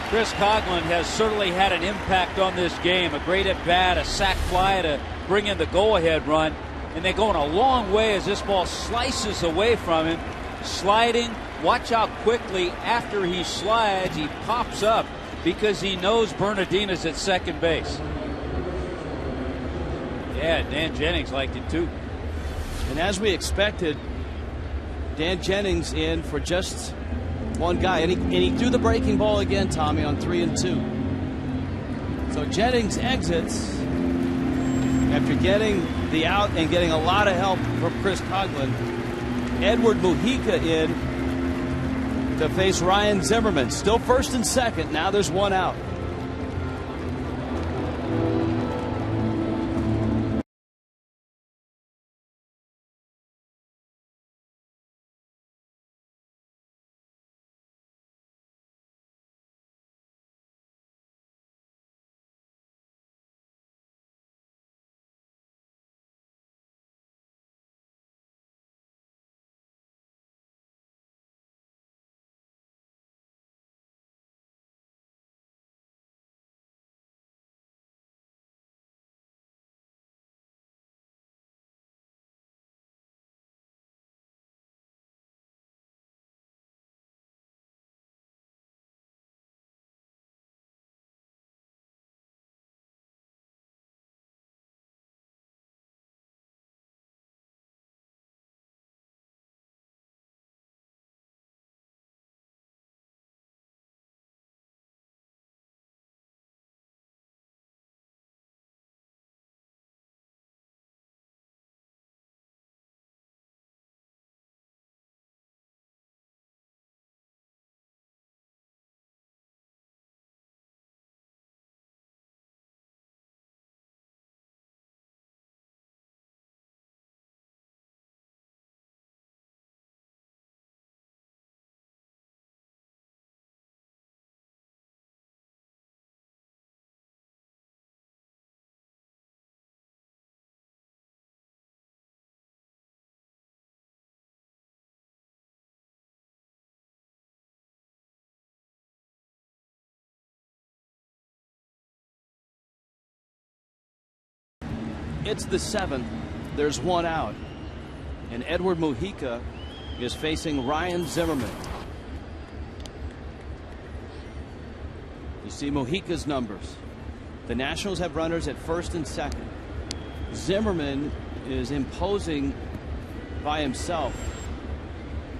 Chris Coghlan has certainly had an impact on this game. A great at bat, a sac fly to bring in the go-ahead run, and they're going a long way as this ball slices away from him, sliding. Watch how quickly after he slides he pops up, because he knows Bernardina's at second base. Yeah, Dan Jennings liked it too. And as we expected, Dan Jennings in for just one guy, and he threw the breaking ball again, Tommy, on 3-2. So Jennings exits after getting the out and getting a lot of help from Chris Coghlan. Edward Mujica in to face Ryan Zimmerman. Still first and second. Now there's one out. It's the 7th. There's one out. And Edward Mujica is facing Ryan Zimmerman. You see Mujica's numbers. The Nationals have runners at first and second. Zimmerman is imposing by himself.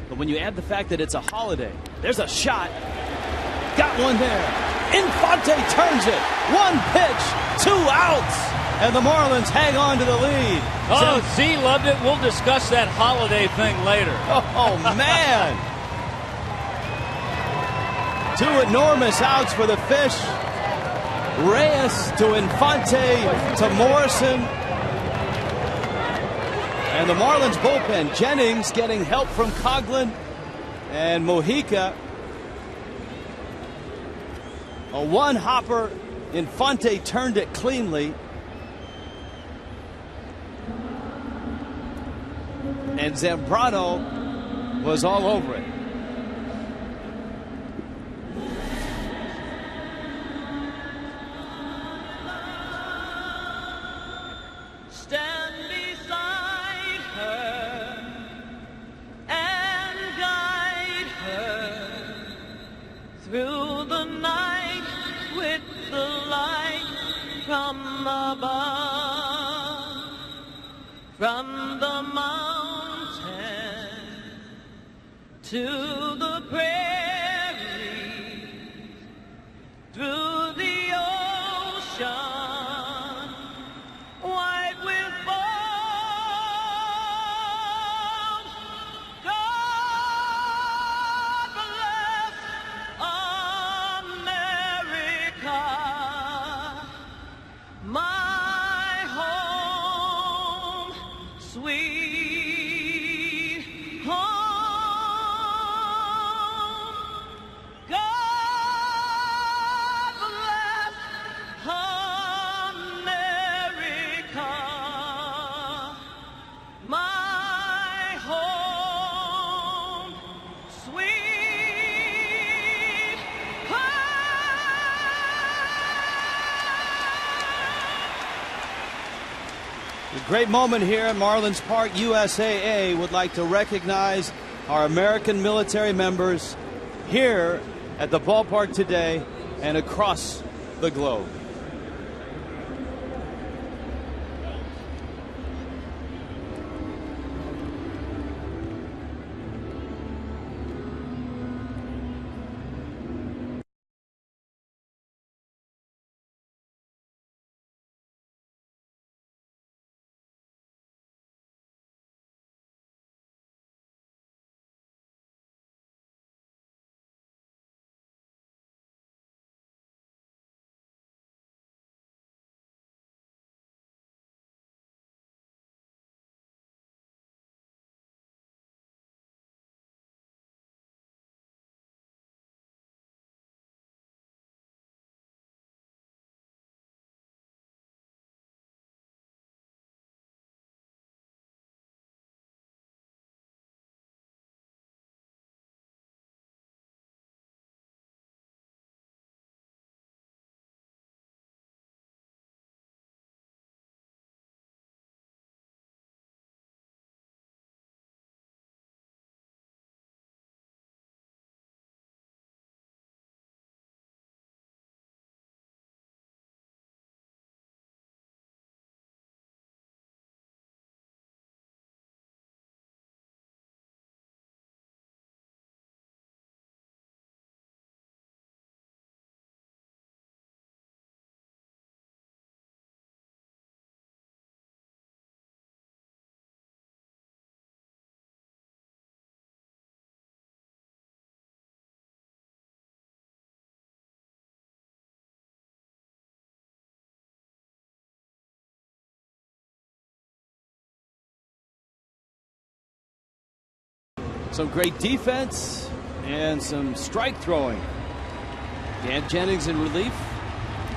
But when you add the fact that it's a holiday, there's a shot. Got one there. Infante turns it. One pitch, 2 outs. And the Marlins hang on to the lead. Oh, Z loved it. We'll discuss that holiday thing later. Oh, man. 2 enormous outs for the Fish. Reyes to Infante to Morrison. And the Marlins bullpen. Jennings getting help from Coghlan. And Mujica. A one-hopper. Infante turned it cleanly. And Zambrano was all over it. Stand beside her and guide her through the night with the light from above, from the mountain to the prairie, through the ocean, white with foam. God bless America, my home, sweet home. Great moment here at Marlins Park. USAA would like to recognize our American military members here at the ballpark today and across the globe. Some great defense and some strike throwing. Dan Jennings in relief.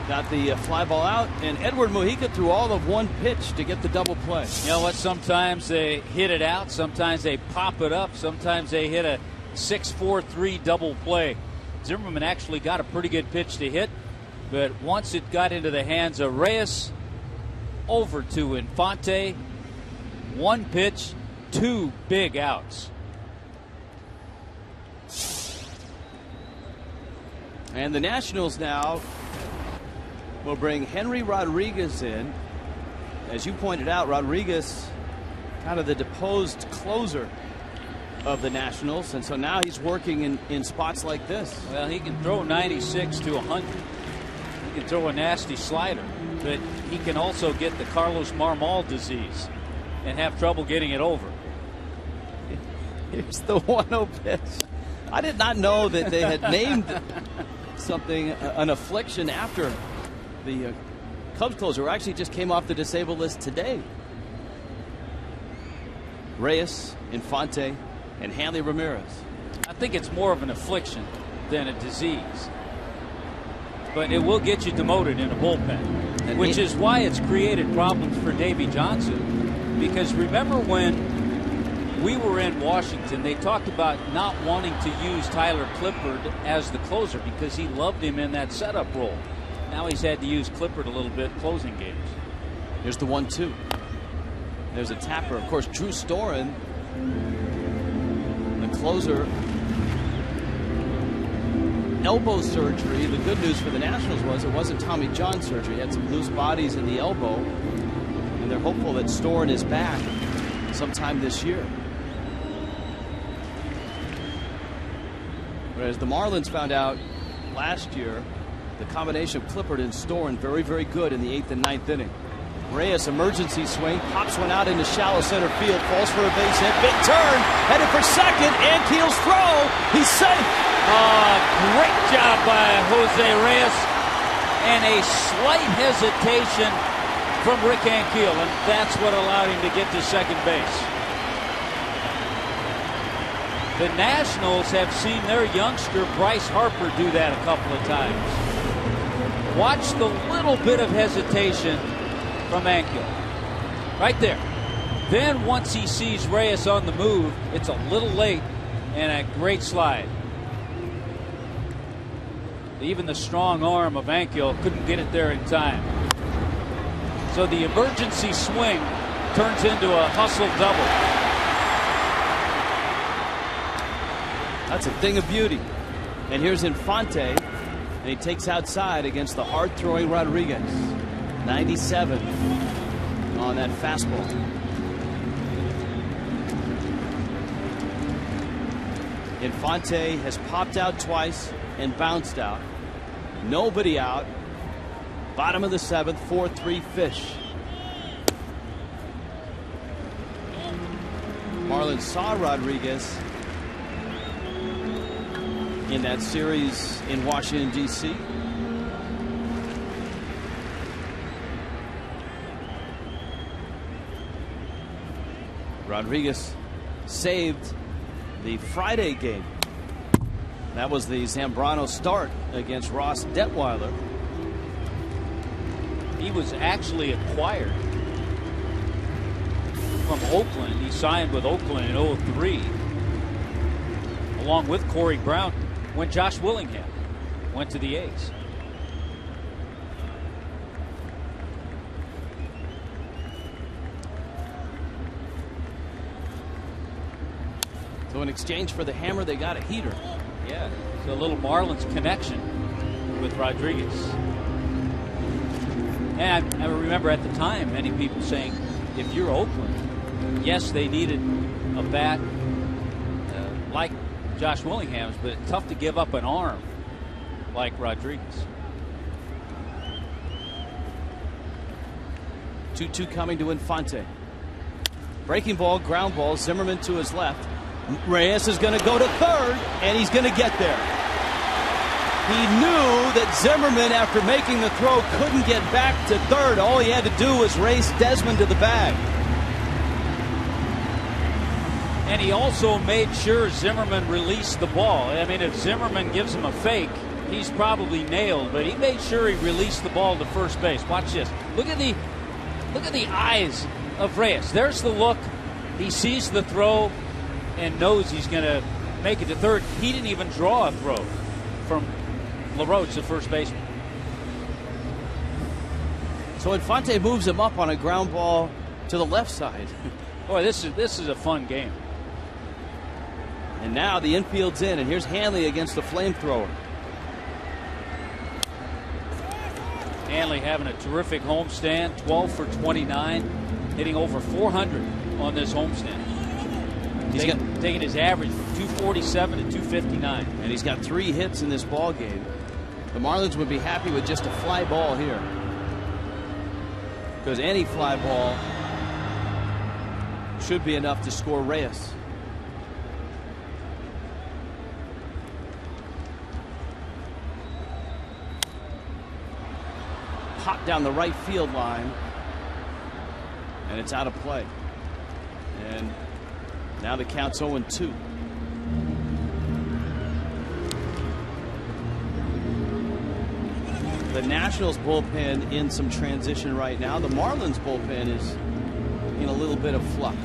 Got the fly ball out, and Edward Mujica threw all of one pitch to get the double play. You know what? Sometimes they hit it out. Sometimes they pop it up. Sometimes they hit a 6-4-3 double play. Zimmerman actually got a pretty good pitch to hit, but once it got into the hands of Reyes, over to Infante. 1 pitch, 2 big outs. And the Nationals now will bring Henry Rodriguez in. As you pointed out, Rodriguez kind of the deposed closer of the Nationals, and so now he's working in spots like this. Well, he can throw 96 to 100. He can throw a nasty slider, but he can also get the Carlos Marmol disease and have trouble getting it over. Here's the 1-0 pitch. I did not know that they had named something an affliction after the Cubs closer, who actually just came off the disabled list today. Reyes, Infante, and Hanley Ramirez. I think it's more of an affliction than a disease, but it will get you demoted in a bullpen, which is why it's created problems for Davey Johnson. Because remember when we were in Washington, they talked about not wanting to use Tyler Clippard as the closer because he loved him in that setup role. Now he's had to use Clippard a little bit closing games. Here's the 1-2. There's a tapper. Of course, Drew Storen, the closer, elbow surgery. The good news for the Nationals was it wasn't Tommy John surgery. He had some loose bodies in the elbow, and they're hopeful that Storen is back sometime this year. Whereas the Marlins found out last year, the combination of Clippard and Storen very, very good in the 8th and 9th inning. Reyes, emergency swing, pops one out into shallow center field, falls for a base hit, big turn, headed for second, Ankiel's throw, he's safe. Great job by Jose Reyes, and a slight hesitation from Rick Ankiel, and that's what allowed him to get to second base. The Nationals have seen their youngster Bryce Harper do that a couple of times. Watch the little bit of hesitation from Ankiel. Right there. Then once he sees Reyes on the move, it's a little late and a great slide. Even the strong arm of Ankiel couldn't get it there in time. So the emergency swing turns into a hustle double. That's a thing of beauty. And here's Infante, and he takes outside against the hard-throwing Rodriguez. 97 on that fastball. Infante has popped out twice and bounced out. Nobody out. Bottom of the 7th, 4-3 Fish. Marlins saw Rodriguez in that series in Washington, D.C. Rodriguez saved the Friday game. That was the Zambrano start against Ross Detweiler. He was actually acquired from Oakland. He signed with Oakland in 03, along with Corey Brown, when Josh Willingham went to the A's. So in exchange for the hammer, they got a heater. Yeah, so a little Marlins connection with Rodriguez. And I remember at the time many people saying, if you're Oakland, yes, they needed a bat like Josh Willingham's, but it's tough to give up an arm like Rodriguez. 2-2 coming to Infante. Breaking ball, ground ball, Zimmerman to his left. Reyes is going to go to third, and he's going to get there. He knew that Zimmerman, after making the throw, couldn't get back to third. All he had to do was race Desmond to the bag. And he also made sure Zimmerman released the ball. I mean, if Zimmerman gives him a fake, he's probably nailed, but he made sure he released the ball to first base. Watch this. Look at the eyes of Reyes. There's the look. He sees the throw and knows he's going to make it to third. He didn't even draw a throw from LaRoche, the first baseman. So So Infante moves him up on a ground ball to the left side. Boy, this is a fun game. And now the infield's in, and here's Hanley against the flamethrower. Hanley having a terrific homestand, 12 for 29, hitting over 400 on this homestand. Taking his average from 247 to 259. And he's got 3 hits in this ball game. The Marlins would be happy with just a fly ball here, because any fly ball should be enough to score Reyes. Hot down the right field line, and it's out of play. And now the count's 0-2. The Nationals bullpen in some transition right now. The Marlins bullpen is in a little bit of flux.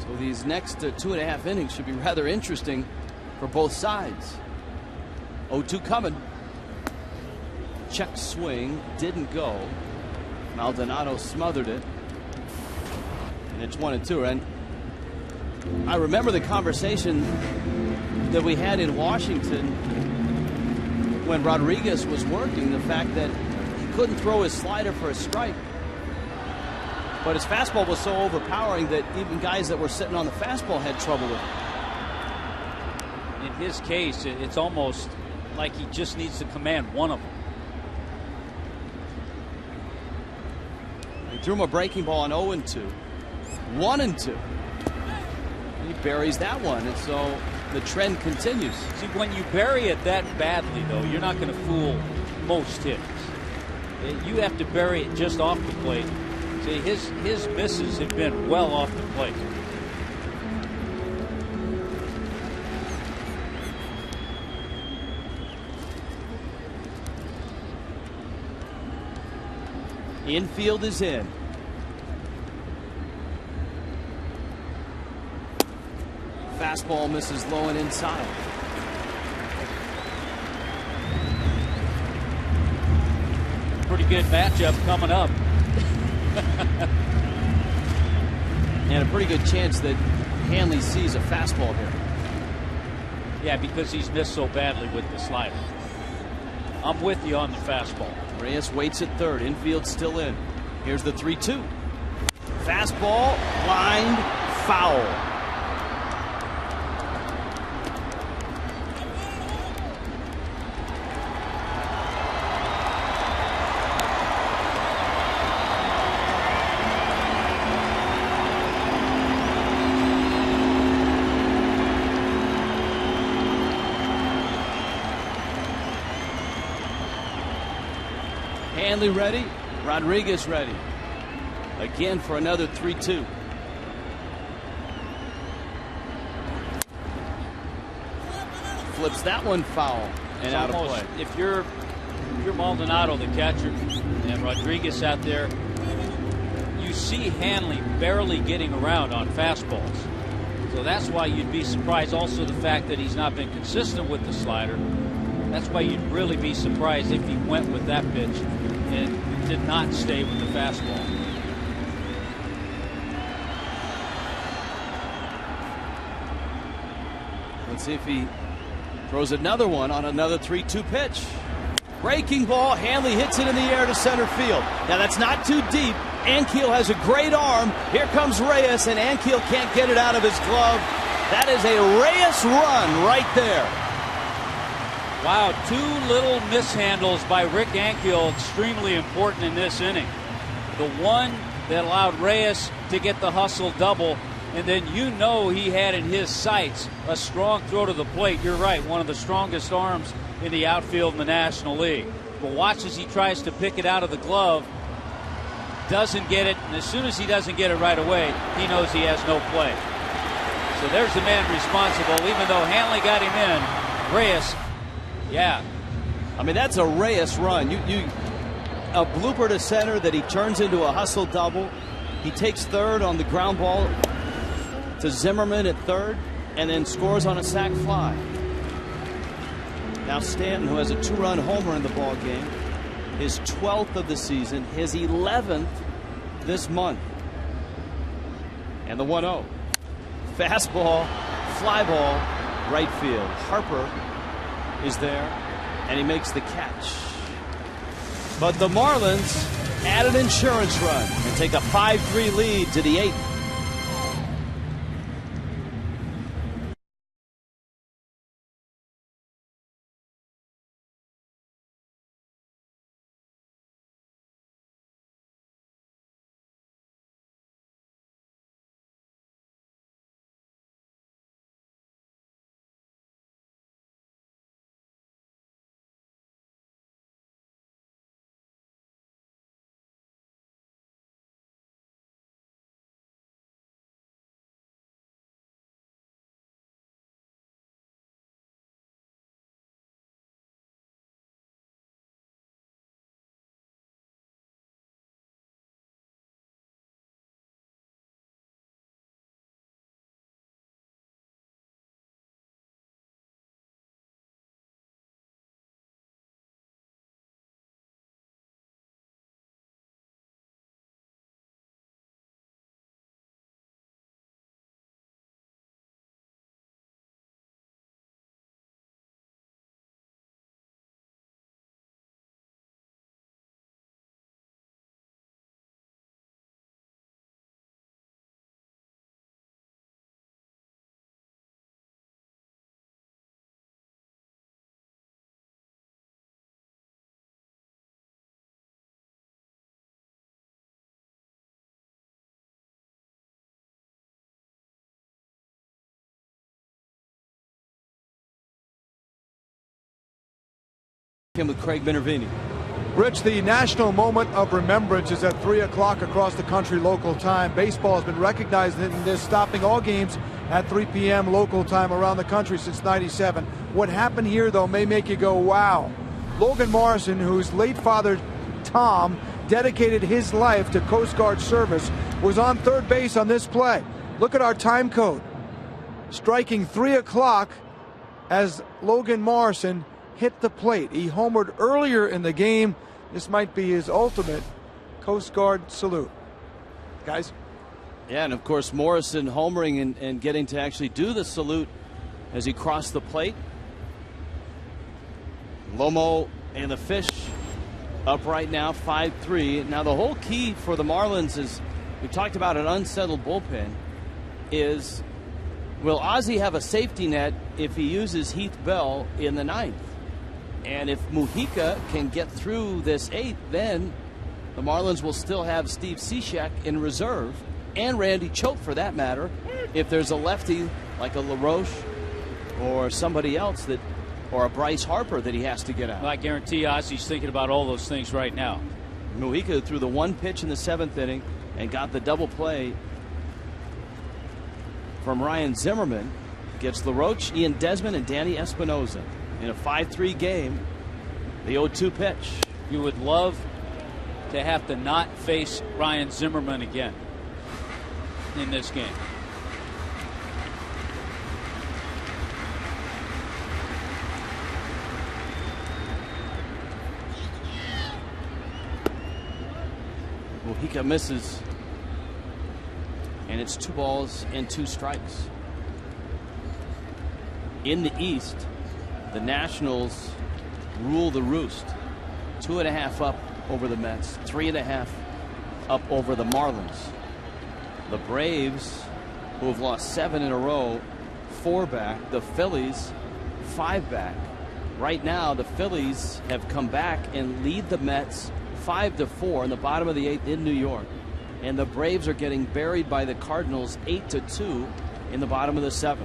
So these next 2.5 innings should be rather interesting for both sides. 0-2 coming. Check swing, didn't go. Maldonado smothered it. And it's 1-2. And I remember the conversation that we had in Washington when Rodriguez was working, the fact that he couldn't throw his slider for a strike, but his fastball was so overpowering that even guys that were sitting on the fastball had trouble with it. In his case, it's almost like he just needs to command one of them. He threw him a breaking ball on 0-2. 1-2. He buries that one, and so the trend continues. See, when you bury it that badly, though, you're not going to fool most hitters. You have to bury it just off the plate. See, his misses have been well off the plate. Infield is in. Fastball misses low and inside. Pretty good matchup coming up. And a pretty good chance that Hanley sees a fastball here. Yeah, because he's missed so badly with the slider. I'm with you on the fastball. Reyes waits at third. Infield still in. Here's the 3-2. Fastball, lined, foul. Hanley ready, Rodriguez ready. Again for another 3-2. Flips that one foul and out of play. If you're Maldonado, the catcher, and Rodriguez out there, you see Hanley barely getting around on fastballs. So that's why you'd be surprised. Also the fact that he's not been consistent with the slider. That's why you'd really be surprised if he went with that pitch and did not stay with the fastball. Let's see if he throws another one on another 3-2 pitch. Breaking ball. Hanley hits it in the air to center field. Now that's not too deep. Ankiel has a great arm. Here comes Reyes, and Ankiel can't get it out of his glove. That is a Reyes run right there. Wow, two little mishandles by Rick Ankiel, extremely important in this inning. The one that allowed Reyes to get the hustle double, and then you know he had in his sights a strong throw to the plate. You're right, one of the strongest arms in the outfield in the National League. But watch as he tries to pick it out of the glove. Doesn't get it, and as soon as he doesn't get it right away, he knows he has no play. So there's the man responsible. Even though Hanley got him in, Reyes, yeah. I mean, that's a Reyes run. A blooper to center that he turns into a hustle double. He takes third on the ground ball to Zimmerman at third, and then scores on a sac fly. Now Stanton, who has a 2-run homer in the ball game, his 12th of the season, his 11th this month. And the 1-0. Fastball, fly ball, right field. Harper is there, and he makes the catch. But the Marlins add an insurance run and take a 5-3 lead to the 8th. With Craig Minervini. Rich, the national moment of remembrance is at 3 o'clock across the country local time. Baseball has been recognized in this, stopping all games at 3 p.m. local time around the country since '97. What happened here, though, may make you go, wow. Logan Morrison, whose late father, Tom, dedicated his life to Coast Guard service, was on third base on this play. Look at our time code. Striking 3 o'clock as Logan Morrison hit the plate. He homered earlier in the game. This might be his ultimate Coast Guard salute. Guys? Yeah, and of course Morrison homering and getting to actually do the salute as he crossed the plate. Lomo and the Fish up right now, 5-3. Now the whole key for the Marlins is, we talked about an unsettled bullpen, is will Ozzie have a safety net if he uses Heath Bell in the 9th? And if Mujica can get through this 8th, then the Marlins will still have Steve Cishek in reserve, and Randy Choate for that matter, if there's a lefty like a LaRoche or somebody else that, or a Bryce Harper that he has to get out. Well, I guarantee Ozzie's thinking about all those things right now. Mujica threw the 1 pitch in the 7th inning and got the double play from Ryan Zimmerman. Gets LaRoche, Ian Desmond, and Danny Espinosa in a 5-3 game. The 0-2 pitch. You would love to have to not face Ryan Zimmerman again in this game. Mujica misses, and it's 2 balls and 2 strikes. In the East, the Nationals rule the roost. 2.5 up over the Mets, 3.5 up over the Marlins. The Braves, who have lost 7 in a row, 4 back. The Phillies, 5 back. Right now, the Phillies have come back and lead the Mets 5-4 in the bottom of the 8th in New York. And the Braves are getting buried by the Cardinals 8-2 in the bottom of the 7th.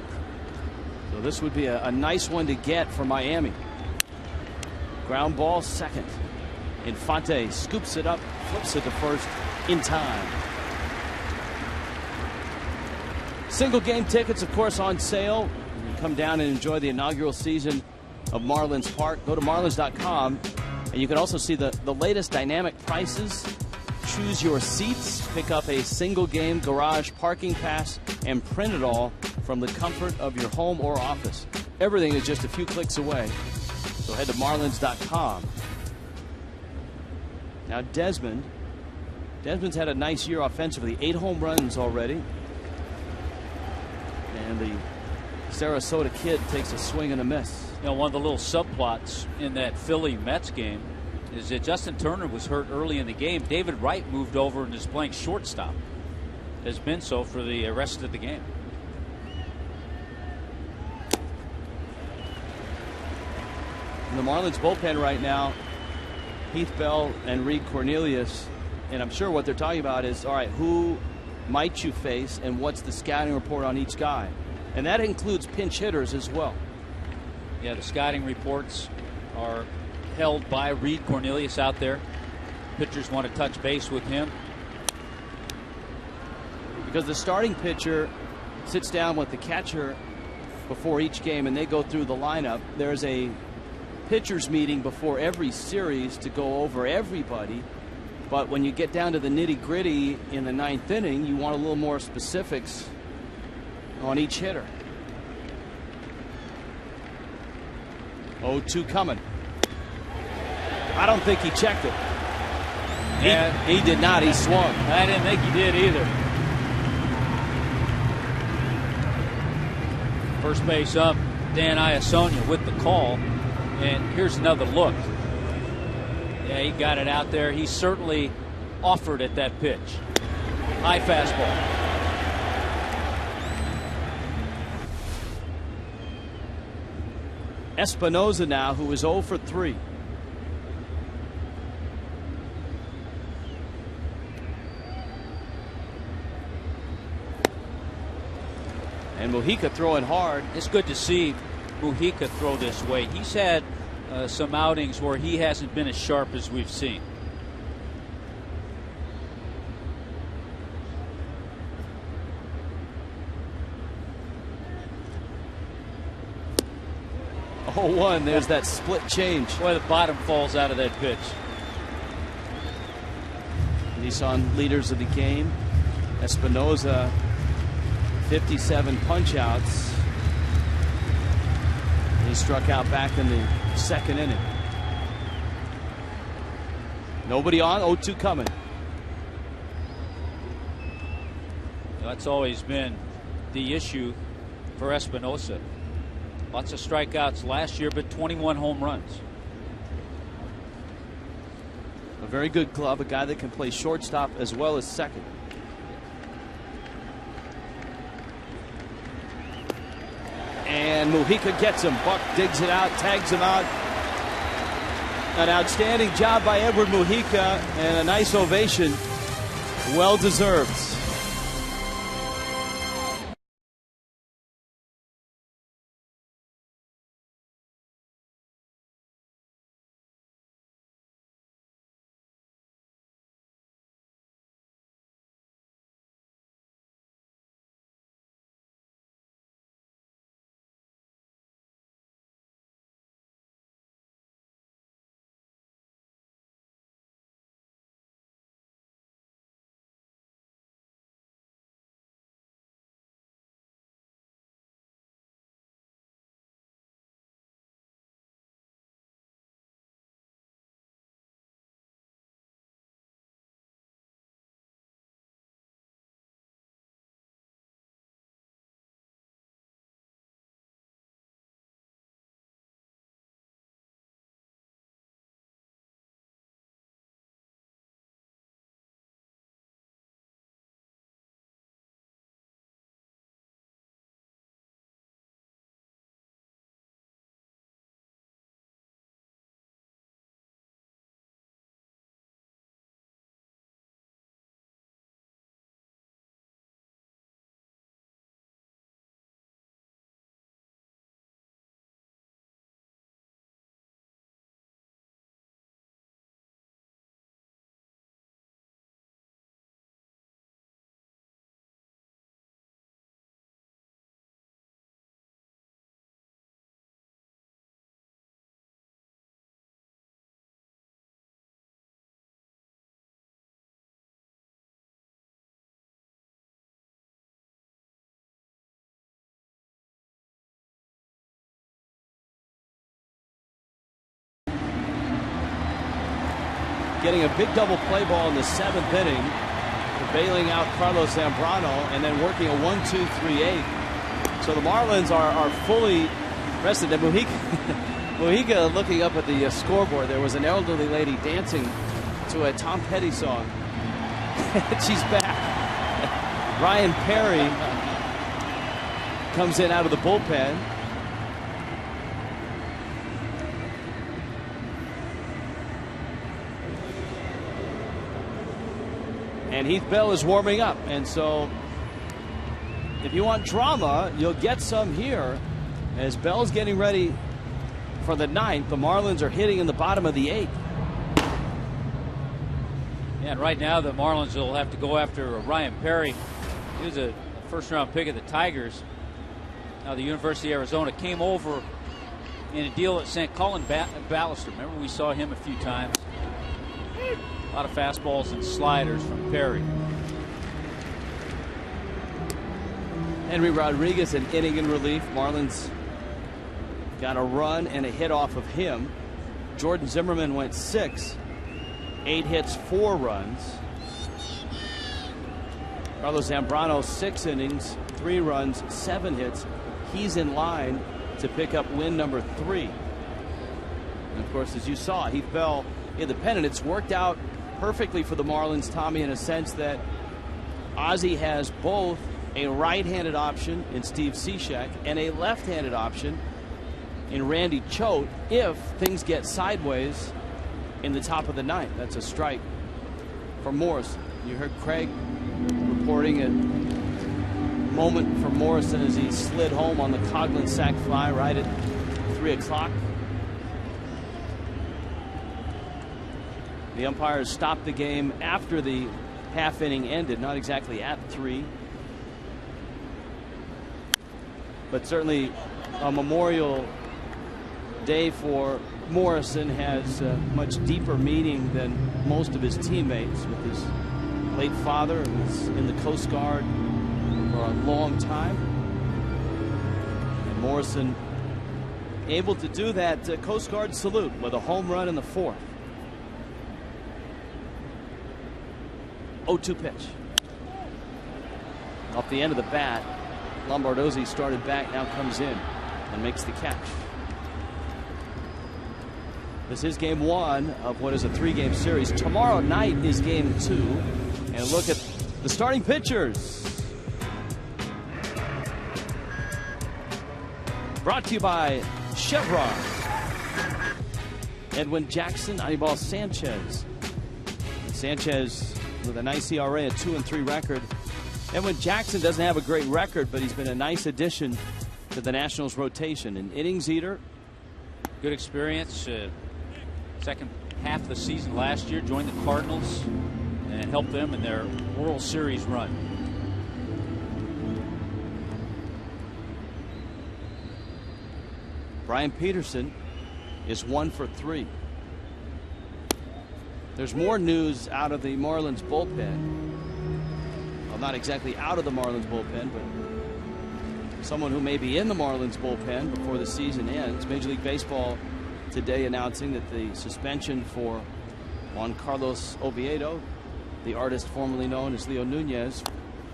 So this would be a nice one to get for Miami. Ground ball, second. Infante scoops it up, flips it to first in time. Single game tickets, of course, on sale. You can come down and enjoy the inaugural season of Marlins Park. Go to marlins.com, and you can also see the latest dynamic prices. Choose your seats, pick up a single game garage parking pass, and print it all from the comfort of your home or office. Everything is just a few clicks away. So head to Marlins.com. Now Desmond's had a nice year offensively. 8 home runs already. And the Sarasota kid takes a swing and a miss. You know, one of the little subplots in that Philly Mets game is that Justin Turner was hurt early in the game. David Wright moved over and is playing shortstop. Has been so for the rest of the game. In the Marlins bullpen right now, Heath Bell and Reed Cornelius, and I'm sure what they're talking about is, all right, who might you face and what's the scouting report on each guy? And that includes pinch hitters as well. Yeah, the scouting reports are held by Reed Cornelius out there. Pitchers want to touch base with him. Because the starting pitcher sits down with the catcher before each game and they go through the lineup. There's a pitchers meeting before every series to go over everybody. But when you get down to the nitty-gritty in the 9th inning, you want a little more specifics on each hitter. 0-2 coming. I don't think he checked it. He did not. He swung. I didn't think he did either. First base up, Dan Iasonia with the call. And here's another look. Yeah, he got it out there. He certainly offered at that pitch. High fastball. Espinoza now, who is 0 for 3. And Mujica throwing hard. It's good to see Mujica throw this way. He's had some outings where he hasn't been as sharp as we've seen. Oh, 1. There's that split change. Boy, the bottom falls out of that pitch. Nissan leaders of the game. Espinoza, 57 punch-outs. He struck out back in the 2nd inning. Nobody on. 0-2 coming. That's always been the issue for Espinoza. Lots of strikeouts last year, but 21 home runs. A very good glove, a guy that can play shortstop as well as second. And Mujica gets him. Buck digs it out, tags him out. An outstanding job by Edward Mujica and a nice ovation. Well deserved. getting a big double play ball in the 7th inning, bailing out Carlos Zambrano, and then working a 1-2-3-8. So the Marlins are fully rested. And Mujica looking up at the scoreboard. There was an elderly lady dancing to a Tom Petty song. She's back. Ryan Perry comes in out of the bullpen. And Heath Bell is warming up. And so if you want drama, you'll get some here. As Bell's getting ready for the 9th, the Marlins are hitting in the bottom of the 8th. Yeah, and right now the Marlins will have to go after Ryan Perry. He was a first-round pick of the Tigers. Now the University of Arizona came over in a deal at St. Colin Ballister. Remember, we saw him a few times. A lot of fastballs and sliders from Perry. Henry Rodriguez, an inning in relief. Marlins got a run and a hit off of him. Jordan Zimmerman went 6. 8 hits, 4 runs. Carlos Zambrano, 6 innings, 3 runs, 7 hits. He's in line to pick up win number 3. And of course, as you saw, Heath Bell in the pennant. It's worked out perfectly for the Marlins, Tommy, in a sense that Ozzie has both a right-handed option in Steve Cishek and a left-handed option in Randy Choate if things get sideways in the top of the 9th. That's a strike for Morrison. You heard Craig reporting a moment for Morrison as he slid home on the Coghlan sac fly right at 3 o'clock. The umpires stopped the game after the half inning ended, not exactly at 3. But certainly a Memorial Day for Morrison has a much deeper meaning than most of his teammates, with his late father who was in the Coast Guard for a long time. And Morrison able to do that Coast Guard salute with a home run in the 4th. 0-2 pitch. Off the end of the bat, Lombardozzi started back, now comes in and makes the catch. This is game 1 of what is a 3-game series. Tomorrow night is game 2. And look at the starting pitchers. Brought to you by Chevron. Edwin Jackson, Anibal Sanchez. Sanchez with a nice ERA, a 2-3 record. Edwin Jackson doesn't have a great record, but he's been a nice addition to the Nationals rotation. An innings eater. Good experience. Second half of the season last year, joined the Cardinals and helped them in their World Series run. Brian Peterson is 1 for 3. There's more news out of the Marlins bullpen. Well, not exactly out of the Marlins bullpen, but someone who may be in the Marlins bullpen before the season ends. Major League Baseball today announcing that the suspension for Juan Carlos Oviedo, the artist formerly known as Leo Nunez,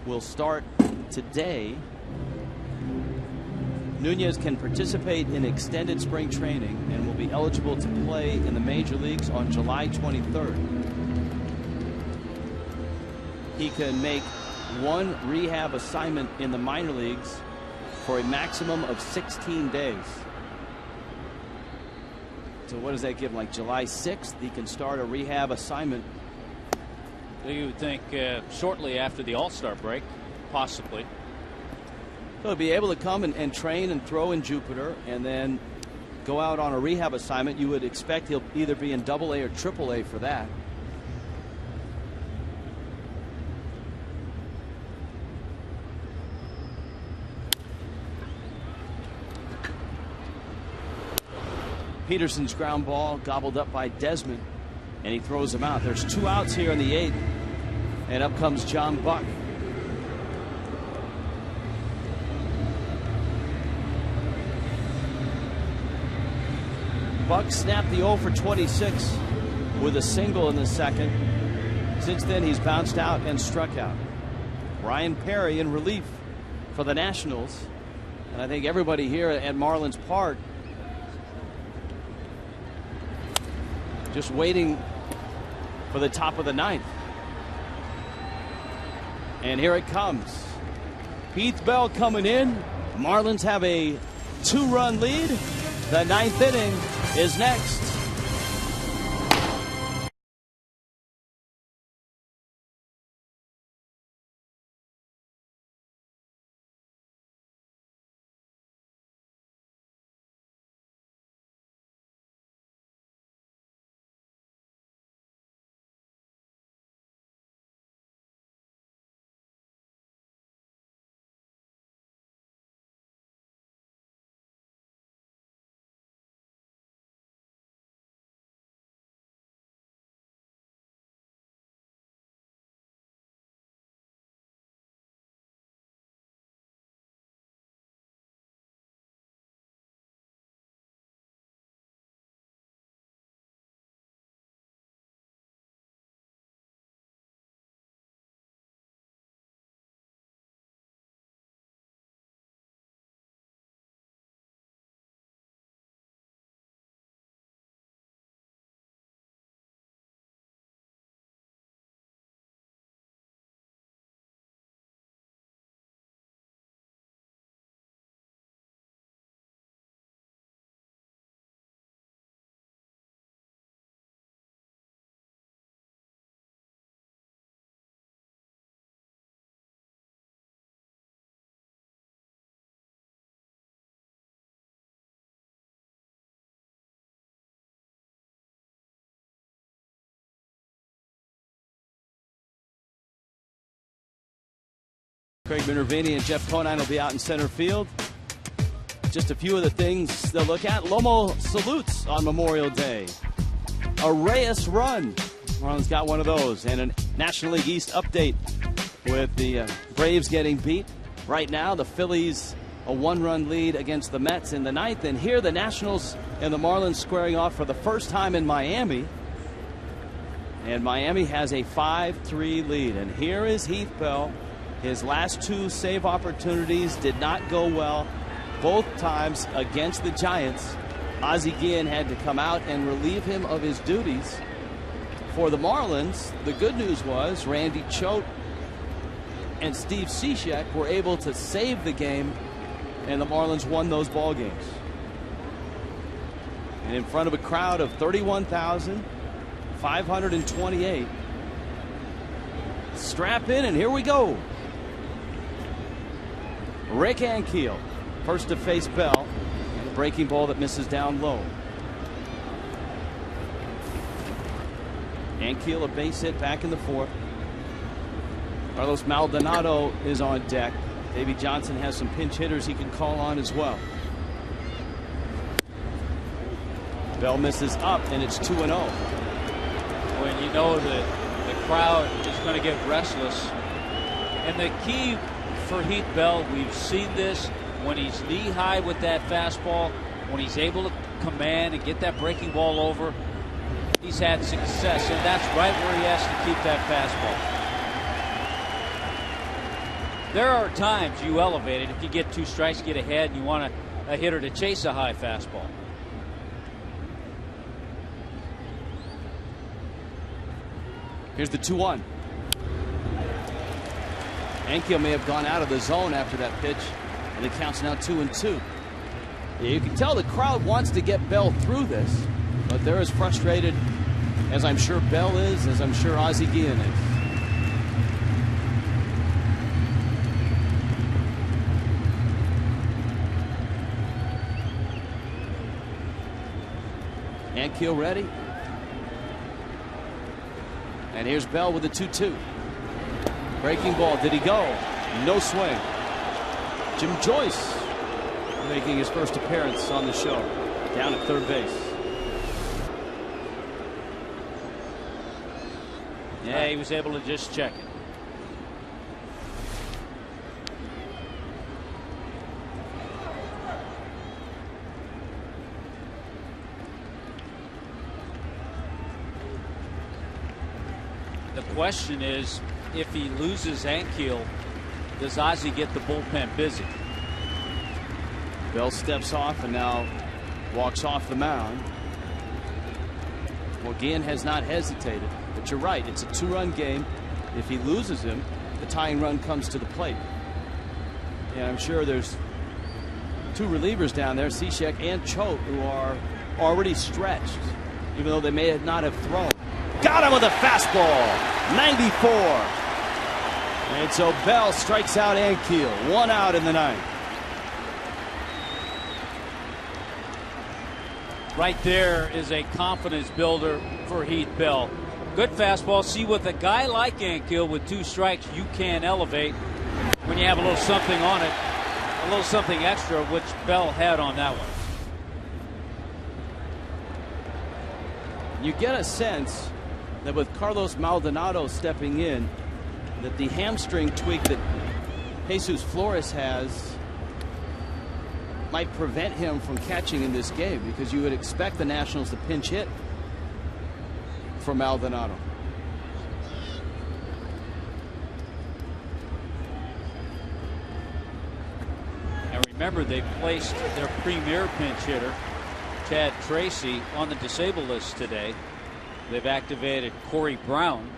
will start today. Nunez can participate in extended spring training and will be eligible to play in the major leagues on July 23rd. He can make 1 rehab assignment in the minor leagues for a maximum of 16 days. So what does that give him? Like July 6th, he can start a rehab assignment. You would think shortly after the All-Star break, possibly. So he'll be able to come and train and throw in Jupiter and then go out on a rehab assignment. You would expect he'll either be in AA or AAA for that. Peterson's ground ball gobbled up by Desmond, and he throws him out. There's 2 outs here in the 8th, and up comes John Buck. Buck snapped the 0 for 26 with a single in the second. Since then, he's bounced out and struck out. Ryan Perry in relief for the Nationals. And I think everybody here at Marlins Park just waiting for the top of the ninth. And here it comes. Heath Bell coming in. Marlins have a 2-run lead. The ninth inning is next. Craig Minervini and Jeff Conine will be out in center field. Just a few of the things they'll look at. Lomo salutes on Memorial Day. A Reyes run. Marlins got one of those. And a National League East update with the Braves getting beat. Right now, the Phillies a 1-run lead against the Mets in the ninth. And here the Nationals and the Marlins squaring off for the first time in Miami. And Miami has a 5-3 lead. And here is Heath Bell. His last 2 save opportunities did not go well, both times against the Giants. Ozzie Guillen had to come out and relieve him of his duties. For the Marlins, the good news was Randy Choate and Steve Cishek were able to save the game, and the Marlins won those ball games. And in front of a crowd of 31,528. Strap in, and here we go. Rick Ankiel, first to face Bell, and a breaking ball that misses down low. Ankiel, a base hit back in the fourth. Carlos Maldonado is on deck. Davey Johnson has some pinch hitters he can call on as well. Bell misses up, and it's 2-0. When you know that the crowd is going to get restless, and the key for Heath Bell, we've seen this when he's knee high with that fastball, when he's able to command and get that breaking ball over, he's had success, and that's right where he has to keep that fastball. There are times you elevate it. If you get 2 strikes, get ahead, and you want a hitter to chase a high fastball. Here's the 2-1. Ankiel may have gone out of the zone after that pitch, and the count's now 2-2. Yeah, you can tell the crowd wants to get Bell through this, but they're as frustrated as I'm sure Bell is, as I'm sure Ozzie Guillen is. Ankiel ready. And here's Bell with the 2-2. Breaking ball. Did he go? No swing. Jim Joyce making his first appearance on the show. Down at third base. Yeah, he was able to just check it. question is, if he loses Ankiel, does Ozzie get the bullpen busy? Bell steps off and now walks off the mound. Well, Guillen has not hesitated, but you're right. It's a 2-run game. If he loses him, the tying run comes to the plate. And I'm sure there's 2 relievers down there, Cishek and Choate, who are already stretched, even though they may not have thrown. Got him with a fastball, 94. And so Bell strikes out Ankiel. 1 out in the 9th. Right there is a confidence builder for Heath Bell. Good fastball. See, with a guy like Ankiel with 2 strikes, you can elevate when you have a little something on it, a little something extra, which Bell had on that one. You get a sense that with Carlos Maldonado stepping in, that the hamstring tweak that Jesus Flores has might prevent him from catching in this game, because you would expect the Nationals to pinch hit for Maldonado. And remember, they placed their premier pinch hitter, Chad Tracy, on the disabled list today. They've activated Corey Brown.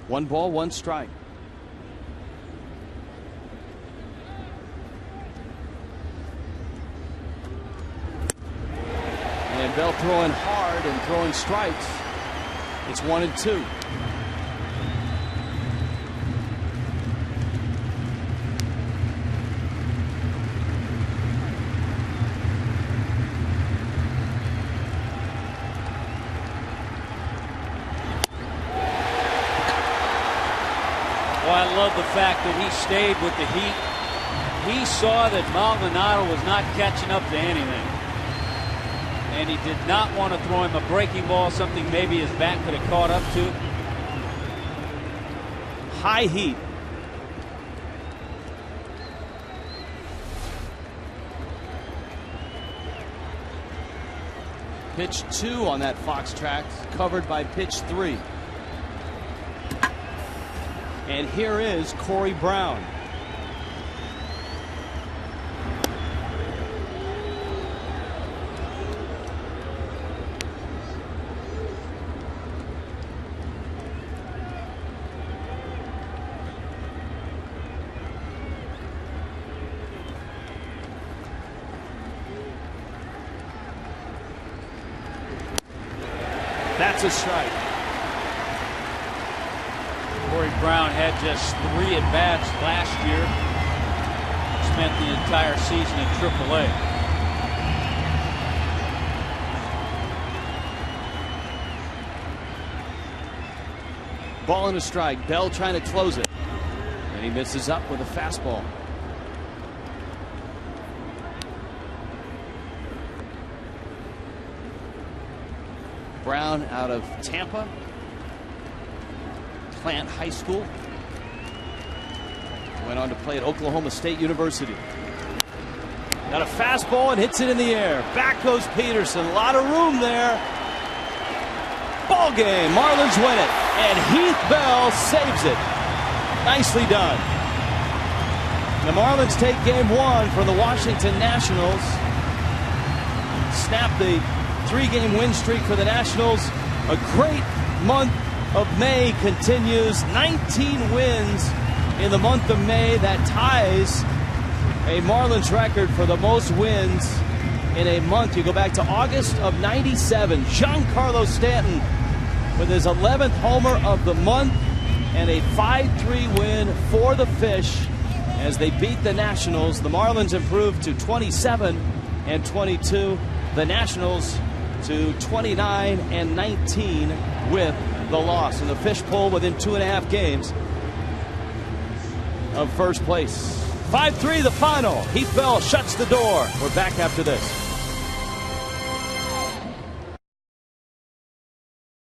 1 ball, 1 strike. And Bell throwing hard and throwing strikes. It's 1-2. Well, I love the fact that he stayed with the heat. He saw that Maldonado was not catching up to anything. And he did not want to throw him a breaking ball, something maybe his bat could have caught up to. High heat. Pitch 2 on that Fox track, covered by pitch 3. And here is Corey Brown. That's a strike. Corey Brown had just 3 at-bats last year. Spent the entire season in AAA. Ball and a strike. Bell trying to close it. And he misses up with a fastball. Brown out of Tampa. Plant High School. Went on to play at Oklahoma State University. Got a fastball and hits it in the air. Back goes Peterson. A lot of room there. Ball game. Marlins win it. And Heath Bell saves it. Nicely done. The Marlins take game 1 from the Washington Nationals. Snap the 3-game win streak for the Nationals. A great month of May continues. 19 wins in the month of May. That ties a Marlins record for the most wins in a month. You go back to August of '97. Giancarlo Stanton with his 11th homer of the month, and a 5-3 win for the Fish as they beat the Nationals. The Marlins improved to 27-22. The Nationals to 29-19 with the loss. And the Fish pull within 2.5 games of first place. 5-3 the final. Heath Bell shuts the door. We're back after this.